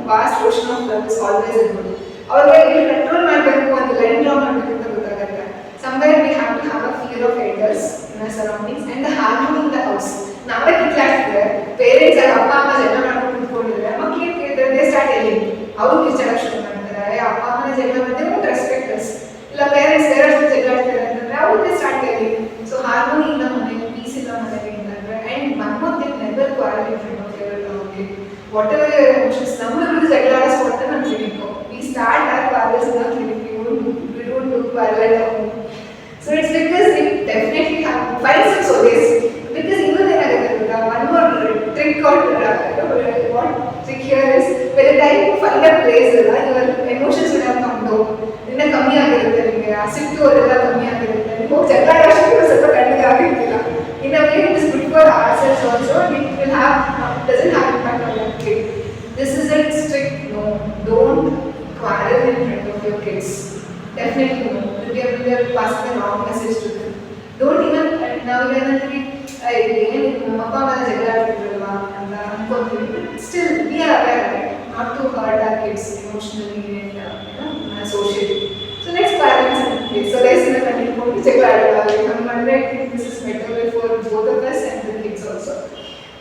vast ocean of love is always a good. ಅವ್ರಿಗೆ ಕಂಟ್ರೋಲ್ ಮಾಡಬೇಕು, ಒಂದು ಲೈನ್ ಡ್ರಾ ಮಾಡಬೇಕು ಅಂತ ಗೊತ್ತಾಗುತ್ತೆ. Somewhere we have to have a fear of elders in our surroundings and the harmony in the house. ನಾವೇ ಕಿತ್ತಾಡ್ತಿದ್ರೆ, parents ಅಪ್ಪ ಅಮ್ಮ ಜಗಳ ಮಾಡ್ಕೊಂಡು ಕುತ್ಕೊಂಡಿದ್ರೆ, ಮಕ್ಕಳಿಗೆ ಕೇಳಿದ್ರೆ ದೇ ಸ್ಟಾರ್ಟ್ ಎಲ್ಲಿಂಗ್ ಅವರು ಕಿಚ್ಚಾಡಕ್ಕೆ ಶುರು ಮಾಡ್ತಾರೆ. ಅಪ್ಪ ಅಮ್ಮನ ಜಗಳ ಮಾಡಿದ್ರೆ ಒಂದು ರೆಸ್ಪೆಕ್ಟ್ ಅಸ್, ಇಲ್ಲ ಪೇರೆಂಟ್ಸ್ ಬೇರೆ ಜಗಳ ಆಡ್ತಾರೆ ಅಂತಂದ್ರೆ ಅವ್ರು they start yelling. So harmony ಇಲ್ಲ ಮನೆಯಲ್ಲಿ, ಪೀಸ್ ಇಲ್ಲ ಮನೆಯಲ್ಲಿ ಅಂತಂದ್ರೆ. And one more thing, never quarrel in front of your family. Whatever your emotions, ನಮ್ಮಲ್ಲಿ ಜಗಳ ಆಡಿಸ್ಕೊಡ್ತಾರೆ ನಮ್ಮ clinic. We start our quarrels in our clinic. We don't do quarrel at home. So it's because we definitely have find some solace because what trick here is by the time you find a place, your emotions will have come down. ನಿನ್ನ ಕಮ್ಮಿ ಆಗಿರುತ್ತೆ, ನಿಮಗೆ ಸಿಟ್ಟು ಅವರೆಲ್ಲ ಕಮ್ಮಿ ಆಗಿರುತ್ತೆ, ನೀವು ಜಗಳ ಆಡೋಷ್ಟು ಸ್ವಲ್ಪ ಕಡಿಮೆ ಆಗಿರ್ತಿಲ್ಲ. In a way, it is good for ourselves also. It will have doesn't have impact on your kid. This is a strict no. Don't quarrel in front of your kids. Definitely no. We are passing the wrong message to them. Don't even now we are not ಏನು ಅಪ್ಪ ಅಮ್ಮನ ಜಗಳ ಆಡ್ತಿದ್ರಲ್ವಾ ಅಂತ ಅನ್ಕೊಂತೀವಿ. Still we are aware not to hurt our kids emotionally and socially. So next parents and kids. So let's not continue to jagala adala. I think this is better for both of us and the kids also.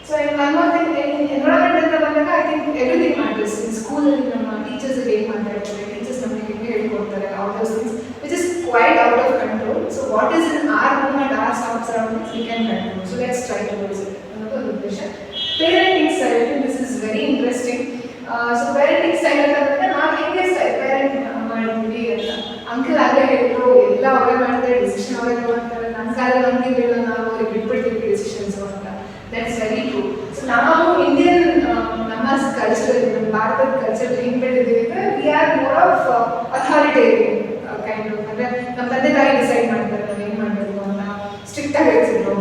So and one more thing, in environment anta bandaga I think everything matters. In school ನಮ್ಮ teachers ಏನು ಮಾತಾಡ್ತಾರೆ, teachers ನಮಗೆ ಹೆಂಗೆ ಹೇಳ್ಕೊಡ್ತಾರೆ, all those things which is quite out of control. So what is in our home and our surroundings we can control. So let's try to use it. Another uddesha. Parenting style, I think this is very interesting. So parenting style ಅಂತಂದ್ರೆ ನಾವು ಹೆಂಗೆ style parent ಮಾಡ್ತೀವಿ ಅಂತ. Uncle ಆಗಲೇ ಹೇಳಿದ್ರು ಎಲ್ಲ ಅವರೇ ಮಾಡ್ತಾರೆ, ಡಿಸಿಷನ್ ಅವರೇ ತಗೊಳ್ತಾರೆ, ನನ್ನ ಕಾಲದಲ್ಲಿ ಅಂಕಿಲ್ಲ ನಾವು ಅವ್ರಿಗೆ ಬಿಟ್ಬಿಡ್ತೀವಿ ಡಿಸಿಷನ್ಸ್ ಅಂತ. That's very true. ಸೊ ನಾವು ಇಂಡಿಯನ್ ನಮ್ಮ ಕಲ್ಚರ್, ನಮ್ಮ ಭಾರತದ ಕಲ್ಚರ್ ಹೆಂಗೆ ಬೆಳೆದಿದ್ದೀವಿ ಅಂದರೆ we are more of authoritarian kind of. ಅಂದರೆ ನಮ್ಮ ತಂದೆ ತಾಯಿ ಡಿಸೈಡ್ ಮಾಡ್ತಾರೆ ನಾವು ಏನು ಮಾಡಬೇಕು ಅಂತ, ಸ್ಟ್ರಿಕ್ಟ್ ಆಗಿ ಹೇಳ್ತಿದ್ರು.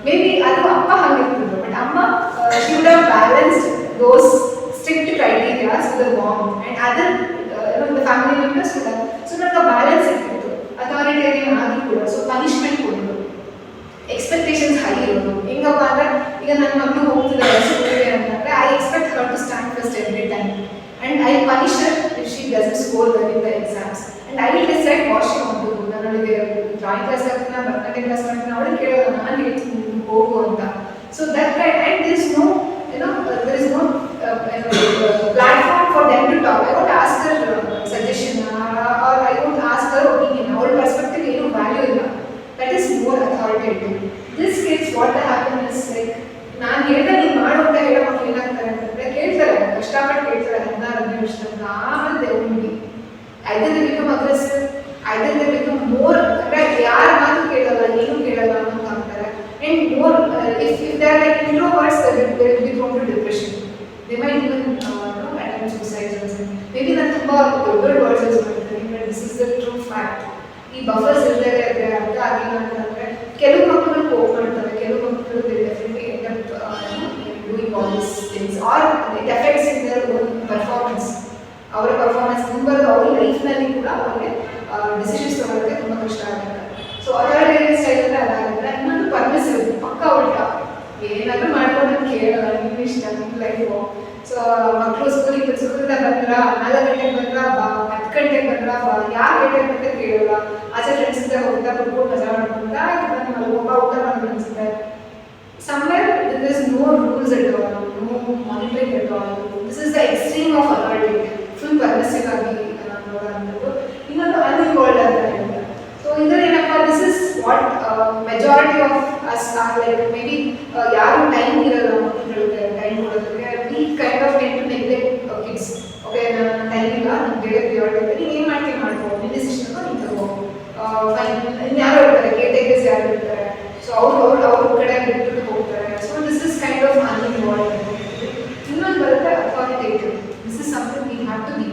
ಮೇ ಬಿ ಅದು ಅಪ್ಪ ಹಾಗಿರ್ತಿದ್ರು, ಬಟ್ ಅಮ್ಮ she would have balanced those strict criteria with the mom and other the family members ಕೂಡ. ಸೊ ನನಗೆ ಬ್ಯಾಲೆನ್ಸ್ ಇರ್ತಿತ್ತು, ಅಥಾರಿಟೇರಿಯನ್ ಆಗಿ ಕೂಡ. ಸೊ ಪನಿಷ್ಮೆಂಟ್ ಕೊಡೋದು, ಎಕ್ಸ್ಪೆಕ್ಟೇಷನ್ಸ್ ಹೈ ಇರೋದು. ಹೆಂಗಪ್ಪ ಅಂದ್ರೆ ಈಗ ನನ್ನ ಮಗಳು ಹೋಗ್ತಿದ್ದಾರೆ ಸ್ಕೂಲ್ಗೆ ಅಂತಂದ್ರೆ I expect her to stand first every time and I punish her if she doesn't score well in the exams and I will decide what she want to do. ನಾನು ಅವಳಿಗೆ ಡ್ರಾಯಿಂಗ್ ಕ್ಲಾಸ್ ಹಾಕ್ತೀನಿ, Bharatanatyam class ಮಾಡ್ತೀನಿ, ಅವಳಿಗೆ ಕೇಳೋದು ನಾನು ಹೇಳ್ತೀನಿ ಹೋಗು ಅಂತ. So that kind and there is no there is no platform for them to talk. I won't ask her suggestion or I won't ask her opinion. Our perspective ಏನು value ಇಲ್ಲ. That is more authoritative. This kids what happen is like ನಾನು ಹೇಳ್ದೆ ನೀನು ಮಾಡು ಅಂತ ಹೇಳೋ ಮಕ್ಕಳು ಏನಾಗ್ತಾರೆ ಅಂತಂದ್ರೆ ಕೇಳ್ತಾರೆ, ಕಷ್ಟಪಟ್ಟು ಕೇಳ್ತಾರೆ 16-17 ವರ್ಷದಿಂದ. ಆಮೇಲೆ they won't be. Either they become aggressive, either they become more ಅಂದ್ರೆ ಯಾರ ಮಾತು ಕೇಳಲ್ಲ, ಏನು ಕೇಳಲ್ಲ ಅನ್ನೋ ಅಂತಾರೆ. And more if they are like introverts, they will be prone to depression. They might even attempt suicide or something. Maybe ನಾನು ತುಂಬಾ ದೊಡ್ಡ ವರ್ಡ್ಸ್ ಯೂಸ್ ಮಾಡ್ತೀನಿ, but this is the true fact. ಈ ಬಫರ್ಸ್ ಇಲ್ಲದೆ ಇದ್ರೆ ಅಂತ ಆಗಿಲ್ಲ ಅಂತಂದ್ರೆ ಕೆಲವು ಮಕ್ಕಳು ಕೋಪ್ ಮಾಡ್ತಾರೆ, ಕೆಲವು ಮಕ್ಕಳು they definitely end up doing all these things or it affects in their own performance. ಅವರ ಪರ್ಫಾರ್ಮೆನ್ಸ್ ಮುಂಬರೋದು ಅವ್ರ ಲೈಫ್ನಲ್ಲಿ ಕೂಡ ಅವ್ರಿಗೆ ಡಿಸಿಷನ್ಸ್ ತಗೊಳ್ಳೋಕ್ಕೆ ತುಂಬ ಕಷ್ಟ ಆಗುತ್ತೆ. ಸೊ ಅಥಾರಿಟೇರಿಯನ್ ಸ್ಟೈಲ್ ಅಂದರೆ ಅದಾಗುತ್ತೆ. ಇನ್ನೊಂದು ಪರ್ಮಿಸಿವ್, ಪಕ್ಕ ಉಲ್ಟಾ, ಏನಾದರೂ ಮಾಡ್ಕೊಂಡು ಕೇಳಲ್ಲ, ನಿಮ್ಮ ಇಷ್ಟ, ನಿಮ್ಮ ಲೈಫು. ಸೊ ಮಕ್ಕಳು ಸ್ಕೂಲಿಂದ ಬಂದ್ರ 4 ಗಂಟೆಗೆ ಬಂದ್ರ ಬಾ, 10 ಗಂಟೆಗೆ ಬಂದ್ರ ಬಾ, ಯಾವ ಗಂಟೆಗೆ ಬಂದ್ರೆ ಕೇಳಲ್ಲ. ಆಚೆ ಫ್ರೆಂಡ್ಸ್ ಜೊತೆ ಹೋಗ್ತಾ ಕುತ್ಕೊಂಡು ಮಜಾ ಮಾಡ್ಕೊಂತ ಒಬ್ಬ ಊಟ ಮಾಡೋದು ಅನ್ಸುತ್ತೆ. Somewhere there is no rules at all, no monitoring at all. This is the extreme of authority, full permissive ಆಗಿ ನೋಡೋದು. ಇನ್ನೊಂದು uninvolved ಅಂತ ಹೇಳ್ತಾರೆ. So ಇದರೇನಪ್ಪ, this is what majority of us are like. Maybe ಯಾರು ಟೈಮ್ ಇರಲ್ಲ ಮಕ್ಕಳಿಗೆ time ಕೊಡೋದಕ್ಕೆ, we kind of tend to neglect kids. Okay ನಾನು ಟೈಮ್ ಇಲ್ಲ, ನಾನು ಬೇರೆ ಪ್ರಿಯಾರಿಟಿ ಇದೆ, ನೀನು ಏನು ಮಾಡ್ತೀನಿ ಮಾಡ್ಕೋ, ನಿನ್ನ ಡಿಸಿಷನ್ ನೀನು ತಗೋ, ಫೈನ್. ಇನ್ಯಾರು ಇರ್ತಾರೆ, ಕೇಟೇಕರ್ಸ್ ಯಾರು ಇರ್ತಾರೆ, ಸೊ ಅವ್ರ ಕಡೆ ಬಿಟ್ಬಿಟ್ಟು ಹೋಗ್ತಾರೆ. So this is kind of uninvolve. ಇನ್ನೊಂದು ಬರುತ್ತೆ authoritative. This is something we have to be.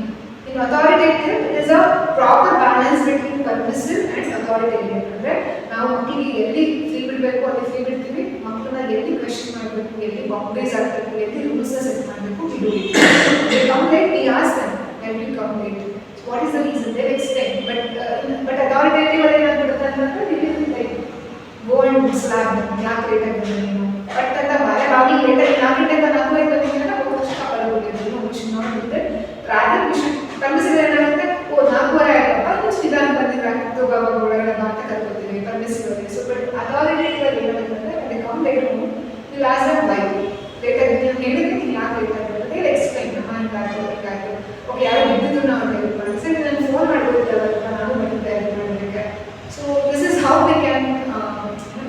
In authoritative, it is a proper balance between permissive and authoritarian. ಅಂದರೆ ನಾವು ಮಕ್ಕಳಿಗೆ ಎಲ್ಲಿ ಫ್ರೀ ಬಿಡಬೇಕು ಅಲ್ಲಿ ಫ್ರೀ ಬಿಡ್ತೀವಿ, ಮಕ್ಕಳನ್ನ ಎಲ್ಲಿ ಕ್ವೆಶ್ಚನ್ ಮಾಡಬೇಕು, ಎಲ್ಲಿ ಬೌಂಡ್ರೀಸ್ ಹಾಕಬೇಕು, ಎಲ್ಲಿ ರೂಲ್ಸ್ನ ಸೆಟ್ ಮಾಡಬೇಕು, we do it. They come late, we ask them, when we come late. So what is the reason? They explain. But authoritative ಅಲ್ಲಿ ಏನಾಗ್ಬಿಡುತ್ತೆ ಅಂತಂದ್ರೆ we will like go and slap them. ಯಾಕೆ late ಆಗಿದೆ ನೀನು, but ಅಂತ ಬಾರೆ ಬಾಗಿ ಲೇಟಾಗಿ 4 ಗಂಟೆಯಿಂದ 4:05 ಬಂದಿದ್ದೀರ ಹೋಗೋ ವರ್ಷ ಕಳ್ಕೊಂಡಿದ್ದೀವಿ. we should not do that. Rather we should ಪರ್ಮಿಸಿವ್ ಏನಾಗುತ್ತೆ, 4:30 ಆಗಪ್ಪ ಇಷ್ಟು ನಿಧಾನ ಬಂದಿದ್ರೆ ಆಗ್ತಿತ್ತು, ಬಾಬಾ ಒಳಗಡೆ ಅಂತ ಕರ್ಕೊತೀವಿ ಪರ್ಮಿಸಿವ್ ಆಗಿ. ಸೊ ಬಟ್ ಅಥಾರಿಟೇಟಿವ್ ಆಗಿ ಏನಾಗುತ್ತೆ, ಅದೇ ಕಮ್ ಲೇಟ್ ಹೋಗಿ ನೀವು ಲಾಸ್ಟ್ ಟೈಮ್ ಬೈ ಲೇಟ್ ಆಗಿ ನೀವು ಹೇಳಿದ್ರೆ ನೀವು ಯಾಕೆ ಲೇಟ್ ಆಗುತ್ತೆ ಹೇಳಿ ಎಕ್ಸ್ಪ್ಲೈನ್. ಹಿಂಗಾಯ್ತು ಹಿಂಗಾಯ್ತು, ಓಕೆ ಯಾರು ಬಿದ್ದಿದ್ದು ನಾವು ಹೆಲ್ಪ್ ಮಾಡಿ, ಸರಿ ನಾನು ಫೋನ್ ಮಾಡ್ಬೋದಿತ್ತಲ್ಲ ನಾನು ಬಂದಿದ್ದೆ ಹೆಲ್ಪ್ ಮಾಡೋದಕ್ಕೆ. So this is how they can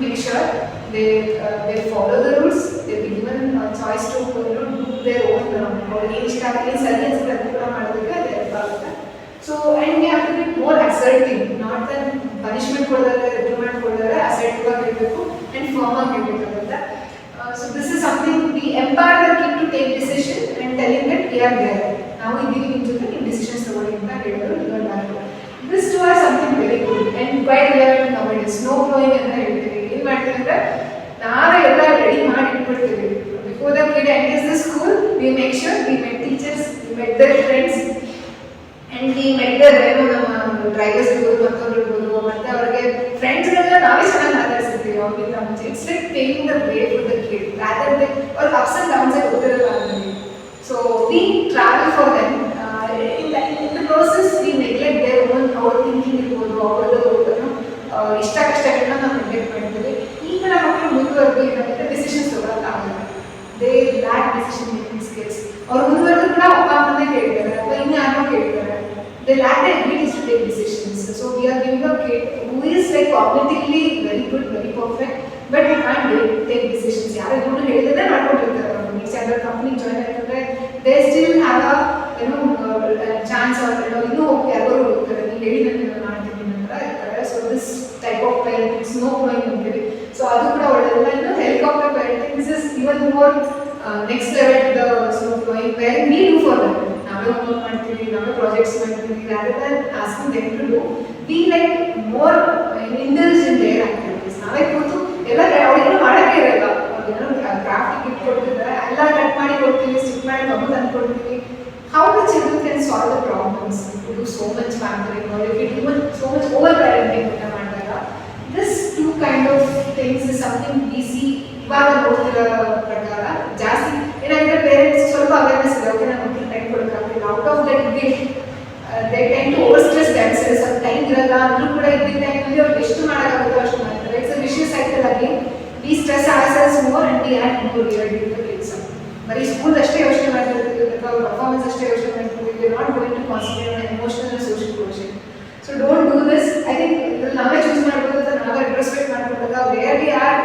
make sure they follow the rules. They be given choice to do their own ಅವ್ರಿಗೆ ಇಷ್ಟ ಆಗಲಿ ಸರಿ ಅನ್ಸುತ್ತೆ ಅದು ಕೂಡ ಮಾಡೋದಕ್ಕೆ ಅದು ಹೆಲ್ಪ್ ಆಗುತ್ತೆ. So and we have to be more assertive, not then punishment ಕೊಡೋದಾದ್ರೆ ರಿಪ್ರಿಮೆಂಟ್ ಕೊಡೋದಾದ್ರೆ ಅಸರ್ಟಿವ್ ಆಗಿ ಇರಬೇಕು ಆ್ಯಂಡ್ ಫರ್ಮ್ ಆಗಿ ಇರಬೇಕಾಗುತ್ತೆ. So this is something we empower the kid to take decision and telling that we are there. Now we give into the decisions toward impact This too are something very good and quite relevant nowadays. Snow blowing and ready before the kid enters the school, we make sure we met teachers, we met their friends, and we met their drivers friends it's like paving the way for the kid rather than or ups and downs so we travel for them in the process we neglect their own our thinking our ಇಷ್ಟ ಕಷ್ಟಗಳನ್ನ ನಾವು neglect ಮಾಡ್ತೀವಿ ಈಗ ನಮ್ಮ ಮಕ್ಕಳು ಮುಂದುವರೆದು ಏನಾಗುತ್ತೆ decisions ತಗೊಳ್ಳೋಕ್ಕಾಗಲ್ಲ they lack decision making skills ಅವ್ರು ಮುಂದುವರೆದು ಕೂಡ ಅಪ್ಪ ಅಮ್ಮನೇ ಕೇಳ್ತಾರೆ ಅಥವಾ ಇನ್ಯಾರೋ ಕೇಳ್ತಾರೆ they lack the abilities to take decisions so we are giving a kid who is like cognitively very good very perfect but you can take decisions ಯಾರು ಇವ್ರು ಹೇಳಿದ್ರೆ ಮಾಡ್ಕೊಂಡಿರ್ತಾರೆ ಅವರು ನೆಕ್ಸ್ಟ್ ಯಾವ್ದಾದ್ರು ಕಂಪ್ನಿ ಜಾಯ್ನ್ ಆಯ್ತಂದ್ರೆ they still have a chance ಅವ್ರು ಇನ್ನೂ ಹೋಗಿ ಯಾರು ಹೋಗ್ತಾರೆ ನೀವು ಹೇಳಿದಂಗೆ ನಾನು ಮಾಡ್ತೀನಿ ಅಂತ ಇರ್ತಾರೆ so this type of parenting, snow blowing ಅಂತೇಳಿ ಸೊ ಅದು ಕೂಡ ಒಳ್ಳೆಯದಲ್ಲ ಇನ್ನು helicopter parenting this is even more next level to the snow blowing where we do for them ನಾವೇ ಹೋಮ್ವರ್ಕ್ ಮಾಡ್ತೀವಿ ನಾವೇ ಪ್ರಾಜೆಕ್ಟ್ಸ್ ಮಾಡ್ತೀವಿ rather than asking them to do we like more indulge in their activities ನಾವೇ ಕೂತು ಎಲ್ಲ ಅವ್ರಿಗೂ ಮಾಡೋಕ್ಕೆ ಇರಲ್ಲ ಅವ್ರಿಗೇನೋ ಕ್ರಾಫ್ಟಿಗೆ ಇಟ್ಕೊಡ್ತಿದ್ದಾರೆ ಎಲ್ಲ ಕಟ್ ಮಾಡಿ ಕೊಡ್ತೀವಿ ಸ್ಟಿಕ್ ಮಾಡಿ ಮಗು ತಂದು ಕೊಡ್ತೀವಿ how the children can solve the problems if you do so much pampering or if you do so much over parenting this two kind of things is something we see ಇವಾಗ ನೋಡ್ತಿರೋ ಪ್ರಕಾರ ಜಾಸ್ತಿ ಏನಾಗಿದೆ parents ಸ್ವಲ್ಪ awareness ಇದೆ okay ನಮ್ಮ ಮಕ್ಕಳು time ಕೊಡೋಕ್ಕಾಗ್ತಿಲ್ಲ out of that they time to over stress themselves ಸ್ವಲ್ಪ ಟೈಮ್ ಇರಲ್ಲ ಅಂದ್ರೂ ಕೂಡ ಇದ್ದಿದ್ದ ಟೈಮಲ್ಲಿ ಅವ್ರು ಎಷ್ಟು ಮಾಡೋಕ್ಕಾಗುತ್ತೋ ಅಷ್ಟು ಮಾಡ್ತಾರೆ ಇಟ್ಸ್ ಅ ವಿಷಿಯಸ್ ಸೈಕಲ್ ಆಗಿ we stress ourselves more and we add more during the exam ಬರೀ ಸ್ಕೂಲ್ ಅಷ್ಟೇ ಯೋಚನೆ ಮಾಡ್ತಿರ್ತೀವಿ ಅಥವಾ ಪರ್ಫಾರ್ಮೆನ್ಸ್ ಅಷ್ಟೇ ಯೋಚನೆ ಮಾಡ್ತಿರ್ತೀವಿ we are not going to concentrate on emotional and social quotient so don't do this I think ನಾವೇ ಚೂಸ್ ಮಾಡ್ಬೋದು ಅಥವಾ ನಾವೇ ಇಂಟ್ರಸ್ಪೆಕ್ಟ್ ಮಾಡ್ಕೊಂಡಾಗ where we are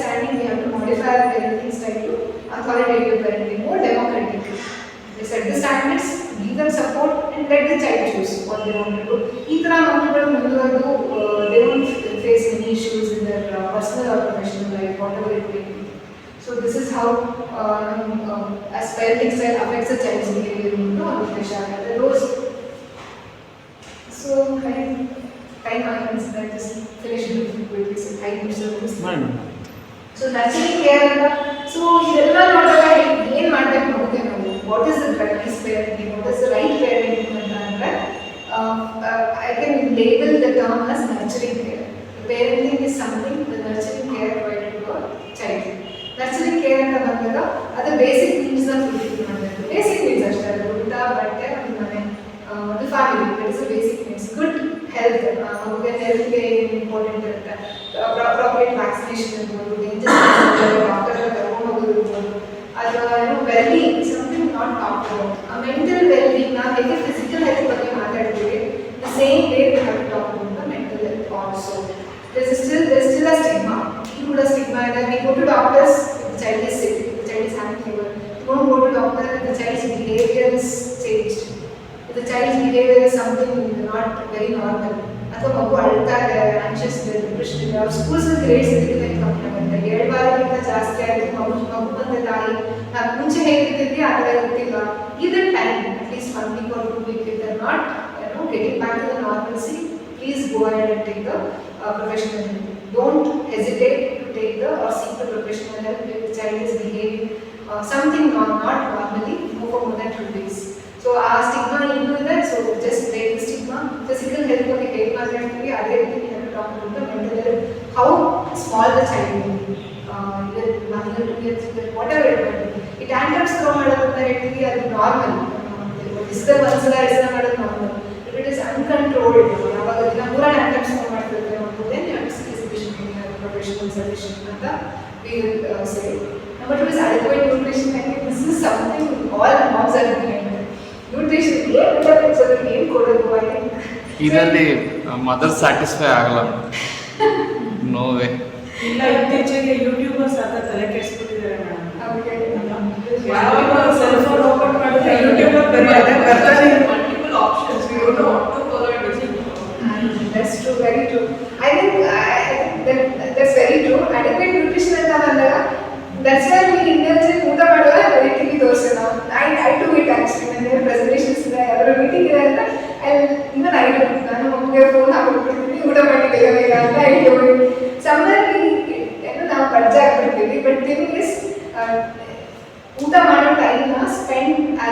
standing we have to modify our parenting style to authoritative parenting, more democratic. They set the standards, give them support and let the child choose what they want to do. ಈ ಥರ ಮಕ್ಕಳು ಮುಂದುವರೆದು they won't face any issues in their personal or professional life, whatever it may be. So this is how as parenting style affects a child's behavior, those. So time happens that just finish it quickly. So time is so nurturing care so ಇದೆಲ್ಲ ನೋಡಿದಾಗ ಏನು ಮಾಡಬೇಕು ಮಗುಗೆ ನಾವು what is the practice parenting, what is the right parenting ಅಂತ ಅಂದರೆ I can label the term as nurturing care. Parenting is something the nurturing care provided to a child. Nurturing care ಅಂತ ಬಂದಾಗ ಅದು ಬೇಸಿಕ್ ನೀಡ್ಸ್ ನ fulfil ಮಾಡಬೇಕು. Basic needs ಅಷ್ಟೇ, ಅದು ಊಟ ಬಟ್ಟೆ ಒಂದು ಮನೆ ಒಂದು family, that is basic needs. Good health, ಮಗುಗೆ ಹೆಲ್ತ್ಗೆ ಇಂಪಾರ್ಟೆಂಟ್ ಇರುತ್ತೆ. ಅಪ್ರಾಪ್ರಿಯೇಟ್ ವ್ಯಾಕ್ಸಿನೇಷನ್ ಇರ್ಬೋದು, ಡಾಕ್ಟರ್ ಕರ್ಕೊಂಡು ಹೋಗೋದು ಇರ್ಬೋದು, ಅಥವಾ well something not talk about mental well being. ನಾವು ಹೇಗೆ ಫಿಸಿಕಲ್ ಹೆಲ್ತ್ ಬಗ್ಗೆ ಮಾತಾಡ್ತೀವಿ, the same way we have to talk about the mental health also. There's still a stigma. You put a stigma that we go to doctors if the child is sick, if the child is having fever. You don't go to doctor if the child's behavior is changed. If the child's behavior is something not very normal. ಅಥವಾ ಮಗು ಅಳ್ತಾ ಇದೆ, anxious ಇದೆ, depression ಇದೆ, ಅವ್ರ schools grades ಇದಕ್ಕೆ ಕಮ್ಮಿ ಆಗುತ್ತೆ. 2 ವಾರಕ್ಕಿಂತ ಜಾಸ್ತಿ ಆಗಿದೆ, ಮಗು ಬಂದ ತಾಯಿ ನಾವು ಮುಂಚೆ ಹೇಗಿರ್ತಿದ್ವಿ ಆ ಥರ ಇರ್ತಿಲ್ಲ. ಇದನ್ time, at least 1 week or 2 weeks, if they're not getting back to the normalcy, please go ahead and take the professional help. Don't hesitate to take the or seek the professional help if the child is behaving something not normally for more than 2 days. So our stigma into that, so just break the stigma. Physical health ಬಗ್ಗೆ ಹೇಗೆ ಮಾತಾಡ್ತೀವಿ ಅದೇ ರೀತಿ we have to talk about the mental health, how small the child may be, either 1 year, 2 years, whatever it may be. It antics throw ಮಾಡೋದು ಅಂತ ಹೇಳ್ತೀವಿ, ಅದು normal. ಇಸ್ದ ಒಂದ್ಸಲ ಇಸ್ದ ಮಾಡೋದು normal. If it is uncontrolled, ಯಾವಾಗ ದಿನ 3 attempts ಮಾಡ್ತಿರ್ತಾರೆ ಒಂದು, then you have to see physician or professional solution ಅಂತ we will say. Number 2 is adequate nutrition. I think this is something all moms are behind. Nutrition ಏನು ಕೊಡೋದು, I think ಇದರಲ್ಲಿ mother satisfy ಆಗಲ್ಲ, no way. ಇಲ್ಲ, ಇತ್ತೀಚೆಗೆ YouTubers ಅಂತ ತಲೆ ಕೆಡಿಸ್ಬಿಟ್ಟಿದ್ದಾರೆ madam. ಯಾವಾಗ ಸೆಲ್ ಫೋನ್ ಓಪನ್ ಮಾಡಿದ್ರೆ ಯೂಟ್ಯೂಬರ್ ಬರ್ತಾನೆ multiple options. We don't know what to follow and which to follow. That's true, very true. I think that's very true. Adequate nutrition ಅಂತ ಬಂದಾಗ that's why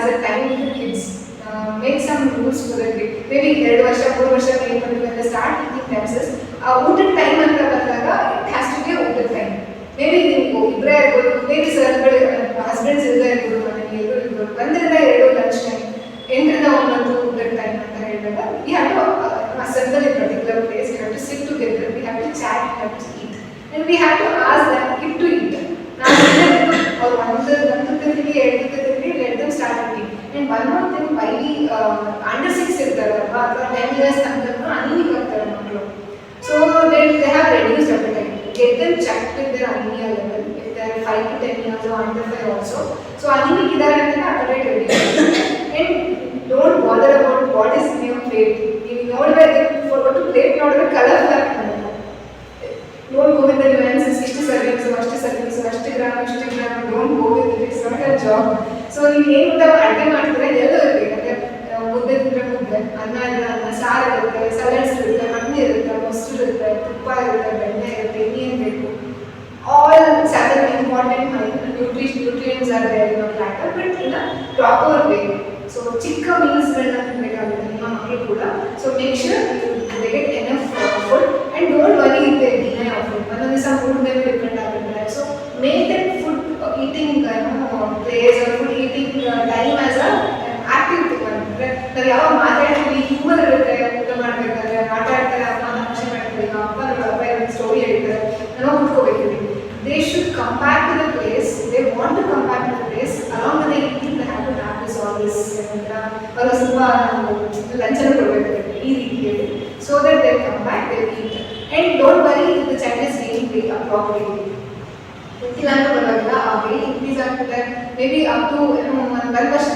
has a time with the kids. Make some rules for the kid. Maybe 2 ವರ್ಷ 3 ವರ್ಷ when they start eating themselves. ಊಟದ time ಅಂತ ಬಂದಾಗ it has to be ಊಟದ time. Maybe ನೀವು ಇಬ್ಬರೇ ಇರ್ಬೋದು, ಮೇಬಿ ಸರ್ಗಳು ಹಸ್ಬೆಂಡ್ಸ್ ಇಲ್ಲದೆ ಇರ್ಬೋದು, ಮನೆಯಲ್ಲಿ ಎಲ್ಲರೂ ಇರ್ಬೋದು. 1 2 ಲಂಚ್ ಟೈಮ್, 8 9 ಊಟದ ಟೈಮ್ ಅಂತ ಹೇಳಿದಾಗ we have to assemble in particular place, we have to sit together, we have to chat, we have to eat, and we have to ask them kid to eat. Or one to three, 8 to 3, let them start eating. And one more thing, why we under 6 irtaralla or 10 years thanka anemic agtare makkalu, so they have reduced appetite. Get them checked with their anemia level if they are 5 to 10 years or under 5 also. So anemic idare anta appetite reduce. And don't bother about what is in your plate. You know where forgot to plate nodre colorful agtade. Don't go with the nuances, ishtu servings, ashtu gram, don't go with it, it's not your job. So you ಏನು ಊಟ ಅಡುಗೆ ಮಾಡ್ತಾರೆ ಎಲ್ಲ ಇರಬೇಕು. ಮುದ್ದೆ ತಿಂದರೆ ಮುದ್ದೆ, ಅನ್ನ ಇದ್ರೆ ಅನ್ನ, ಸಾರು ಇರುತ್ತೆ, ಸಲಾಡ್ಸ್ ಇರುತ್ತೆ, ಮಣ್ಣು ಇರುತ್ತೆ, ಮೊಸರು ಇರುತ್ತೆ, ತುಪ್ಪ ಇರುತ್ತೆ, ಬೆಣ್ಣೆ ಇರುತ್ತೆ, ಇನ್ನೇನು ಬೇಕು. All 7 important nutrients are there in a platter, but in a proper way. So ಚಿಕ್ಕ ಮೀಲ್ಸ್ಗಳನ್ನ ತಿನ್ನಬೇಕಾಗುತ್ತೆ ನಿಮ್ಮ ಮಕ್ಕಳು ಕೂಡ. So make sure they get enough food and don't worry if they deny of food. ಒಂದೊಂದು ದಿವಸ food ಮೇಲೆ ಡಿಪೆಂಡ್ ಆಗಿರ್ತಾರೆ. So make that food eating place or food eating time as a active thing. ಅಂದರೆ ನಾವು ಯಾವ ಮಾತಾಡ್ತೀವಿ, humour ಇರುತ್ತೆ ಊಟ ಮಾಡಬೇಕಾದ್ರೆ, ಆಟ ಆಡ್ತಾರೆ, ಅಮ್ಮ ತಮಾಷೆ ಮಾಡ್ತಾರೆ, ಅಪ್ಪ ಸ್ಟೋರಿ ಹೇಳ್ತಾರೆ, ನಾವು ಕೂತ್ಕೋಬೇಕು. They should come back to the place, they want to come back to the place, along with the eating they have to practice all this or ಸ್ವಲ್ಪ ಲಂಚನ ಕೊಡಬೇಕು ಈ ರೀತಿಯಲ್ಲಿ, so that they come back, they eat. And don't worry if the child is gaining weight appropriately. ಗೊತ್ತಿಲ್ಲ ಅಂತ ಬರುವಾಗ ಆ wait increase ಆಗ್ತದೆ, may be up to 1 ವರ್ಷ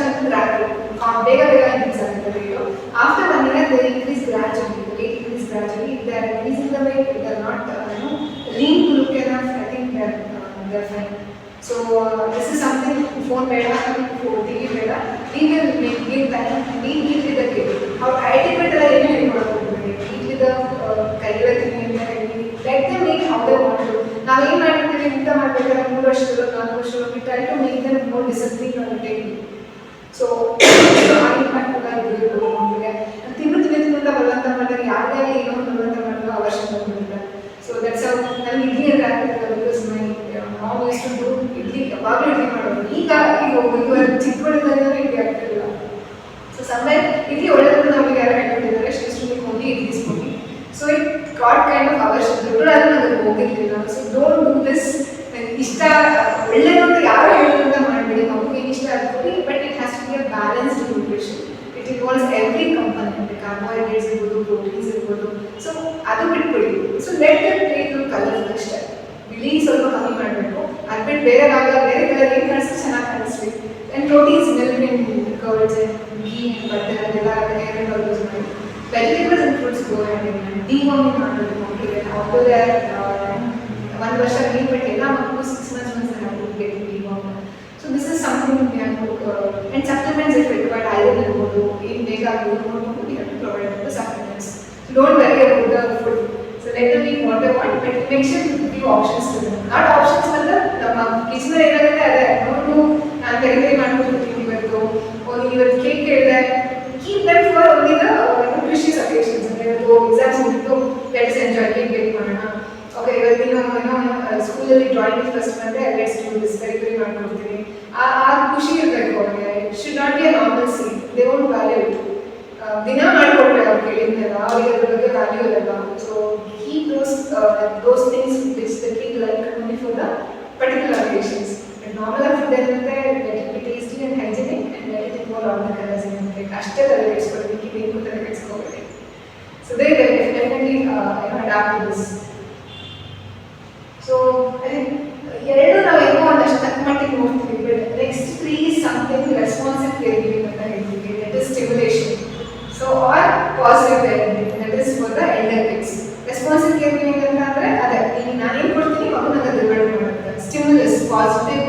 ಬೇಗ ಇನ್ಕ್ರೀಸ್ ಆಗ್ತದೆ weight. After 1 year they increase gradually, the weight increase gradually. If they are increasing the weight, if they are not lean to look enough, I think they are fine. So this is something phone beda, TV beda, we will give time, we eat with the kid. How adequate ಎಲ್ಲ ಏನು ಹೇಳ್ಕೊಡ್ಬೋದು, eat with the ಕೈಗಳ ತಿನ್ನಿ ಅಂತ ಹೇಳಿ, let them eat how they want to. ನಾವೇನು ಮಾಡಿರ್ತೀವಿ ಊಟ ಮಾಡಬೇಕಾದ್ರೆ 3 ವರ್ಷದಲ್ಲೋ 4 ವರ್ಷದಲ್ಲೋ we try to make them more disciplined on the table. So ಆ ಇಂಪ್ಯಾಕ್ಟ್ ಕೂಡ ಇರಬೇಕು ಮಕ್ಕಳಿಗೆ. ತಿನ್ನು ಅಂತ ಬಲವಂತ ಮಾಡಿದಾಗ ಯಾರೇ ಏನೋ ಬಲವಂತ ಮಾಡಲು ಅವಶ್ಯಕತೆ ಬರುತ್ತೆ. ಸೊ ದಟ್ಸ್ ಹೌ ನಾನು ಇಡ್ಲಿ ಅಂತ ಆಗ್ತಿಲ್ಲ, because my mom use to do idli, ಯಾವಾಗಲೂ ಇಡ್ಲಿ ಮಾಡೋದು. ಈಗ ಚಿಕ್ಕವಳಿಂದಾಗಿರೋ ಇಡ್ಲಿ ಆಗ್ತಿರಲಿಲ್ಲ. ಸೊ ಸಮ್ವೇರ್ ಇಡ್ಲಿ ಒಳ್ಳೆಯದು ನಮಗೆ ಯಾರು ಹೇಳ್ಕೊಂಡಿದ್ದಾರೆ, ಶ್ರೀ ಹೋಗಿ ಇಡ್ಲಿ ಸ್ಪೂನಿ. So it got kind of ಅವಶ್ಯಕತೆ ದೊಡ್ಡದಾದ್ರೂ ನನಗೆ ಹೋಗಿರ್ಲಿಲ್ಲ. So don't do this. ಇಷ್ಟ ಒಳ್ಳೆಯದು ಅಂತ ಯಾರು ಹೇಳೋದ್ರಿಂದ ಮಾಡಬೇಡಿ, ಮಗುಗೆ ಇಷ್ಟ ಆಗ್ತದೆ, but it has to be a balanced nutrition. It involves every component, carbohydrates ಇರ್ಬೋದು, ಪ್ರೋಟೀನ್ಸ್ ಇರ್ಬೋದು. ಸೊ ಅದು ಬಿಟ್ಬಿಡಿ. So let that plate look colourful ಅಷ್ಟೇ. ಬಿಳಿ ಸ್ವಲ್ಪ ಕಮ್ಮಿ ಮಾಡಬೇಕು, ಅದು ಬಿಟ್ಟು ಬೇರೆ ಕಲರ್ ಏನು ಕಾಣಿಸ್ತು ಚೆನ್ನಾಗಿ ಕಾಣಿಸ್ಲಿ. And proteins, milk and curds and ghee and butter ಅದೆಲ್ಲ ಹೇರ್ ಆ್ಯಂಡ್ ಯೂಸ್ ಮಾಡಿ. Vegetables and fruits go and deworming ಮಾಡಬೇಕು ಮಕ್ಕಳಿಗೆ. ಆಲ್ಟೋ 1 ವರ್ಷ ಮೀನ್ ಬಿಟ್ಟು ಎಲ್ಲ ಮಕ್ಕಳು 6 months once get dewormed. So this is something we have to and supplements if required, iron irbodu, in ಬೇಕಾಗಿರೋದು ನೋಡ್ಕೊಂಡು we have to provide the supplements. So don't worry about the food. So let them eat what they want, but make sure you give options to them. Not options ಅಂದ್ರೆ ನಮ್ಮ kitchen ಏನಾಗುತ್ತೆ ಅದೇ ನೋಡು, ನಾನು ತರಕಾರಿ ಮಾಡ್ಕೊಡ್ತೀನಿ ಇವತ್ತು, ಇವತ್ತು ಕೇಕ್ ಹೇಳಿದೆ, keep them for only the nutritious occasions. ಅಂದರೆ ಇವತ್ತು ಎಕ್ಸಾಮ್ಸ್ ಮುಗಿತು, ಲೆಟ್ಸ್ ಎಂಜಾಯ್ ಕೇಕ್ ಮಾಡೋಣ. ಓಕೆ ಇವತ್ತಿನ ಸ್ಕೂಲಲ್ಲಿ ಡ್ರಾಯಿಂಗ್ ಫಸ್ಟ್ ಬಂದರೆ ಲೆಟ್ಸ್ ಡೂ ದಿಸ್, ಕರಿ ಮಾಡ್ಕೊಡ್ತೀನಿ. ಆ ಖುಷಿ ಇರಬೇಕು ಅವ್ರಿಗೆ. It should not be a normal scene, they won't value it. ದಿನ ಮಾಡಿಕೊಟ್ರೆ ಅವ್ರು ಕೇಳಿದ್ನಲ್ಲ, ಅವರಿಗೆ ಅದ್ರ ಬಗ್ಗೆ ವ್ಯಾಲ್ಯೂ ಇರಲ್ಲ. So keep those things which the kid like only for the particular occasions. Normal food ಏನಂತೆ let it be tasty and hygienic and let it involve all the colours ಏನಂತೆ ಅಷ್ಟೇ ತಲೆ ಕೆಡಿಸ್ಕೊಳ್ಬೇಕು, ಇದೇನು ತಲೆ ಕೆಡಿಸ್ಕೋಬೇಡಿ. So they definitely adapt to this. So ಎರಡು ನಾವು ಏನೋ ಒಂದಷ್ಟು ತಕ್ಕ ಮಟ್ಟಿಗೆ ನೋಡ್ತೀವಿ, but next 3 is something responsive care giving ಅಂತ ಹೇಳ್ತೀವಿ. That is stimulation. So our positive parenting, that is for the elder kids. Responsive care giving ಅಂತ ಅಂದರೆ ಅದೇ ಈಗ ನಾನೇನು ಕೊಡ್ತೀನಿ ಮಗು ನನಗೆ ರಿವರ್ಟ್ ಮಾಡುತ್ತೆ. Stimulus, positive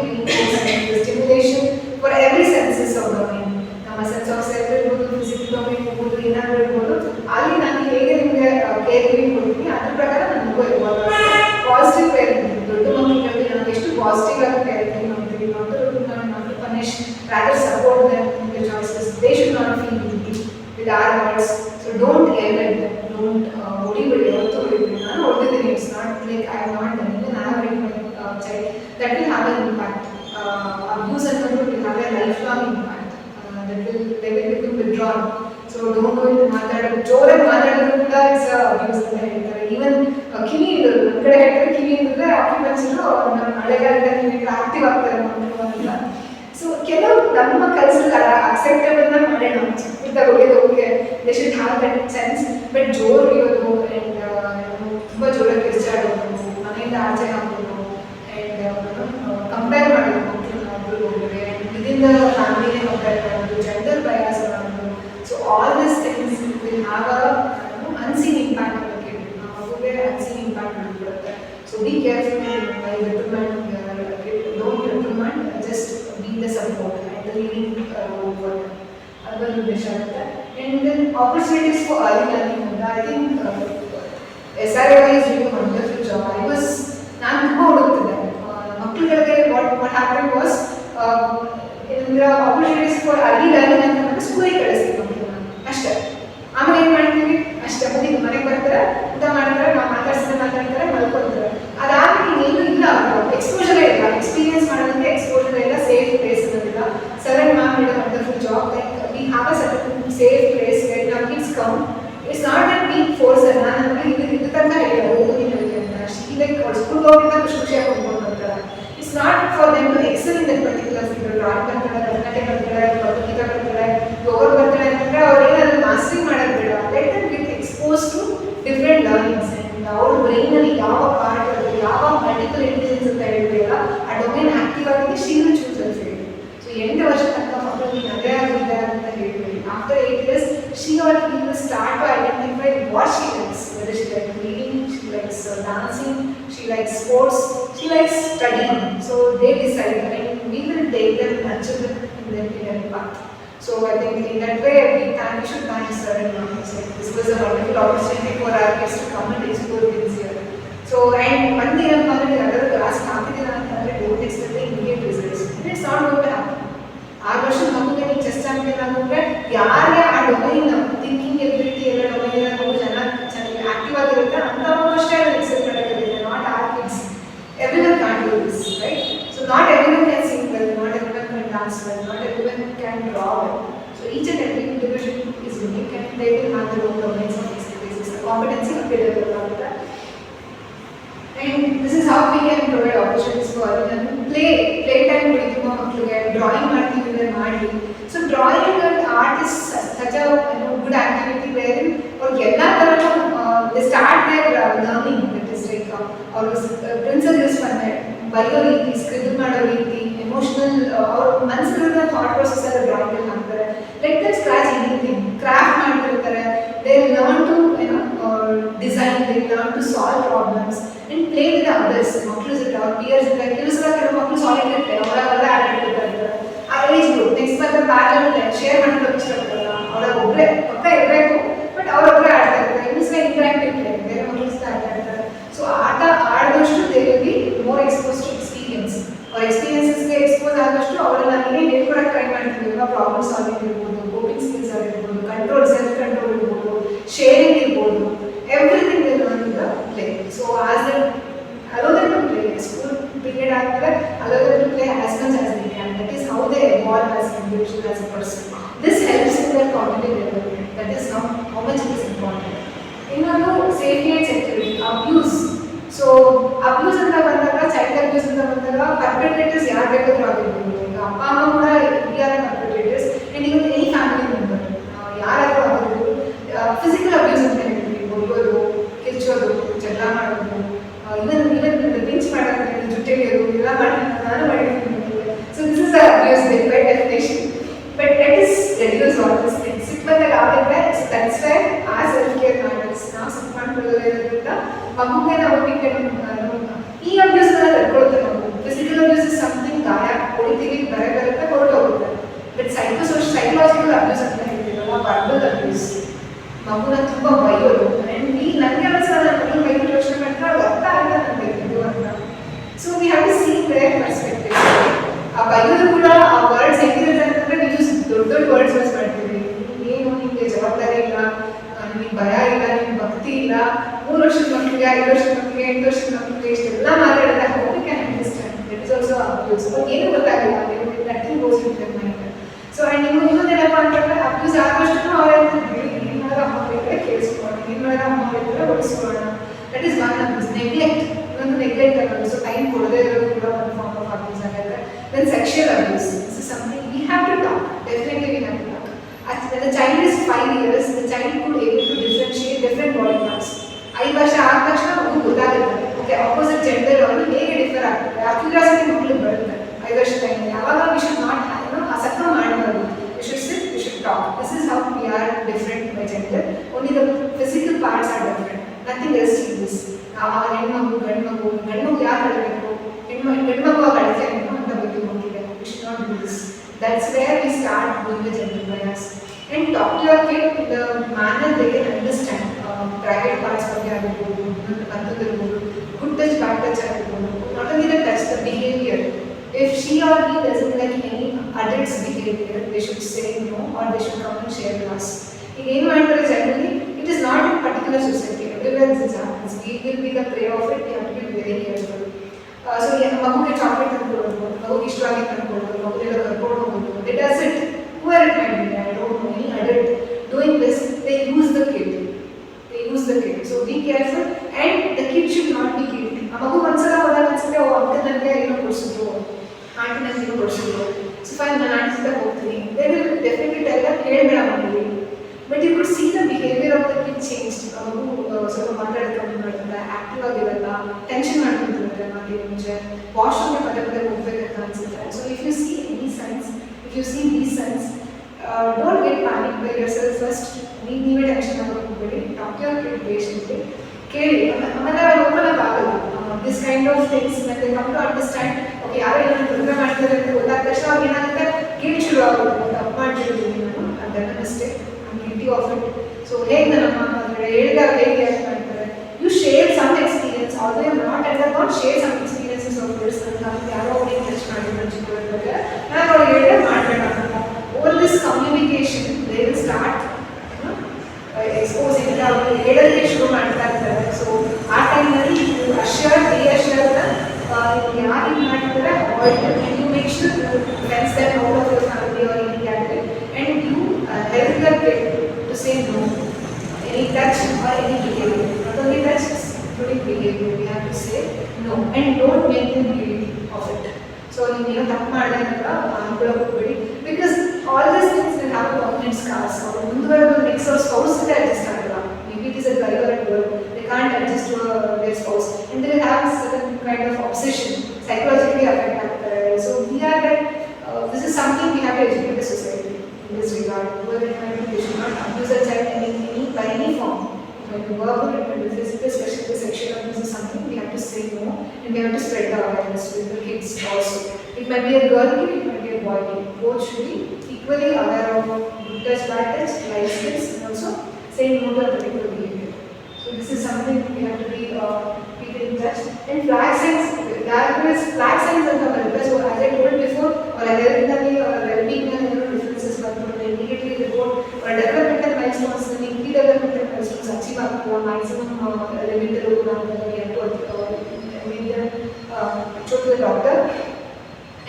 stimulation for every senses of domain. ನಮ್ಮ ಸೆನ್ಸ್ ಆಫ್ ಸೆಲ್ಫ್ ಇರ್ಬೋದು, ಫಿಸಿಕಲ್ ಡೊಮೈನ್ ಇರ್ಬೋದು, ಏನಾದರೂ ಇರ್ಬೋದು. ಅಲ್ಲಿ ನಾನು ಹೇಗೆ ನಿಮಗೆ ಕೇರ್ ಗಿವಿಂಗ್ ಕೊಡ್ತೀನಿ ಅದ್ರ ಪ್ರಕಾರ ನನಗೂ ಇರ್ಬೋದು. ಪಾಸಿಟಿವ್ ಪೇರೆಂಟಿಂಗ್, ದೊಡ್ಡ ಮಕ್ಕಳಿಗೆ ನಾವು ಎಷ್ಟು ಪಾಸಿಟಿವ್ ಆಗಿ ಪೇರೆಂಟಿಂಗ್ ಮಾಡ್ತೀವಿ, not to punish, rather support them. So don't yell at them, don't ಹೊಡಿಬೇಡಿ, ಯಾವತ್ತೂ ಹೊಡಿಬೇಡಿ. ನಾನು ಹೊಡೆದಿದ್ದೀನಿ, it's not like I am not done, even I have my child, that will have an impact. Abuse ಅನ್ನೋದು will have a life long impact, they will become withdrawn. So don't go into ಮಾತಾಡೋದು, ಜೋರಾಗಿ ಮಾತಾಡೋದು ಕೂಡ it's abuse ಅಂತ ಹೇಳ್ತಾರೆ. Even ಕಿವಿ ಇಡೋದು, ಒಂದು ಕಡೆ ಹೇಳ್ತಾರೆ ಕಿವಿ ಇಡಿದ್ರೆ ಆಕ್ಯುಪೆನ್ಸರು ಹಳೆಗಾಲದಲ್ಲಿ ಆಕ್ಟಿವ್ ಆಗ್ತಾರೆ ಮಕ್ಕಳು ಅಂತ. ಸೊ ಕೆಲವು ನಮ್ಮ ಕಲ್ಚರ್ ಅಕ್ಸೆಪ್ಟೇಬಲ್ ನ ಮಾಡೋಣ, ಚಿಕ್ಕದಾಗ ಹೊಡೆಯೋದು okay, they should have that sense. But ಜೋರು ಹೊಡೆಯೋದು ಆ್ಯಂಡ್ ತುಂಬ ಜೋರಾಗಿ ಕಿರ್ಚಾಡೋದು, ಮನೆಯಿಂದ ಆಚೆ ಹಾಕೋದು ಆ್ಯಂಡ್ ಕಂಪೇರ್ ಮಾಡೋದು ಮಕ್ಕಳನ್ನ ಒಬ್ಬರು ಹೋಗಿದ್ರೆ, ವಿದಿನ್ ದ ಫ್ಯಾಮಿಲಿನೇ ಕಂಪೇರ್ ಮಾಡೋದು, ಜೆಂಡರ್ ಬಯಾಸ್ ಮಾಡೋದು. So all this things will have a unseen impact on the kid. ಮಗುಗೆ unseen impact ಆಗಿಬಿಡುತ್ತೆ. So be careful by reprimand kid. Don't reprimand, just be the support and the leading role for them. ಅದೊಂದು ಉದ್ದೇಶ ಆಗುತ್ತೆ. And then opportunities for early learning ಅಂತ I think SRI is doing a wonderful job. ನಾನು ತುಂಬ ಹುಡುಕ್ತಿದ್ದೆ ಮಕ್ಕಳುಗಳಿಗೆ. what happened was opportunities for early learning ಅಂತ ನಮಗೆ ಸ್ಕೂಲಿಗೆ ಕಳಿಸ್ತೀವಿ ಮಕ್ಕಳನ್ನ ಅಷ್ಟೇ. ಆಮೇಲೆ ಏನು ಮಾಡ್ತೀವಿ ಅಷ್ಟೇ, ಮುಗಿದು ಮನೆಗೆ ಬರ್ತಾರೆ, ಊಟ ಮಾಡ್ತಾರೆ, ನಾವು ಮಾತಾಡ್ತಾರೆ, ಮಲ್ಕೊಳ್ತಾರೆ. ಅದಾದ್ಮೇಲೆ ಏನು ಇಲ್ಲ, ಎಕ್ಸ್ಪೋಜರೇ ಇಲ್ಲ, ಎಕ್ಸ್ಪೀರಿಯನ್ಸ್ ಮಾಡೋದಕ್ಕೆ ಎಕ್ಸ್ಪೋಜರ್ ಇಲ್ಲ, ಸೇಫ್ ಪ್ಲೇಸ್ ಇರೋದಿಲ್ಲ. Seven ma'am did a wonderful job. Like we have a certain safe place where ನಮ್ kids come. It's not that we force ಅನ್ನ, ನಮಗೆ ಇದು ತನಕ ಹೇಳಿ ಹೋಗು ನೀನು ಅಂತ. ಶಿ ಲೈಕ್ ಸ್ಕೂಲ್ಗೆ ಹೋಗಿದ್ದ ಖುಷಿಯಾಗಿ ಹೋಗ್ಕೊಂಡು ಬರ್ತಾರೆ. It's not for them to excel in that particular field. Drawing ಬರ್ತಾರೆ, ಭರತನಾಟ್ಯ ಬರ್ತಾರೆ, ಭಗವದ್ಗೀತಾ ಬರ್ತಾರೆ, ಯೋಗ ಬರ್ತಾರೆ ಅಂತಂದ್ರೆ ಅವ್ರು ಏನಾದ್ರು ಮಾಸ್ಟರಿ ಮಾಡೋದು ಬೇಡ. Let them get expose to different learnings and ಅವ್ರ ಬ್ರೈನಲ್ಲಿ ಯಾವ ಪಾರ್ಟ್ ಅದು, ಯಾವ ಮಲ್ಟಿಪಲ್ ಇಂಟೆಲಿಜೆನ್ಸ್ ಅಂತ ಹೇಳ್ತೀವಲ್ಲ ಆ ಡೊಮೇನ್ ಆಕ್ಟಿವ್ ಆಗಿದೆ, ಶಿ ವಿಲ್ ಚೂಸ್ ಅಂತ ಹೇಳಿ. ಸೊ 8 ವರ್ಷ ತನಕ ಮಕ್ಕಳು ನೀನು ಅದೇ ಆಗಿದ್ದಾರೆ ಅಂತ ಹೇಳ್ಬೇಡಿ. After 8 years she or he will start to identify what she likes, whether she likes reading, she likes dancing, she likes sports, she likes studying. So they decide and we will take them, nurture them in their path. So I think in that way we should thank Sir and Ma'am. This was a wonderful opportunity for our kids to come and explore things here. So and one thing I'm going to other class happen ಅಂತಂದ್ರೆ don't expect the immediate results. It's not going to happen. 6 ವರ್ಷ ಮಗುಗೆ ನೀವು chess champion ಆಗಿದ್ರೆ ಯಾರಿಗೆ ಆ domain thinking ability ಎಲ್ಲ domain ಮಗು ಚೆನ್ನಾಗಿ ಆಕ್ಟಿವ್ ಆಗಿರುತ್ತೆ ಅಂತ ಮಗು ಅಷ್ಟೇ ಅದನ್ನು ಎಕ್ಸೆಲ್ ಮಾಡೋಕ್ಕಾಗುತ್ತೆ. Not our kids, everyone can do this, right? So not everyone can sing well, not everyone can dance well, not everyone can draw well. So each and every individual is unique and they will have their own domains of expertise. The competency will be developed out of that. And this is how we can provide opportunities for learning. Play time ಕೊಡ್ತೀವಿ ಮಕ್ಕಳಿಗೆ, drawing ಮಾಡ್ತೀವಿ ಅಂದರೆ ಮಾಡಿ. So drawing and art is such a good activity where ಅವ್ರಿಗೆ ಎಲ್ಲ ಥರನೂ they start their learning. That is like ಅವ್ರ principles ಬಂದರೆ ಬರೆಯೋ ರೀತಿ, ಸ್ಕ್ರಿಬಲ್ ಮಾಡೋ ರೀತಿ, ಎಮೋಷನಲ್ ಅವ್ರ ಮನಸ್ಸಲ್ಲಿರೋ ಥಾಟ್ ಪ್ರೊಸೆಸ್ ಎಲ್ಲ ಡ್ರಾಯಿಂಗಲ್ಲಿ ಹಾಕ್ತಾರೆ. Let them scratch anything, craft ಮಾಡ್ತಿರ್ತಾರೆ. They learn to design, they learn to solve problems and play with the others. ಮಕ್ಕಳು ಇರ್ತಾರೆ, ಅವ್ರ ಪಿಯರ್ಸ್ ಇರ್ತಾರೆ. ಕೆಲವು ಮಕ್ಕಳು ಸಾಲಿಡ್ ಇರ್ತಾರೆ, ಅವರ ಆಟಾಡ್ತಿರ್ತಾರೆ. ಆ ಏಜ್ ಗ್ರೂಪ್ ನೆಕ್ಸ್ಟ್ ಬಂದ ಪ್ಯಾಟರ್ನ್ ಶೇರ್ ಮಾಡೋದು ಇಷ್ಟಪಡಲ್ಲ, ಅವರ ಒಬ್ಬರೇ ಪಕ್ಕ ಇರಬೇಕು, ಬಟ್ ಅವರೊಬ್ಬರೇ ಆಡ್ತಾ ಇರ್ತಾರೆ. ಇನ್ಸ್ ಇಂಟ್ರಾಕ್ಟಿವ್ ಪ್ಲೇ, ಬೇರೆ ಮಕ್ಕಳು ಸಹ ಆಟ ಆಡ್ತಾರೆ. ಸೊ ಆಟ ಆಡಿದಷ್ಟು they will be more expose to experience. ಅವ್ರ ಎಕ್ಸ್ಪೀರಿಯನ್ಸಸ್ಗೆ ಎಕ್ಸ್ಪೋಸ್ ಆದಷ್ಟು ಅವರನ್ನ ನಾವೇನೇ ಹೇಳ್ಕೊಡಕ್ಕೆ ಟ್ರೈ ಮಾಡ್ತೀವಿ. ಪ್ರಾಬ್ಲಮ್ ಸಾಲ್ವಿಂಗ್ ಇರ್ಬೋದು, ಕೋಪಿಂಗ್ ಸ್ಕಿಲ್ಸ್ ಆಗಿರ್ಬೋದು, ಕಂಟ್ರೋಲ್, ಸೆಲ್ಫ್ ಕಂಟ್ರೋಲ್ ಇರ್ಬೋದು, ಶೇರಿಂಗ್ ಇರ್ಬೋದು, everything will learn in the play. So as them, allow them to play. School period after, allow them to play as much as they can. That is how they evolve as an individual, as a person. This helps in their cognitive development. That is how much it is important. Innonu safety and security, abuse. So abuse anta bandaga, child abuse anta bandaga, perpetrators yaar ಬೇಕಾದರೂ ಆಗಿರ್ಬೋದು. ಈಗ ಅಪ್ಪ ಅಮ್ಮ ಕೂಡ we are perpetrators and even any family member ಯಾರಾದರೂ ಆಗಿರ್ಬೋದು. Physical abuse ಅಂತ ಹೇಳ್ತೀವಿ, ಹೊಡೆಯೋದು, ಕಿರ್ಚೋದು, ಜಗಳ ಮಾಡೋದು, ಇವನ್ ಪಿಂಚ್ ಮಾಡೋದು, ಜುಟ್ಟೆಗೆಯೋದು, ಎಲ್ಲ ನಾನು ಮಾಡಿದ್ದೀನಿ. So this is abuse by definition. But let us reduce all this things. ಸಿಟ್ಟು ಬಂದಾಗ ಆಗುತ್ತೆ. ಸೊ ದಟ್ಸ್ ವೈ ಆ ಸೆಲ್ಫ್ ಕೇರ್ ಮ್ಯಾಟರ್ಸ್. ನಾವು ಸಿಟ್ಟು ಮಾಡ್ಕೊಳ್ಳೋದ್ರಿಂದ ಮಗುಗೆ ನಾವು ಈ ಅಬ್ಯೂಸ್ನ ತಡ್ಕೊಳ್ತೇವೆ. ನಾವು ಫಿಸಿಕಲ್ ಅಬ್ಯೂಸ್ ಇಸ್ ಸಮಥಿಂಗ್, ಗಾಯ ಹೊಡಿತೀವಿ, ಬರುತ್ತೆ, ಹೊರಟೋಗುತ್ತೆ. ಬಟ್ ಸೈಕಲಾಜಿಕಲ್ ಅಬ್ಯೂಸ್ ಅಂತ ಹೇಳ್ತೀವಲ್ಲ, ವರ್ಬಲ್ ಅಬ್ಯೂಸ್, ಮಗುನ ತುಂಬ ಬೈಯೋದು. ಆ್ಯಂಡ್ ನನಗೆ ಅನಿಸಲ್ಲ, ನನ್ನ ಮಗನ ಬೈಯೋದು ಯೋಚನೆ ಮಾಡಿದ್ರೆ ಅವ್ಳು ಅರ್ಥ ಆಗ ನಾನು ಬೈಯೋದು ಅಂತ. So we have to see their perspective. ಆ ಬೈಯೋದು ಕೂಡ ಆ ವರ್ಡ್ಸ್ ಹೆಂಗಿರುತ್ತೆ ಅಂತಂದರೆ ವಿ ಯೂಸ್ ದೊಡ್ಡ ದೊಡ್ಡ ವರ್ಡ್ಸ್ ಯೂಸ್ ಮಾಡ್ತೀವಿ. ಏನು ನಿಮಗೆ ಜವಾಬ್ದಾರಿ ಇಲ್ಲ, neglect, even the neglect and so time kodade irodu kuda one form of abuse agare. Then sexual abuse, this is something we have to talk, definitely we have to talk. When the child is 5 years, the child could able to differentiate different body parts. 5 ವರ್ಷ ಆದ ತಕ್ಷಣ ಅವ್ರಿಗೆ ಗೊತ್ತಾಗುತ್ತೆ, okay opposite gender ಅವರು ಹೇಗೆ differ ಆಗ್ತಾರೆ, ಆ curiosity ಮಕ್ಕಳಿಗೆ ಬರುತ್ತೆ 5 ವರ್ಷ ಟೈಮಲ್ಲಿ. ಆವಾಗ ವಿ ಶುಡ್ ನಾಟ್ ಹಸಕ್ತ ಮಾಡಬಾರ್ದು, we should sit, we should talk. This is how we are different by gender, only the physical parts are different, nothing else in this. ಹೆಣ್ಮಗು ಗಂಡು ಯಾರು ಕಳಬೇಕು, ಹೆಣ್ಮಗು ಕಳಿಕೆ ಅಂತ ಬಗ್ಗೆ ಹೋಗಿದೆ. We should not do this. That's where we start doing the gender bias. And talk to your kid in the manner they can understand. Private parts ಬಗ್ಗೆ ಆಗಿರ್ಬೋದು, ಅಂತದಿರ್ಬೋದು, good touch, bad touch ಆಗಿರ್ಬೋದು. Not only the touch, the behavior. If she or he doesn't like any adult's behavior, they should say no or they should come and share with us. ಈಗ ಏನು ಮಾಡ್ತಾರೆ generally, it is not in particular society. Everywhere this happens. We will be the prey of it. We have to be very careful. So ಮಗುಗೆ chocolate ತಂದ್ಕೊಡೋದು, ಮಗುಗೆ ಇಷ್ಟವಾಗಿ ತಂದ್ಕೊಡೋದು, ಮಗುಗೆಲ್ಲ ಕರ್ಕೊಂಡು ಹೋಗೋದು, they does it, whoever it might be, I don't know, any adult doing this, they use the kid. So be careful, and the kid should not be guilty. ಆ ಮಗು ಒಂದ್ಸಲ ಹೋದಾಗ ಅನ್ಸುತ್ತೆ, ಓ uncle ನನಗೆ ಏನೋ ಕೊಡಿಸಿದ್ರು, ಆಂಟಿ ನನಗೆ ಏನೋ ಕೊಡಿಸಿದ್ರು, ಸೊ ಫೈನ್ ನಾನು ಆಂಟಿ ಹೋಗ್ತೀನಿ, they will definitely tell them, ಹೇಳ್ಬೇಡ ಮನೇಲಿ. But you could see the behavior of the kid changed. ಸ್ವಲ್ಪ ಮಾತಾಡ್ಕೊಂಡು ಆಕ್ಟಿವ್ ಆಗಿರಲ್ಲ, ಟೆನ್ಷನ್ ಮಾಡ್ಕೊಂತಿರುತ್ತೆ, ಮಾತಿಗೆ ಮುಂಚೆ ವಾಶ್ರೂಮ್ಗೆ ಪದೇ ಪದೇ ಹೋಗ್ಬೇಕಂತ ಅನ್ಸುತ್ತೆ. So if you see any signs, if you see these signs, don't get panic by yourself. First ನೀವೇ ಟೆನ್ಷನ್ ಆಗೋಕೆ ಹೋಗ್ಬೇಡಿ, ಟಾಕ್ ಯುವರ್ ಕಿಡ್ ಪೇಷಂಟ್ಲಿ, ಕೇಳಿ. ಆಮೇಲೆ ಅವ್ರು ಓಪನ್ ಅಪ್ ಆಗಲ್ಲ. This kind of things when they come to understand, okay ಯಾರೋ ಏನೋ ತೊಂದರೆ ಮಾಡ್ತಾರೆ ಅಂತ ಗೊತ್ತಾದ ತಕ್ಷಣ ಅವ್ರಿಗೆ ಏನಾಗುತ್ತೆ, ಗಿಲ್ಟ್ ಶುರು ಆಗುತ್ತೆ, ತಪ್ಪು ಮಾಡಿರ್ತೀನಿ ನಾನು, ಅದನ್ನ mistake, guilty of it. So ಹೇಗೆ ನಮ್ಮ ಹೇಳಿದಾಗ ಹೇಗೆ ಯಾಕೆ ಮಾಡ್ತಾರೆ, you share some experience, although you have not undergone, share some experiences of this. ನಾನು ಯಾರೋ ಅವ್ರಿಗೆ ಟಚ್ ಮಾಡಿದ್ರು ಚಿಕ್ಕವರಿಗೆ, ನಾನು ಅವ್ರಿಗೆ ಹೇಳಿದ್ರೆ ಮಾಡಬೇಡ ಅಂತ. Over this communication they will start exposing, ಅವರು ಹೇಳೋದಕ್ಕೆ ಶುರು ಮಾಡ್ತಾ ಇರ್ತಾರೆ. ಸೊ ಆ ಟೈಮಲ್ಲಿ ಅಶ್ಯೂರ್, ಬಿ ಅಶ್ಯೂರ್, ಯಾರು ಇದು ಮಾಡ್ತಾರೆ avoid, and you make sure friends that out of your family are any gathering, and you help your kid to say no. Any touch or any behavior, not only touch, including behavior, we have to say no, and don't make them guilty of it. So you ತಪ್ಪು ಮಾಡಿದೆ ಅಂತ ಅನ್ಕೊಳ್ಳೋಕೆ ಹೋಗಬೇಡಿ, because all these things will have permanent scars. ಅವರು ಮುಂದುವರೆದು next ಅವ್ರ spouse ಜೊತೆ adjust ಆಗಲ್ಲ. Maybe it is a guy or a girl, they can't adjust to their spouse, and they will have certain kind of obsession, psychologically affect ಆಗ್ತಾರೆ. So we are that this is something we have to educate the society in this regard. Whoever it might be, they should not abuse a child by any form. It might be verbal, it might be physical, especially the sexual abuse is something we have to say no, and we have to spread the awareness with the kids also. It might be a girl kid, it might be a boy kid. Both should be equally aware of good touch, bad touch, life skills, and also saying no to a particular behavior. So this is something we have to be keep in touch. And flag signs, there is flag signs ಅಂತ ಬರುತ್ತೆ. So as I told before, or health ನಲ್ಲಿ or well-being ನಲ್ಲಿ differences ಬರ್ತದೆ. Immediately report or developmental milestones ನಲ್ಲಿ key developmental milestones achieve ಆಗ್ತದೆ, maximum limit ಇರೋದು ನಾವು show to the doctor.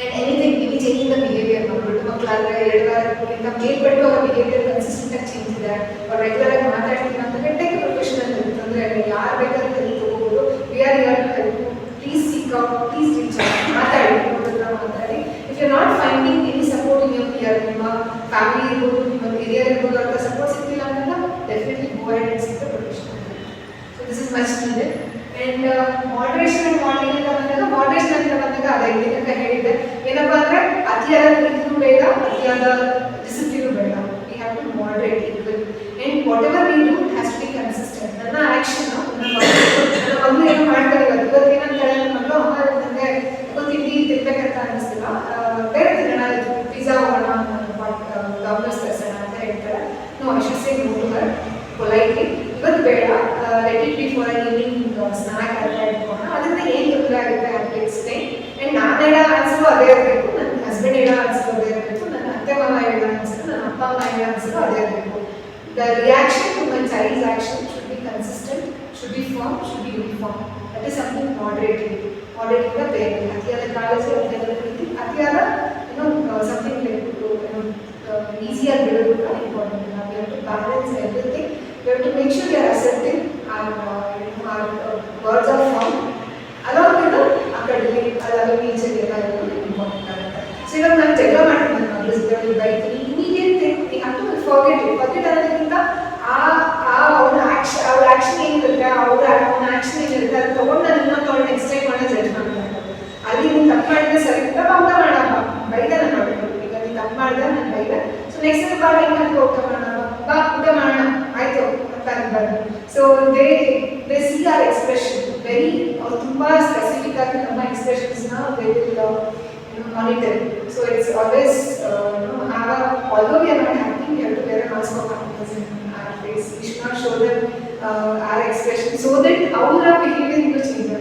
And anything, maybe changing the behavior, ಮಕ್ಕಳಾದ್ರೆ 2 ವಾರಕ್ಕಿಂತ ಮೇಲ್ಪಟ್ಟು ಅವರ behaviour consistent ಆಗಿ change ಇದೆ, ಅವ್ರು ರೆಗ್ಯುಲರ್ ಆಗಿ ಮಾತಾಡ್ತೀನಿ ಅಂತಂದ್ರೆ ಟೇಕ್ ಪ್ರೊಫೆಷನಲ್ ಹೆಲ್ಪ್, ಅಂದರೆ ಯಾರು ಬೇಕಾದ್ರೂ ಹೆಲ್ಪ್ ತಗೋಬೋದು. We are your to help, please seek out, please reach out, ಮಾತಾಡಿ, ಮಾತಾಡಿ. If you not finding any support in your peer, ನಿಮ್ಮ ಫ್ಯಾಮಿಲಿ ಇರ್ಬೋದು, ನಿಮ್ಮ ಹಿರಿಯರ್ ಇರ್ಬೋದು, ಅಂತ ಸಪೋರ್ಟ್ ಸಿಗ್ತಿಲ್ಲ ಅಂತಂದ್ರೆ definitely go ahead and seek the professional help. So this is much needed. And moderation and modelling ಅಂತ ಬಂದಾಗ, ಮಾಡ್ರೇಷನ್ ಅಂತ ಬಂದಾಗ ಅದೇ ಅಂತ ಹೇಳಿದ್ದೆ, ಏನಪ್ಪ ಅಂದರೆ ಅತಿಯಾದ ಪ್ರೀತಿನೂ ಬೇಡ, ಅತಿಯಾದ ಡಿಸಿಪ್ಲಿನೂ ಬೇಡ. We have to moderate equal, and whatever we do has to be consistent. ನನ್ನ ಆ್ಯಕ್ಷನ್, ನನ್ನ ಮಗು ಏನು ಮಾಡ್ತಾರೆ, ಇವತ್ತು ಏನಂತಾಳೆ ನನ್ನ ಮಗಳು, ಅಮ್ಮ ನನಗೆ ತಿಂಡಿ ತಿನ್ಬೇಕಂತ ಅನ್ನಿಸ್ತಿಲ್ಲ, ಬೇರೆ ತಿನ್ನೋಣ, ಪಿಜ್ಜಾ ಹೋಗೋಣ, ಡಾಮಿನೋಸ್ ತರಿಸೋಣ ಅಂತ ಹೇಳ್ತಾರೆ. No, I should say no to her politely, ಇವತ್ತು ಬೇಡ, let it be for evening snack ಅಂತ ಇಟ್ಕೊಂಡು, ಅದರಿಂದ ಏನು ತೊಂದರೆ ಆಗುತ್ತೆ ಅಂತ ಎಕ್ಸ್ಪ್ಲೈನ್. ಆ್ಯಂಡ್ ನಾನು ಹೇಳೋ ಆನ್ಸರು ಅದೇ ಇರಬೇಕು, ನನ್ನ ಹಸ್ಬೆಂಡ್ ಹೇಳೋ ಆನ್ಸರು ಅದೇ ಇರಬೇಕು, ನನ್ನ ಅತ್ತೆ ಮಾವ ಹೇಳೋ ಆನ್ಸರು, ನನ್ನ ಅಪ್ಪ ಅಮ್ಮ ಹೇಳೋ ಆನ್ಸರು ಅದೇ ಇರಬೇಕು. The reaction to my child's action should be consistent, should be firm, should be uniform. That is something moderating. ಮಾಡರೇಟಿಂದ ಬೇರೆ ಅತಿಯಾದ ಕಾಳಜಿ, ಅತಿಯಾದ ಪ್ರೀತಿ, ಅತಿಯಾದ ಸಮಥಿಂಗ್ ಲೈಕ್ ಈಸಿಯಾಗಿ ಬಿಡೋದು important. We have to balance everything. We have to make sure we are accepting our words of form ನಾನು ಬೈದೆ. So next time ಬಾ ಹಿಂಗೆ ಅಂತ ಊಟ ಮಾಡೋಣ, ಬಾ ಊಟ ಮಾಡೋಣ ಆಯಿತು ಅಂತ ಅನ್ಬಾರ್ದು. So they see our expression very, ಅವ್ರು ತುಂಬ ಸ್ಪೆಸಿಫಿಕ್ ಆಗಿ ನಮ್ಮ ಎಕ್ಸ್ಪ್ರೆಷನ್ಸ್ನ they will monitor. So it's always have a, although we are not happy, we have to wear a mask of happiness in our face. We should not show them our expression so that our behavior will change.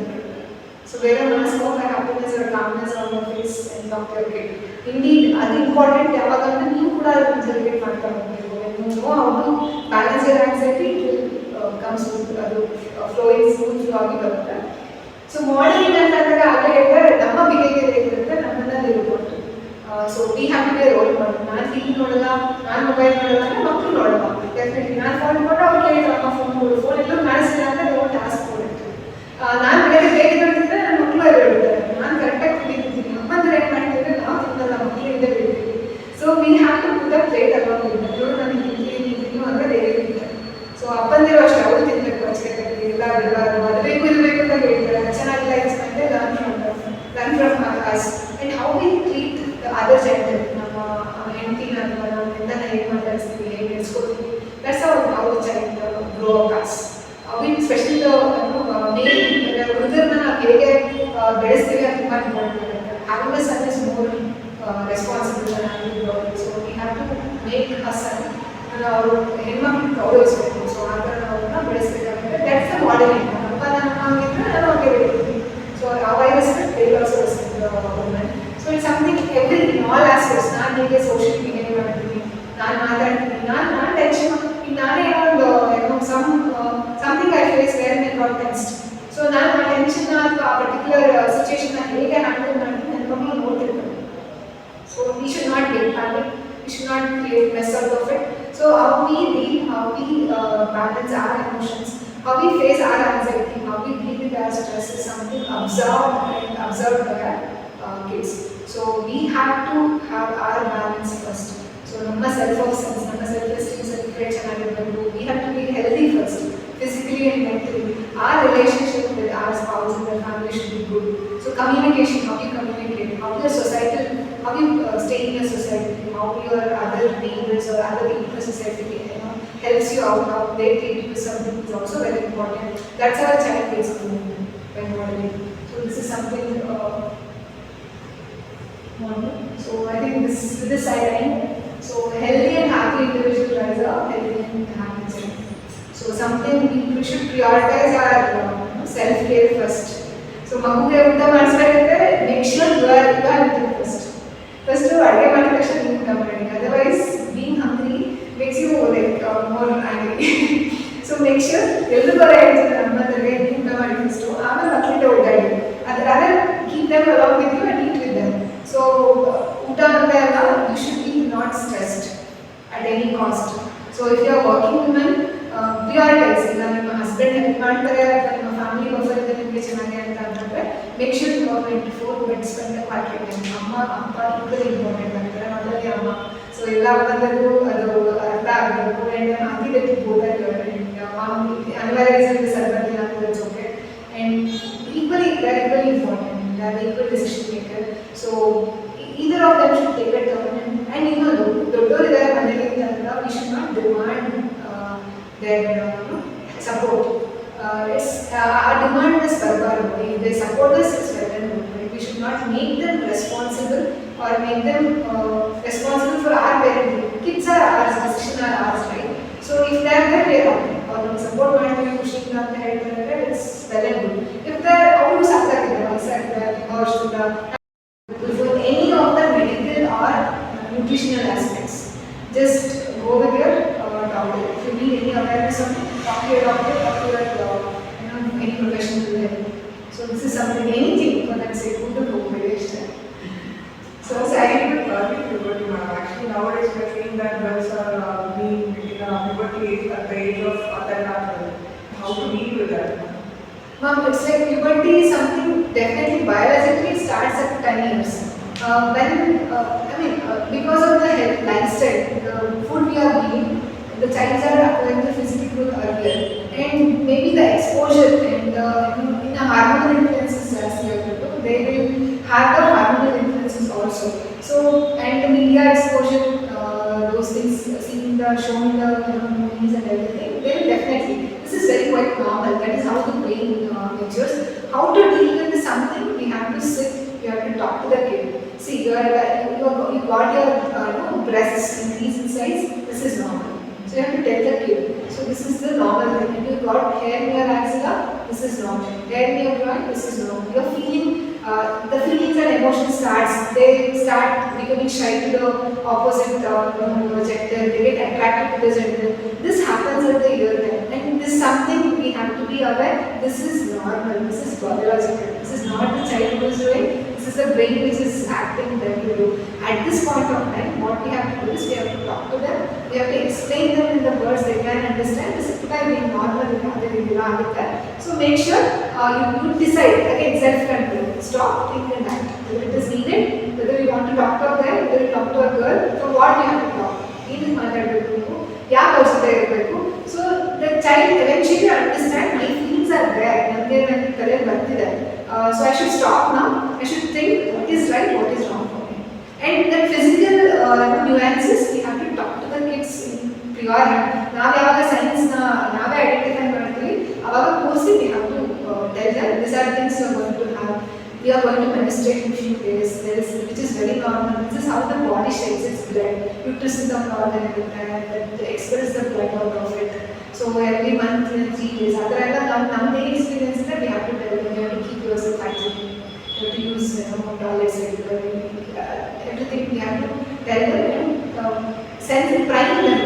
So wear a mask of happiness or calmness on your face and talk to your kid. Indeed, ಅದು important. ಯಾವಾಗಂದ್ರೆ ನೀವು ಕೂಡ ಅದನ್ನು celebrate ಮಾಡ್ತಾ ಹೋಗ್ಬೇಕು. When you know how to balance your anxiety, it will come smooth, ಅದು flowing smooth ಆಗಿ ಬರುತ್ತೆ. So modelling ಅಂತಂದಾಗ ಆಗಲೇ ಹೇಳಿದ್ರೆ ನಮ್ಮ ಬಿಹೇವಿಯರ್ ಹೇಗಿರುತ್ತೆ ನಮ್ಮನ್ನ ತಿಳ್ಕೊಂಡು. So we have to be role model. ನಾನು ಟಿವಿ ನೋಡಲ್ಲ, ನಾನು ಮೊಬೈಲ್ ನೋಡಲ್ಲ ಅಂದರೆ ಮಕ್ಕಳು ನೋಡಲ್ಲ. ಡೆಫಿನೆಟ್ಲಿ ನಾನು ಫೋನ್ ಕೊಟ್ಟು ಅವ್ರು ಕೇಳಿದ್ರು ಅಮ್ಮ ಫೋನ್ ಕೊಡು, ಫೋನ್ ಎಲ್ಲೂ ಕಾಣಿಸ್ತಿಲ್ಲ ಅಂತ ನೀವು ಟಾಸ್ಕ್ ಕೊಡುತ್ತೆ. ನಾನು ಬೇರೆ ಬೇಗ ಬರ್ತಿದ್ದರೆ ನನ್ನ ಮಕ್ಕಳು ಅದು ಹೇಳ್ತಾರೆ, ನಾನು ಕರೆಕ್ಟಾಗಿ ಕುಡಿತಿದ್ದೀನಿ. ಅಮ್ಮಂದ್ರೆ ಏನು ಮಾಡ್ತಿದ್ರೆ ನಾವು ತಿನ್ನಲ್ಲ, ಮಕ್ಕಳಿಂದ ಬೆಳಿತೀವಿ. So we have to put a plate along with that. ನೋಡು ನನಗೆ ತಿಂತೀನಿ ಅಂದರೆ ಡೈಲಿ ತಿಂತಾರೆ. ಸೊ ಅಪ್ಪಂದಿರೋ ಅಷ್ಟೇ ಅವ್ರು ತಿನ್ನಬೇಕು ಅಷ್ಟೇ, ಎಲ್ಲ ಬಿಡಬಾರ್ದು, ಅದು ಬೇಕು ಇದು ಬೇಕು ಅಂತ ಹೇಳ್ತಾರೆ. ಚೆನ್ನಾಗಿಲ್ಲ ಇನ್ಸ್ಪೆಕ್ಟೇ learn from us and how we treat the other gender. ನಮ್ಮ ಹೆಂಡತಿನ ಅಥವಾ ನಮ್ಮ ಗಂಡನ ಹೇಗೆ ಮಾತಾಡಿಸ್ತೀವಿ, ಹೇಗೆ ನೆನೆಸ್ಕೊತೀವಿ, that's how the child grow up as. ಅವಿ ಸ್ಪೆಷಲಿ ಮೇನ್ ಹುಡುಗರನ್ನ ನಾವು ಹೇಗೆ ಬೆಳೆಸ್ತೀವಿ ಅದು ತುಂಬ ಇಂಪಾರ್ಟೆಂಟ್ ಆಗುತ್ತೆ. Having a son is more responsible than having a daughter. So we have to make a son, ಅವರು ಹೆಣ್ಮಕ್ಳು ಗೌರವಿಸಬೇಕು. ಸೊ ಆ ಥರ ನಾವು ಅವ್ರನ್ನ ಬೆಳೆಸಬೇಕಾಗುತ್ತೆ. That's the modelling. ನಮ್ಮ ನಮ್ಮ ಆಗಿದ್ರೆ ನಾನು ಹಾಗೆ ಬೆಳಿತೀನಿ. So how I respect, they also respect the woman. So it's something every in all aspects. ನಾನು ಹೇಗೆ ಸೋಷಿಯಲ್ ಬಿಹೇವ್ ಮಾಡ್ತೀನಿ, ನಾನು ಮಾತಾಡ್ತೀನಿ, ನಾನು ಟೆನ್ಷನ್ ಈಗ ನಾನೇ ಒಂದು something I face where my got tensed. So ನಾನು ಆ ಟೆನ್ಷನ್ನ ಅಥವಾ ಆ ಪರ್ಟಿಕ್ಯುಲರ್ ಸಿಚುವೇಶನ್ನ ಹೇಗೆ ಹ್ಯಾಂಡಲ್ ಮಾಡ್ತೀನಿ ನನ್ನ ಮಕ್ಕಳು ನೋಡ್ತಿರ್ತಾರೆ. So we should not get panic, we should not create mess out of it. So how we deal, how we balance our emotions, how we face our anxiety, how we deal with our stress is something observed by our kids. So we have to have our balance first. So ನಮ್ಮ self-esteem certificate ಚೆನ್ನಾಗಿರಬೇಕು. We have to be healthy first, physically and mentally. Our relationship with our spouse and their family should be good. So communication, how you communicate, how your societal, how you stay in your society, how your other neighbors or other people in the society helps you out, how they treat you, something is also very important. That's our child based movement when modeling. So this is something so I think this side end. So healthy and happy individual rise a healthy and happy child. So something we should prioritize our self-care first. So ಮಗುಗೆ ಊಟ ಮಾಡಿಸ್ಬೇಕಾದ್ರೆ make sure you are eating first. First ಅಡುಗೆ ಮಾಡಿದ ತಕ್ಷಣ ನೀವು ಊಟ ಮಾಡಿ. Otherwise being hungry makes you like more angry. So make sure ಎಲ್ಲರೂ ಬರ ಹೇಳ್ತಾರೆ ನಮ್ಮದ್ರಿಗೆ ನೀವು ಊಟ ಮಾಡಿ ಫಸ್ಟು, ಆಮೇಲೆ ಮಕ್ಕಳಿಂದ ಓಡಾಡಿ. ಅದರ keep them along with you and eat with them. So ಊಟ ಅಂತ ಎಲ್ಲ you should be not stressed at any cost. So if you are working woman, prioritize. ಇಲ್ಲ ನಿಮ್ಮ ಹಸ್ಬೆಂಡ್ ಹೆಲ್ಪ್ ಮಾಡ್ತಾರೆ ಅಥವಾ ನಿಮ್ಮ ಫ್ಯಾಮಿಲಿ ಬಫರ್ ಇದೆ ನಿಮಗೆ ಚೆನ್ನಾಗಿ ಅಂತ ಅಂತಂದರೆ make sure you are 24 but spend the quality time. ಅಮ್ಮ ಅಪ್ಪ ಈಕ್ವಲಿ ಇಂಪಾರ್ಟೆಂಟ್ ಆಗ್ತಾರೆ. ಮೊದಲನೇ ಅಮ್ಮ. ಸೊ ಎಲ್ಲ ಅಪ್ಪಂದರಿಗೂ ಅದು ಅರ್ಥ ಆಗಬೇಕು. ಆ್ಯಂಡ್ ಹಾಕಿ that you both are your ಅನಿವಾರ್ಯ is server it's okay. And equally important. They are equal decision maker. So either of them should take a turn. And even though ದೊಡ್ಡವರಿದ್ದಾರೆ ಮನೆಯಲ್ಲಿ ಅಂತಂದ್ರೆ we should not demand their support. Our demand is barbaric. If they support us, it's well and good. We should not make them responsible or make them responsible for our parenting. Kids are ours, decisions are ours, right? So if they are there, they are or support ಮಾಡ್ತೀವಿ ಖುಷಿಯಿಂದ ಅಂತ ಹೇಳ್ತಾರೆ, it's well and good. If they are ಅವರು ಸಾಕಾಗಿದೆ ವಯಸ್ಸಾಗಿದೆ for any of the medical or nutritional aspects, just go with your doctor. If you need any awareness on it, talk to your doctor, talk to your any professional will help. So this is something, anything for that sake, good to know meditation. So I think puberty, ma'am. Actually nowadays we are seeing that girls are being in a puberty age at the age of 11. How to deal with that? Ma'am, it's like puberty is something definitely biologically starts at 10 years. Because of the health, lifestyle, the food we are eating, the child are acquiring the physical growth earlier, and maybe the exposure and in the hormonal influences as we have told, they will have the hormonal influences also. So and the media exposure, showing the movies and everything, then definitely this is very quite normal. That is how the brain matures. How to deal with something? We have to sit. We have to talk to the kid. See, you got your breasts increase in size. This is normal. So you have to tell the kid. So this is the normal thing. If you got hair in your axilla, this is normal. Hair in your groin, this is normal. You're feeling. The feelings and emotions they start becoming shy to the opposite gender, they get attracted to the gender. This happens at the year time, and this is something we have to be aware. This is normal, this is biological, this is not the child who is doing, this is the brain which is acting that we do. At this point of time, what we have to do is we have to talk to them, we have to explain them in the words they can understand. This is being normal. So make sure you decide, again, self-control. Stop, think and act. Whether it is needed, whether we want to talk to a guy, whether we talk to a girl, for what we have to talk. So the child eventually understands my feelings are there. So I should stop now. I should think what is right, what is wrong for me. And the physical nuances, we have to talk to the kids in pure hand. Now we have the science, now we identify correctly. Our mostly we have to tell them these are things you are going to have. We are going to menstruate in few days, which is very normal. This is how the body sheds its blood. Uterus is the organ that expels the blood out of it. So every month, 3 days. Other than experience that we have to tell them, you have to keep yourself hygienic. You have to use toilets regularly. Everything we have to tell them and send prime them.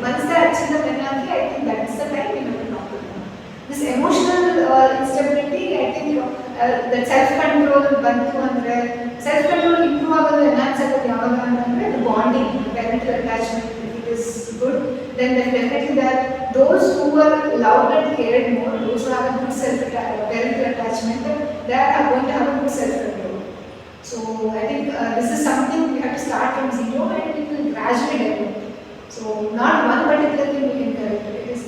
Once they achieve the mentality, I think that is the time we have to talk to them. This emotional instability, I think that self-control bantu andre self-control improve agadu enhance agadu yavaga andre the bonding, the parental attachment, if it is good, then definitely that those who were loved and cared more, those who have a good parental attachment, they are going to have a good self-control. So I think this is something we have to start from zero and it will gradually develop. So not one particular thing we can correct. It is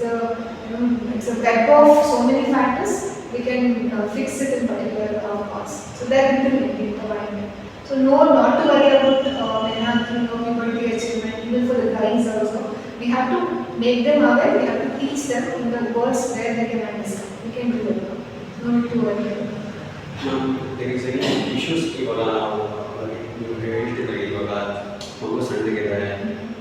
it's a web of so many factors. We can fix it in particular parts. So that will be the So no, not to worry about puberty achievement, even for the guys also. We have to make them aware. We have to teach them in the words where they can understand. We can do it. No need to worry. There is any issues ಇವಾಗ ನೀವು ಹೇಳ್ತಿದ್ರೆ ಇವಾಗ ಮಗು ಸಣ್ಣಗಿದ್ದಾರೆ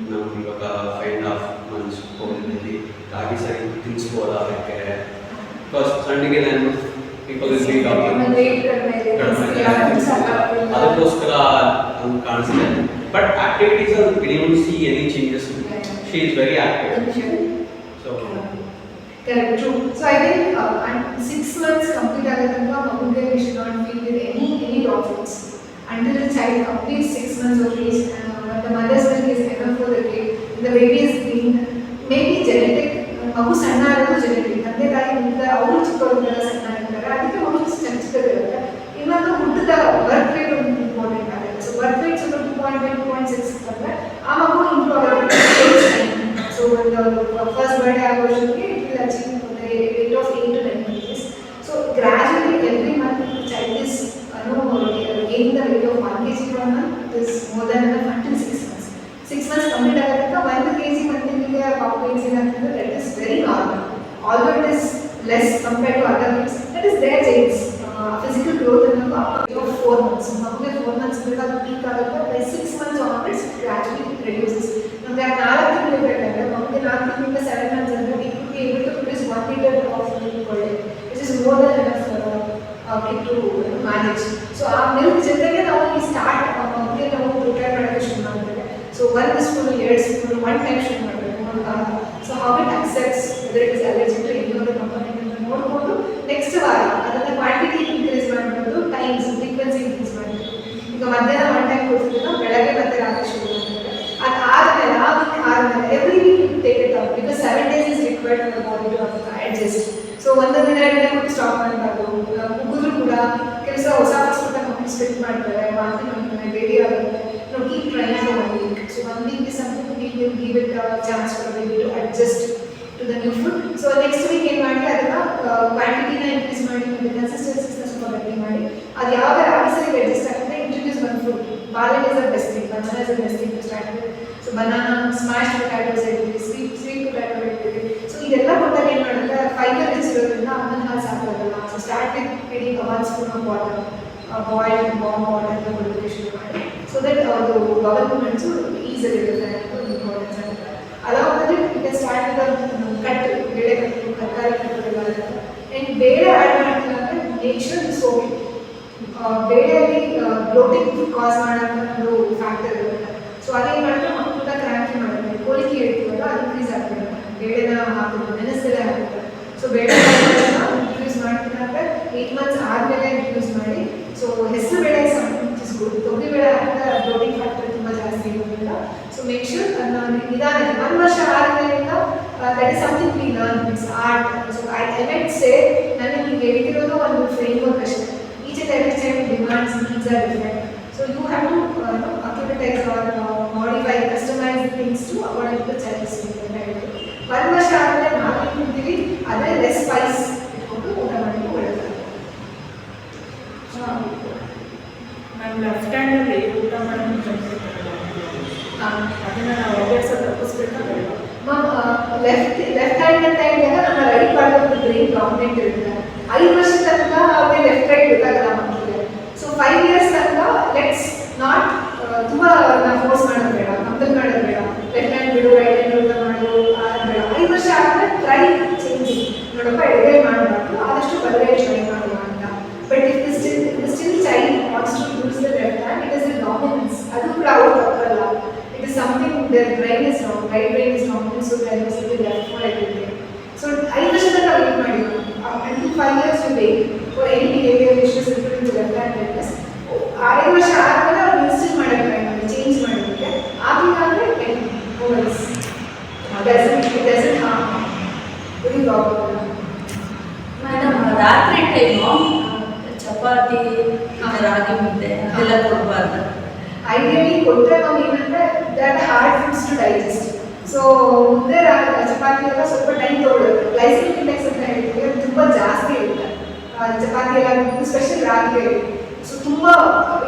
ನಾವು ಇವಾಗ 5.5 months ಹೋಗಿ ರಾಗಿ ಸರಿ ತಿನ್ನಿಸ್ಬೋದಾ ಅದಕ್ಕೆ ಬಿಕಾಸ್ ಸಣ್ಣಗೆ ನಾನು ಪೀಪಲ್ ಇಸ್ ಬಿ ಅದಕ್ಕೋಸ್ಕರ ನಮ್ಗೆ ಕಾಣಿಸ್ತಿದೆ ಬಟ್ ಆಕ್ಟಿವಿಟೀಸ್ ಅಲ್ಲಿ we don't see any changes she is very active so Correct, true. So I think 6 months complete agadanga maguge we should not feel with any problems until the child completes 6 months of age. The mother's milk is enough for the kid. The baby is being maybe genetic. Magu sanna irodu genetic. Tande tayi mudda avaru chikkodu sanna irtare. Adike magu chanchikadirutte. Innondu huttida birth rate important agutte. So birth rate 2.5 2.6 ಅಂದ್ರೆ ಆ ಮಗು improve ಆಗುತ್ತೆ. So when the first birthday anniversary, it will achieve the rate of 8 to 10 years. So gradually, every month, the child is gaining the rate of 1 kg per month. It is more than enough until 6 months. 6 months complete agadaka 1 kg monthly population that is very normal. Although it is less compared to other kids, that is their genes. Physical growth in the of 4 months. 4 months peak agadaka by 6 months onwards, it gradually reduces. Now, there are 4 months, 7 months, we could be able to produce 1 liter of milk per day, which is more than enough for a kid to manage. So, our milk generally now we start prepare production. So, 1 teaspoon, 2 teaspoon, 1 time should not be. So, how it accepts whether it is allergic to any other component in the mode. Next, the quantity increase, times, frequency increase. Because one time every week you take it out because 7 days is required for the body to adjust. So one day I could stop and Muguru Kuda, Kersa Osaka split baby keep trying for 1 week. So 1 week is something we will give it a chance for the baby to adjust to the new food. So next week in quantity increase the consistency for the body. That's how adjust introduce one food. Barley is the best thing, banana is the best thing to start with. So banana, smashed potatoes ಇರ್ತದೆ, sweet potato ಇರ್ತದೆ. So ಇದೆಲ್ಲ ಕೊಟ್ಟಾಗ ಏನು ಮಾಡುತ್ತೆ, fibre rich ಇರೋದ್ರಿಂದ ಅಮ್ಮನ ಹಾಲು ಸಾಕಾಗಲ್ಲ. So start with feeding 1 spoon of water, boiled warm water ಅಂತ ಕೊಡೋದಕ್ಕೆ ಶುರು ಮಾಡಿ. ಸೊ ದಟ್ ಅದು ಬಬಲ್ ಮೂಮೆಂಟ್ಸು ಈಸಿಯಾಗಿ ಇರುತ್ತೆ ಅಂತ ಇಂಪಾರ್ಟೆನ್ಸ್ ಆಗುತ್ತೆ. Along with it you can start with ಕಟ್, ಬೇಳೆ ಕಟ್ಟು, ತರಕಾರಿ ಕಟ್ಟುಗಳೆಲ್ಲ ಇರುತ್ತೆ. ಆ್ಯಂಡ್ ಬೇಳೆ ಆ್ಯಡ್ ಮಾಡ್ತಿಲ್ಲ ಅಂದರೆ make sure you soak it. ಬೇಳೆಯಲ್ಲಿ ಬ್ಲೋಟಿಂಗ್ ಕಾಸ್ ಮಾಡೋಂಥ ಒಂದು ಫ್ಯಾಕ್ಟರ್ ಇರುತ್ತೆ. ಸೊ ಅದೇನು ಮಾಡಿದ್ರೆ ಮಕ್ಕಳ ಕ್ರಾಂತಿ ಮಾಡುತ್ತೆ, ಹೋಲಿಕೆ ಇರ್ತೀವಲ್ಲ ಅದು ಇನ್ಕ್ರೀಸ್ ಆಗ್ತಿರುತ್ತೆ. ಬೇಳೆನ ಹಾಕಿದ್ರು ನೆನೆಸಲೇ ಹಾಕಿರ್ತಾರೆ. ಸೊ ಬೇಳೆ ಯೂಸ್ ಮಾಡ್ತೀನಿ ಅಂದರೆ 8 months ಆದಮೇಲೆ ಯೂಸ್ ಮಾಡಿ. ಸೊ ಹೆಸರು ಬೇಳೆ ಸಮಥಿಂಗ್ ಇಸ್ ಗುಡ್. ತೊಗರಿ ಬೇಳೆ ಹಾಕಿದ್ರೆ ಬ್ಲೋಟಿಂಗ್ ಫ್ಯಾಕ್ಟರ್ ತುಂಬ ಜಾಸ್ತಿ ಇರೋದ್ರಿಂದ ಸೊ ಮೇಕ್ ಶೂರ್ ಅದನ್ನ ನಿಧಾನ 1 ವರ್ಷ ಆದಮೇಲಿಂದ that is something we learn, it's art. So I might say ನನಗೆ ಈಗ ಹೇಳ್ತಿರೋದು ಒಂದು ಫ್ರೇಮ್ವರ್ಕ್ ಅಷ್ಟೇ. Each and every child demands, needs are different. So you have to acclimatize or modify, customize the things to according to the child's need. 1 ವರ್ಷ ಆದಮೇಲೆ ನಾವು ಏನು ತಿಂತೀವಿ ಅದೇ ಲೆಸ್ ಸ್ಪೈಸ್ ಇಟ್ಕೊಂಡು ಊಟ ಮಾಡಲಿಕ್ಕೆ ಒಳ್ಳೆಯದು. ನಾನು ಲೆಫ್ಟ್ ಹ್ಯಾಂಡಲ್ಲಿ ಊಟ ಮಾಡೋದು ಅದನ್ನು ನಾವು ಅಭ್ಯಾಸ ತಪ್ಪಿಸ್ಬೇಕಾದ್ರೆ ಲೆಫ್ಟ್ ಹ್ಯಾಂಡ್ ಅಂತ ಹೇಳಿದಾಗ ನಮ್ಮ right part of the brain dominate ಇರುತ್ತೆ. 5 ವರ್ಷ ತನಕ ಅವ್ರಿಗೆ ಲೆಫ್ಟ್ ರೈಟ್ ಗೊತ್ತಾಗಲ್ಲ ಮಕ್ಕಳಿಗೆ. ಸೊ 5 years ತನಕ ಲೆಟ್ಸ್ ನಾಟ್ ತುಂಬ ನಾವು ಫೋರ್ಸ್ ಮಾಡೋದು ಬೇಡ, ಕಂಪಲ್ ಮಾಡೋದು ಬೇಡ. ಲೆಫ್ಟ್ ಹ್ಯಾಂಡ್ ಬಿಡು, ರೈಟ್ ಹ್ಯಾಂಡ್ ಊಟ ಮಾಡು ಬೇಡ. 5 ವರ್ಷ ಆದಮೇಲೆ ಟ್ರೈ ಚೇಂಜಿಂಗ್. ನೋಡಪ್ಪ ಎಡಗೈ ಮಾಡಬಾರ್ದು, ಆದಷ್ಟು ಬಲಗೈ ಟ್ರೈ ಮಾಡುವ ಅಂತ. But if still child wants to use the left hand, it is the dominance. ಅದು ಕೂಡ ಅವ್ರು ತಪ್ಪಲ್ಲ. It is something their brain is wrong, right brain is dominant, so they are using the left for everything. So 5 ವರ್ಷ ತನಕ wait ಮಾಡಿ. Until 5 years you wait for any behavior issues including the left hand weakness. 5 ವರ್ಷ ಆದಮೇಲೆ ಅವ್ರು instil ಮಾಡೋಕ್ಕೆ try ಮಾಡಿ, change ಮಾಡೋದಕ್ಕೆ. ಆಗಿಲ್ಲ ಅಂದರೆ ಓವರ್ಸ್ it doesn't harm. Very problem. Madam, ರಾತ್ರಿ ಟೈಮು ಚಪಾತಿ, ರಾಗಿ ಮುದ್ದೆ ಅದೆಲ್ಲ ಕೊಡಬಾರ್ದು. ಐಡಿಯಲಿ ಕೊಟ್ಟರೆ ನಾವು ಏನಂದರೆ that hard foods to digest. So ಮುದ್ದೆ ಚಪಾತಿ ಎಲ್ಲ ಸ್ವಲ್ಪ ಟೈಮ್ ತೊಗೊಳುತ್ತೆ. ಗ್ಲೈಸೆಮಿಕ್ ಇಂಡೆಕ್ಸ್ ಅಂತ ಹೇಳ್ತೀವಿ, ಅದು ತುಂಬ ಜಾಸ್ತಿ ಇರುತ್ತೆ ಚಪಾತಿ ಎಲ್ಲ, ಸ್ಪೆಷಲ್ ರಾಗಿಯಲ್ಲಿ. ಸೊ ತುಂಬ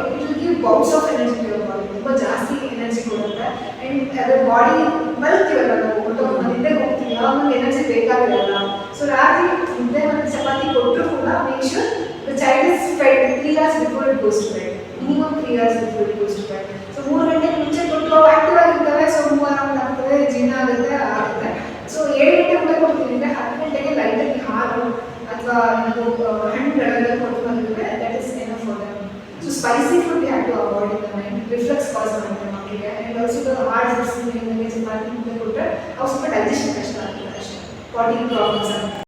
it will give bouts of energy to your body, ತುಂಬ ಜಾಸ್ತಿ ಎನರ್ಜಿ ಕೊಡುತ್ತೆ. ಆ್ಯಂಡ್ ಅದರ ಬಾಡಿ ಮಲಗ್ತೀವಲ್ಲ ನಾವು, ನಿದ್ದೆಗೆ ಹೋಗ್ತೀವಿ, ಆವಾಗ ಒಂದು ಎನರ್ಜಿ ಬೇಕಾಗಿರಲ್ಲ. ಸೊ ರಾತ್ರಿ ಮುದ್ದೆ ಮತ್ತು ಚಪಾತಿ ಕೊಟ್ಟರು ಕೂಡ make sure the child is fed 3 hours before it goes to bed. Minimum 3 hours before it goes to bed. So 3 ಗಂಟೆಗೆ ಮುಂಚೆ ಕೊಟ್ಟು ಅವು ಆಕ್ಟಿವ್ ಆಗಿರ್ತವೆ. ಸೊ ಮೂವ್ ಅರೌಂಡ್ ಆಗ್ತದೆ, ಜೀರ್ಣ ಆಗುತ್ತೆ. ಸೊ 7 ಗಂಟೆ ಊಟ ಕೊಡ್ತೀವಿ ಅಂದರೆ 10 ಗಂಟೆಗೆ ಲೈಟಾಗಿ ಹಾಲು ಅಥವಾ ಹಣ್ಣುಗಳೆಲ್ಲ ಕೊಟ್ಟು ಬಂದಿದ್ರೆ that is enough for them. So spicy food have to avoid in the mind. Reflux cause ಮಾಡುತ್ತೆ ಮಕ್ಕಳಿಗೆ. And also the hard foods ನಿಮಗೆ ಚಪಾತಿ ಮುದ್ದೆ ಕೊಟ್ಟರೆ ಅವು ಸ್ವಲ್ಪ ಡೈಜೆಷನ್ ಕಷ್ಟ ಆಗ್ತದೆ ಅಷ್ಟೇ. ಬಾಡಿ ಪ್ರಾಬ್ಲಮ್ಸ್ ಆಗುತ್ತೆ.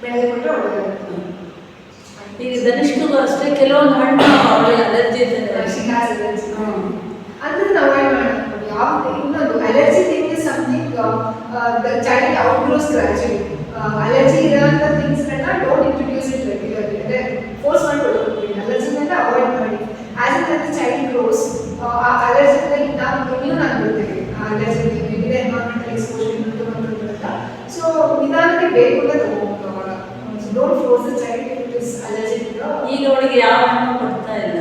ಬೆಳಗ್ಗೆ ಕೊಟ್ಟರೆ ಒಳ್ಳೆಯದು. ಈಗ ಧನಿಷ್ಕಗೂ ಅಷ್ಟೇ ಕೆಲವೊಂದು ಹಣ್ಣು ಅವಳಿಗೆ ಅಲರ್ಜಿ ಇದೆ. ಅದನ್ನು ಅವಾಯ್ಡ್ ಮಾಡಬೇಕು. ಯಾವುದು ಇನ್ನೊಂದು allergy thing is something the child outgrows gradually. Allergy ಇರೋಂಥ ಥಿಂಗ್ಸ್ಗಳನ್ನ ಡೋಂಟ್ ಇಂಟ್ರೊಡ್ಯೂಸ್ ಇಟ್ ರೆಗ್ಯುಲರ್ಲಿ, ಅಂದರೆ ಫೋರ್ಸ್ ಮಾಡಿಕೊಡ್ಬೇಕು. ಅಲರ್ಜಿನೆಲ್ಲ ಅವಾಯ್ಡ್ ಮಾಡಿ. As in the child grows ಆ ಅಲರ್ಜಿಯಿಂದ ನಾವು ಇಮ್ಯೂನ್ ಆಗಿಬಿಡ್ತೀವಿ. ಆ ಅಲರ್ಜಿ ವಿವಿಧ ಎನ್ವೈರನ್ಮೆಂಟಲ್ ಎಕ್ಸ್ಪೋಜರ್ ಇನ್ನೊಂದು ಬಂದಿರುತ್ತೆ. ಸೊ ನಿಧಾನಕ್ಕೆ ಬೇಕು ಅಂತ ತಗೋಬೇಕು ಅವಾಗ. So don't force the child it is allergy. ಈಗ ಅವಳಿಗೆ ಯಾವ ಹಣ್ಣು ಕೊಡ್ತಾ ಇಲ್ಲ.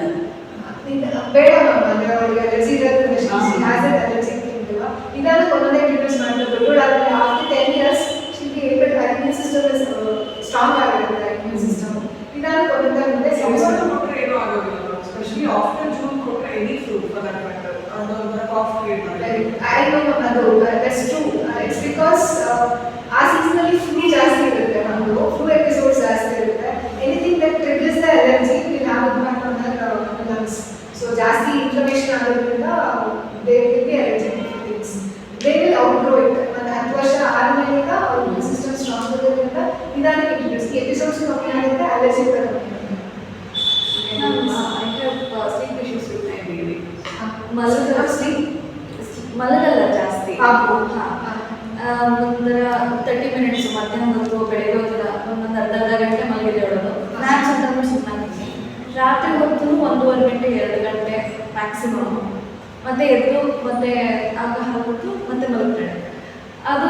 ಬೇಡ ಅಂದರೆ ಅವಳಿಗೆ ಅಲರ್ಜಿ ಇರೋದ್ರಿಂದ ಹ್ಯಾಸೆಡ್ ಅಲರ್ಜಿ ತಿಂತಿಲ್ಲ. ನಿಧಾನಕ್ಕೆ ಒಂದೊಂದೇ ಇಂಟ್ರೊಡ್ಯೂಸ್ ಮಾಡಬೇಕು. ದೊಡ್ಡವಳಾದರೆ after 10 years she'll be able to immune system is strong ಆಗಿರುತ್ತೆ. ಇಮ್ಯೂನ್ ಸಿಸ್ಟಮ್ ನಿಧಾನಕ್ಕೆ ಒಂದೊಂದೇ ಮುಂದೆ ಕೊಟ್ಟರೆ ಏನೂ ಆಗೋದಿಲ್ಲ. ಸ್ಪೆಷಲಿ ಆಫ್ಟರ್ ಜೂನ್ ಕೊಟ್ಟರೆ any fruit for that matter ಅದೊಂಥರ ಕಾಫ್ ಕ್ರಿಯೇಟ್ ಮಾಡಿ. ಐ ನೋ ಅದು ದಟ್ಸ್ ಟ್ರೂ. ಇಟ್ಸ್ ಬಿಕಾಸ್ ಆ ಸೀಸನಲ್ಲಿ ಫ್ಲೂ ಜಾಸ್ತಿ ಇರುತ್ತೆ, ನಮ್ಮದು ಫ್ಲೂ ಎಪಿಸೋಡ್ಸ್ ಜಾಸ್ತಿ ಇರುತ್ತೆ. Anything that triggers the allergy will have impact on the lungs. So ಜಾಸ್ತಿ ಇನ್ಫ್ಲಮೇಷನ್ ಆಗೋದ್ರಿಂದ they will be allergic things. They will outgrow it. ಒಂದು 10 ವರ್ಷ ಆದಮೇಲೆ ಅವ್ರ ಇಮ್ಯೂನ್ ಸಿಸ್ಟಮ್ ಸ್ಟ್ರಾಂಗ್ ಆಗೋದ್ರಿಂದ ನಿಧಾನಕ್ಕೆ ಇಂಟ್ರೊಡ್ಯೂಸ್ ಎಪಿಸೋಡ್ಸ್ ಕಮ್ಮಿ ಆಗುತ್ತೆ, ಅಲರ್ಜಿ ಕೂಡ ಕಮ್ಮಿ ಆಗುತ್ತೆ. sleep issues with my baby. ಮಲಗಲ್ಲ ಜಾಸ್ತಿ. ಒಂದರ 30 minutes ಮಧ್ಯಾಹ್ನ ಹೊತ್ತು, ಬೆಳಗ್ಗೆ ಹೊತ್ತಿನ ಒಂದೊಂದು ಅರ್ಧ ಗಂಟೆ ಮಲಗಿದೆ ಅವಳದು. ಮ್ಯಾಕ್ಸ್ ಅಂತ ಸುಮ್ಮನೆ ರಾತ್ರಿ ಹೊತ್ತು 1.5 ಗಂಟೆ 2 ಗಂಟೆ ಮ್ಯಾಕ್ಸಿಮಮ್. ಮತ್ತೆ ಎದ್ದು ಮತ್ತೆ ಆಗ ಹಾಕ್ಬಿಟ್ಟು ಮತ್ತೆ ಮಲಗ್ತಾಳೆ. ಅದು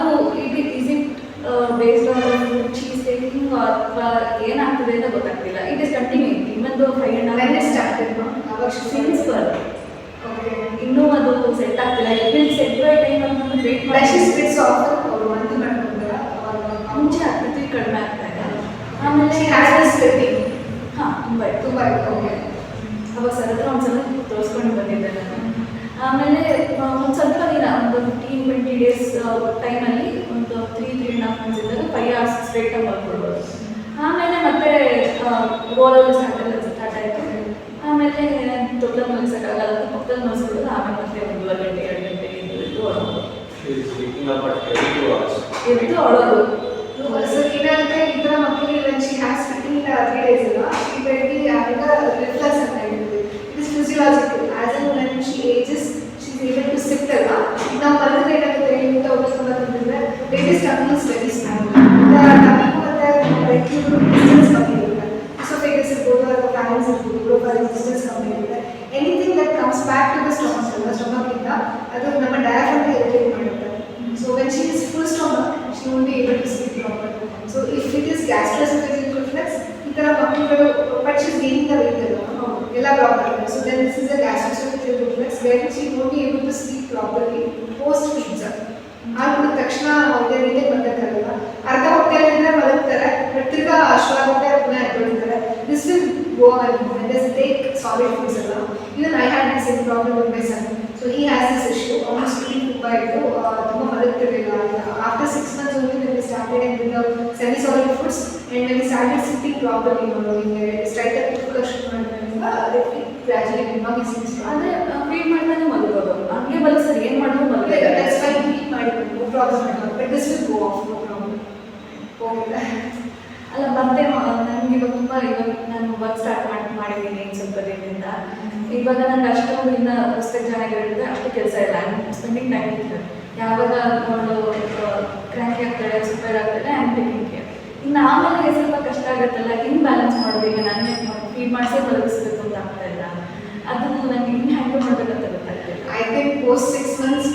is it based on food cheese taking ಅಥವಾ ಏನಾಗ್ತದೆ ಅಂತ ಗೊತ್ತಾಗ್ತಿಲ್ಲ. ಇಟ್ ಇಸ್ ಕಂಟಿನ್ಯೂಯಿಂಗ್ ಇವನ್ ದೋ 5.5 when it started, ಯಾವಾಗ ಸಿನ್ಸ್ ಬರ್ದು ಓಕೆ ಇನ್ನೂ ಅದು ಸೆಟ್ ಆಗ್ತಿಲ್ಲ. ಎಲ್ಲಿ ಸೆಟ್ ಬೈ ಟೈಮ್ ಅಂತ ವೇಟ್ ಬ್ರಷ್ ಮಾಡಿ ಸ್ಪ್ರಿಟ್ಸ್ ಆಫರ್ ಅವರು ಮಂತ್ ಮಾಡ್ಕೊಂಡ್ರ ಮುಂಚೆ ಆಗ್ತಿತ್ತು, ಈಗ ಕಡಿಮೆ ಆಗ್ತಾ ಇದೆ. ಆಮೇಲೆ ಹಾಂ ತುಂಬ ಇತ್ತು. ಓಕೆ ಅವಾಗ ಸರ್ ಹತ್ರ ಒಂದ್ಸಲ ತೋರಿಸ್ಕೊಂಡು ಬಂದಿದ್ದೆ ನಾನು. ಆಮೇಲೆ ಒಂದು ಸ್ವಲ್ಪ ದಿನ ಒಂದು 15-20 ಡೇಸ್ ಟೈಮಲ್ಲಿ ಒಂದು 3.5 ಮಂತ್ಸ್ ಇದ್ದಾಗ 5 hours ಸ್ಟ್ರೈಟಾಗಿ ಮಾಡ್ಕೊಳ್ಬೋದು. ಆಮೇಲೆ ಮತ್ತೆ ರೋಲಲ್ಲಿ ಸ್ಟಾರ್ಟ್ ಆಯಿತು. ಆಮೇಲೆ ತೊಟ್ಲ ಮಲಗಿಸೋಕ್ಕಾಗಲ್ಲ ಅಂತ ಪಕ್ಕದಲ್ಲಿ ಮಲಗಿಸ್ಬಿಡೋದು. ಆಮೇಲೆ ಮತ್ತೆ 1.5 ಗಂಟೆ 2 ಗಂಟೆ ಎದ್ದು ಅಳೋದು. ಸೊ ಏನಂದ್ರೆ ಈ ಥರ ಮಕ್ಕಳಿಗೆ when she has 3 days ಅಲ್ಲ, she will be having a reflex ಅಂತ ಹೇಳ್ತೀವಿ. It is physiological. As and when she ages, she is able to sit ಅಲ್ಲ. ನಾವು ಮಲಗಿದ್ರೆ ಏನಾಗುತ್ತೆ ಊಟ ಉಳಿಸ್ಕೊಂಡ್ರೆ baby stomach is very small. Stomach ಮತ್ತೆ ಡಿಸ್ಟೆನ್ಸ್ ಕಮ್ಮಿ ಇರುತ್ತೆ. ಇಸೋಫೇಗಸ್ ಇರ್ಬೋದು ಅಥವಾ ಫ್ಯಾರಿಂಕ್ಸ್ ಇರ್ಬೋದು, ಗ್ಲೋಫಾರಿಂಕ್ಸ್ ಡಿಸ್ಟೆನ್ಸ್ ಕಮ್ಮಿ ಇರುತ್ತೆ. Anything that comes back to the stomach ಅಲ್ಲ, ಸ್ಟಮಕ್ಕಿಂದ ಅದು ನಮ್ಮ ಡಯಾಫ್ರಮ್ಗೆ ಇರಿಟೇಟ್ ಮಾಡುತ್ತೆ. So when she is full stomach, she won't be able to sleep properly. So if it is gastroesophageal reflux, itara makkalu, but she is gaining the weight ella problem. So then this is a gastroesophageal reflux where she won't be able to sleep properly post pizza. ಆಗ ತಕ್ಷಣ ಹೊಟ್ಟೆಗೆ ಬಂದಿರ್ತಾರಲ್ಲ, ಅರ್ಧ ಹೊಟ್ಟೆಯಲ್ಲಿದ್ರೆ ಮಲಗ್ತಾರೆ, but ತಿರ್ಗಾ ಅಶ್ವಾಗುತ್ತೆ ಪುನಃ ಎದ್ಬಿಡ್ತಾರೆ. This will go on and they take solid foods ಅಲ್ಲ. Even I had the same problem with my son. So he has this issue. Almost ತುಂಬ ಇತ್ತು, ತುಂಬ ಮಲಗ್ತಿರಲಿಲ್ಲ. After 6 months only when we started and with the semi-solid foods and when we started sitting properly, straight up ಕುತ್ಕೊಳ್ಳೋಷ್ಟು ಮಾಡಿದ್ರಿಂದ gradually ಇವಾಗ seems to ಅಂದರೆ feed ಮಾಡ್ತಾನೆ ಮಲಗೋದು, ಹಂಗೆ ಮಲಗಿಸೋದು ಏನು ಮಾಡೋದು ಮಲಗೋದು. that's why we ಮಾಡಿದ್ವಿ, no problem at all. But this will go off, no problem. ಹೋಗಿಲ್ಲ ಅಲ್ಲ ಮತ್ತೆ ನನಗೆ ಇವಾಗ ತುಂಬ ಇವಾಗ ನಾನು ವರ್ಕ್ ಸ್ಟಾರ್ಟ್ ಮಾಡಿದ್ದೀನಿ ಸ್ವಲ್ಪ ದಿನದಿಂದ. ಇವಾಗ ನನಗೆ ಅಷ್ಟೊಂದು ಇನ್ನು ಹೊಸ್ದಾಗಿ ಚೆನ್ನಾಗಿರುತ್ತೆ, ಅಷ್ಟು ಕೆಲಸ ಇಲ್ಲ. ಸ್ಪೆಂಡಿಂಗ್ ಟೈಮ್ ಇರ್ತದೆ. ಯಾವಾಗ ಅವಳು ಕ್ರ್ಯಾಂಕಿ ಆಗ್ತಾಳೆ, ಸೂಪರ್ ಆಗ್ತಾಳೆ, ಐ ಆಮ್ ಟೇಕಿಂಗ್ ಕೇರ್. ಇನ್ನು ಆಮೇಲೆ ಸ್ವಲ್ಪ ಕಷ್ಟ ಆಗುತ್ತಲ್ಲ, ಹಿಂಗೆ ಬ್ಯಾಲೆನ್ಸ್ ಮಾಡೋದು. ಈಗ ನಾನೇ ಫೀಡ್ ಮಾಡಿಸಿ ಮಲಗಿಸ್ಬೇಕು ಅಂತ ಆಗ್ತಾ ಇಲ್ಲ. ಅದು ನನಗೆ ಹಿಂಗೆ ಹ್ಯಾಂಡಲ್ ಮಾಡಬೇಕಂತ ಗೊತ್ತಾಗ್ತಿಲ್ಲ. I think post 6 months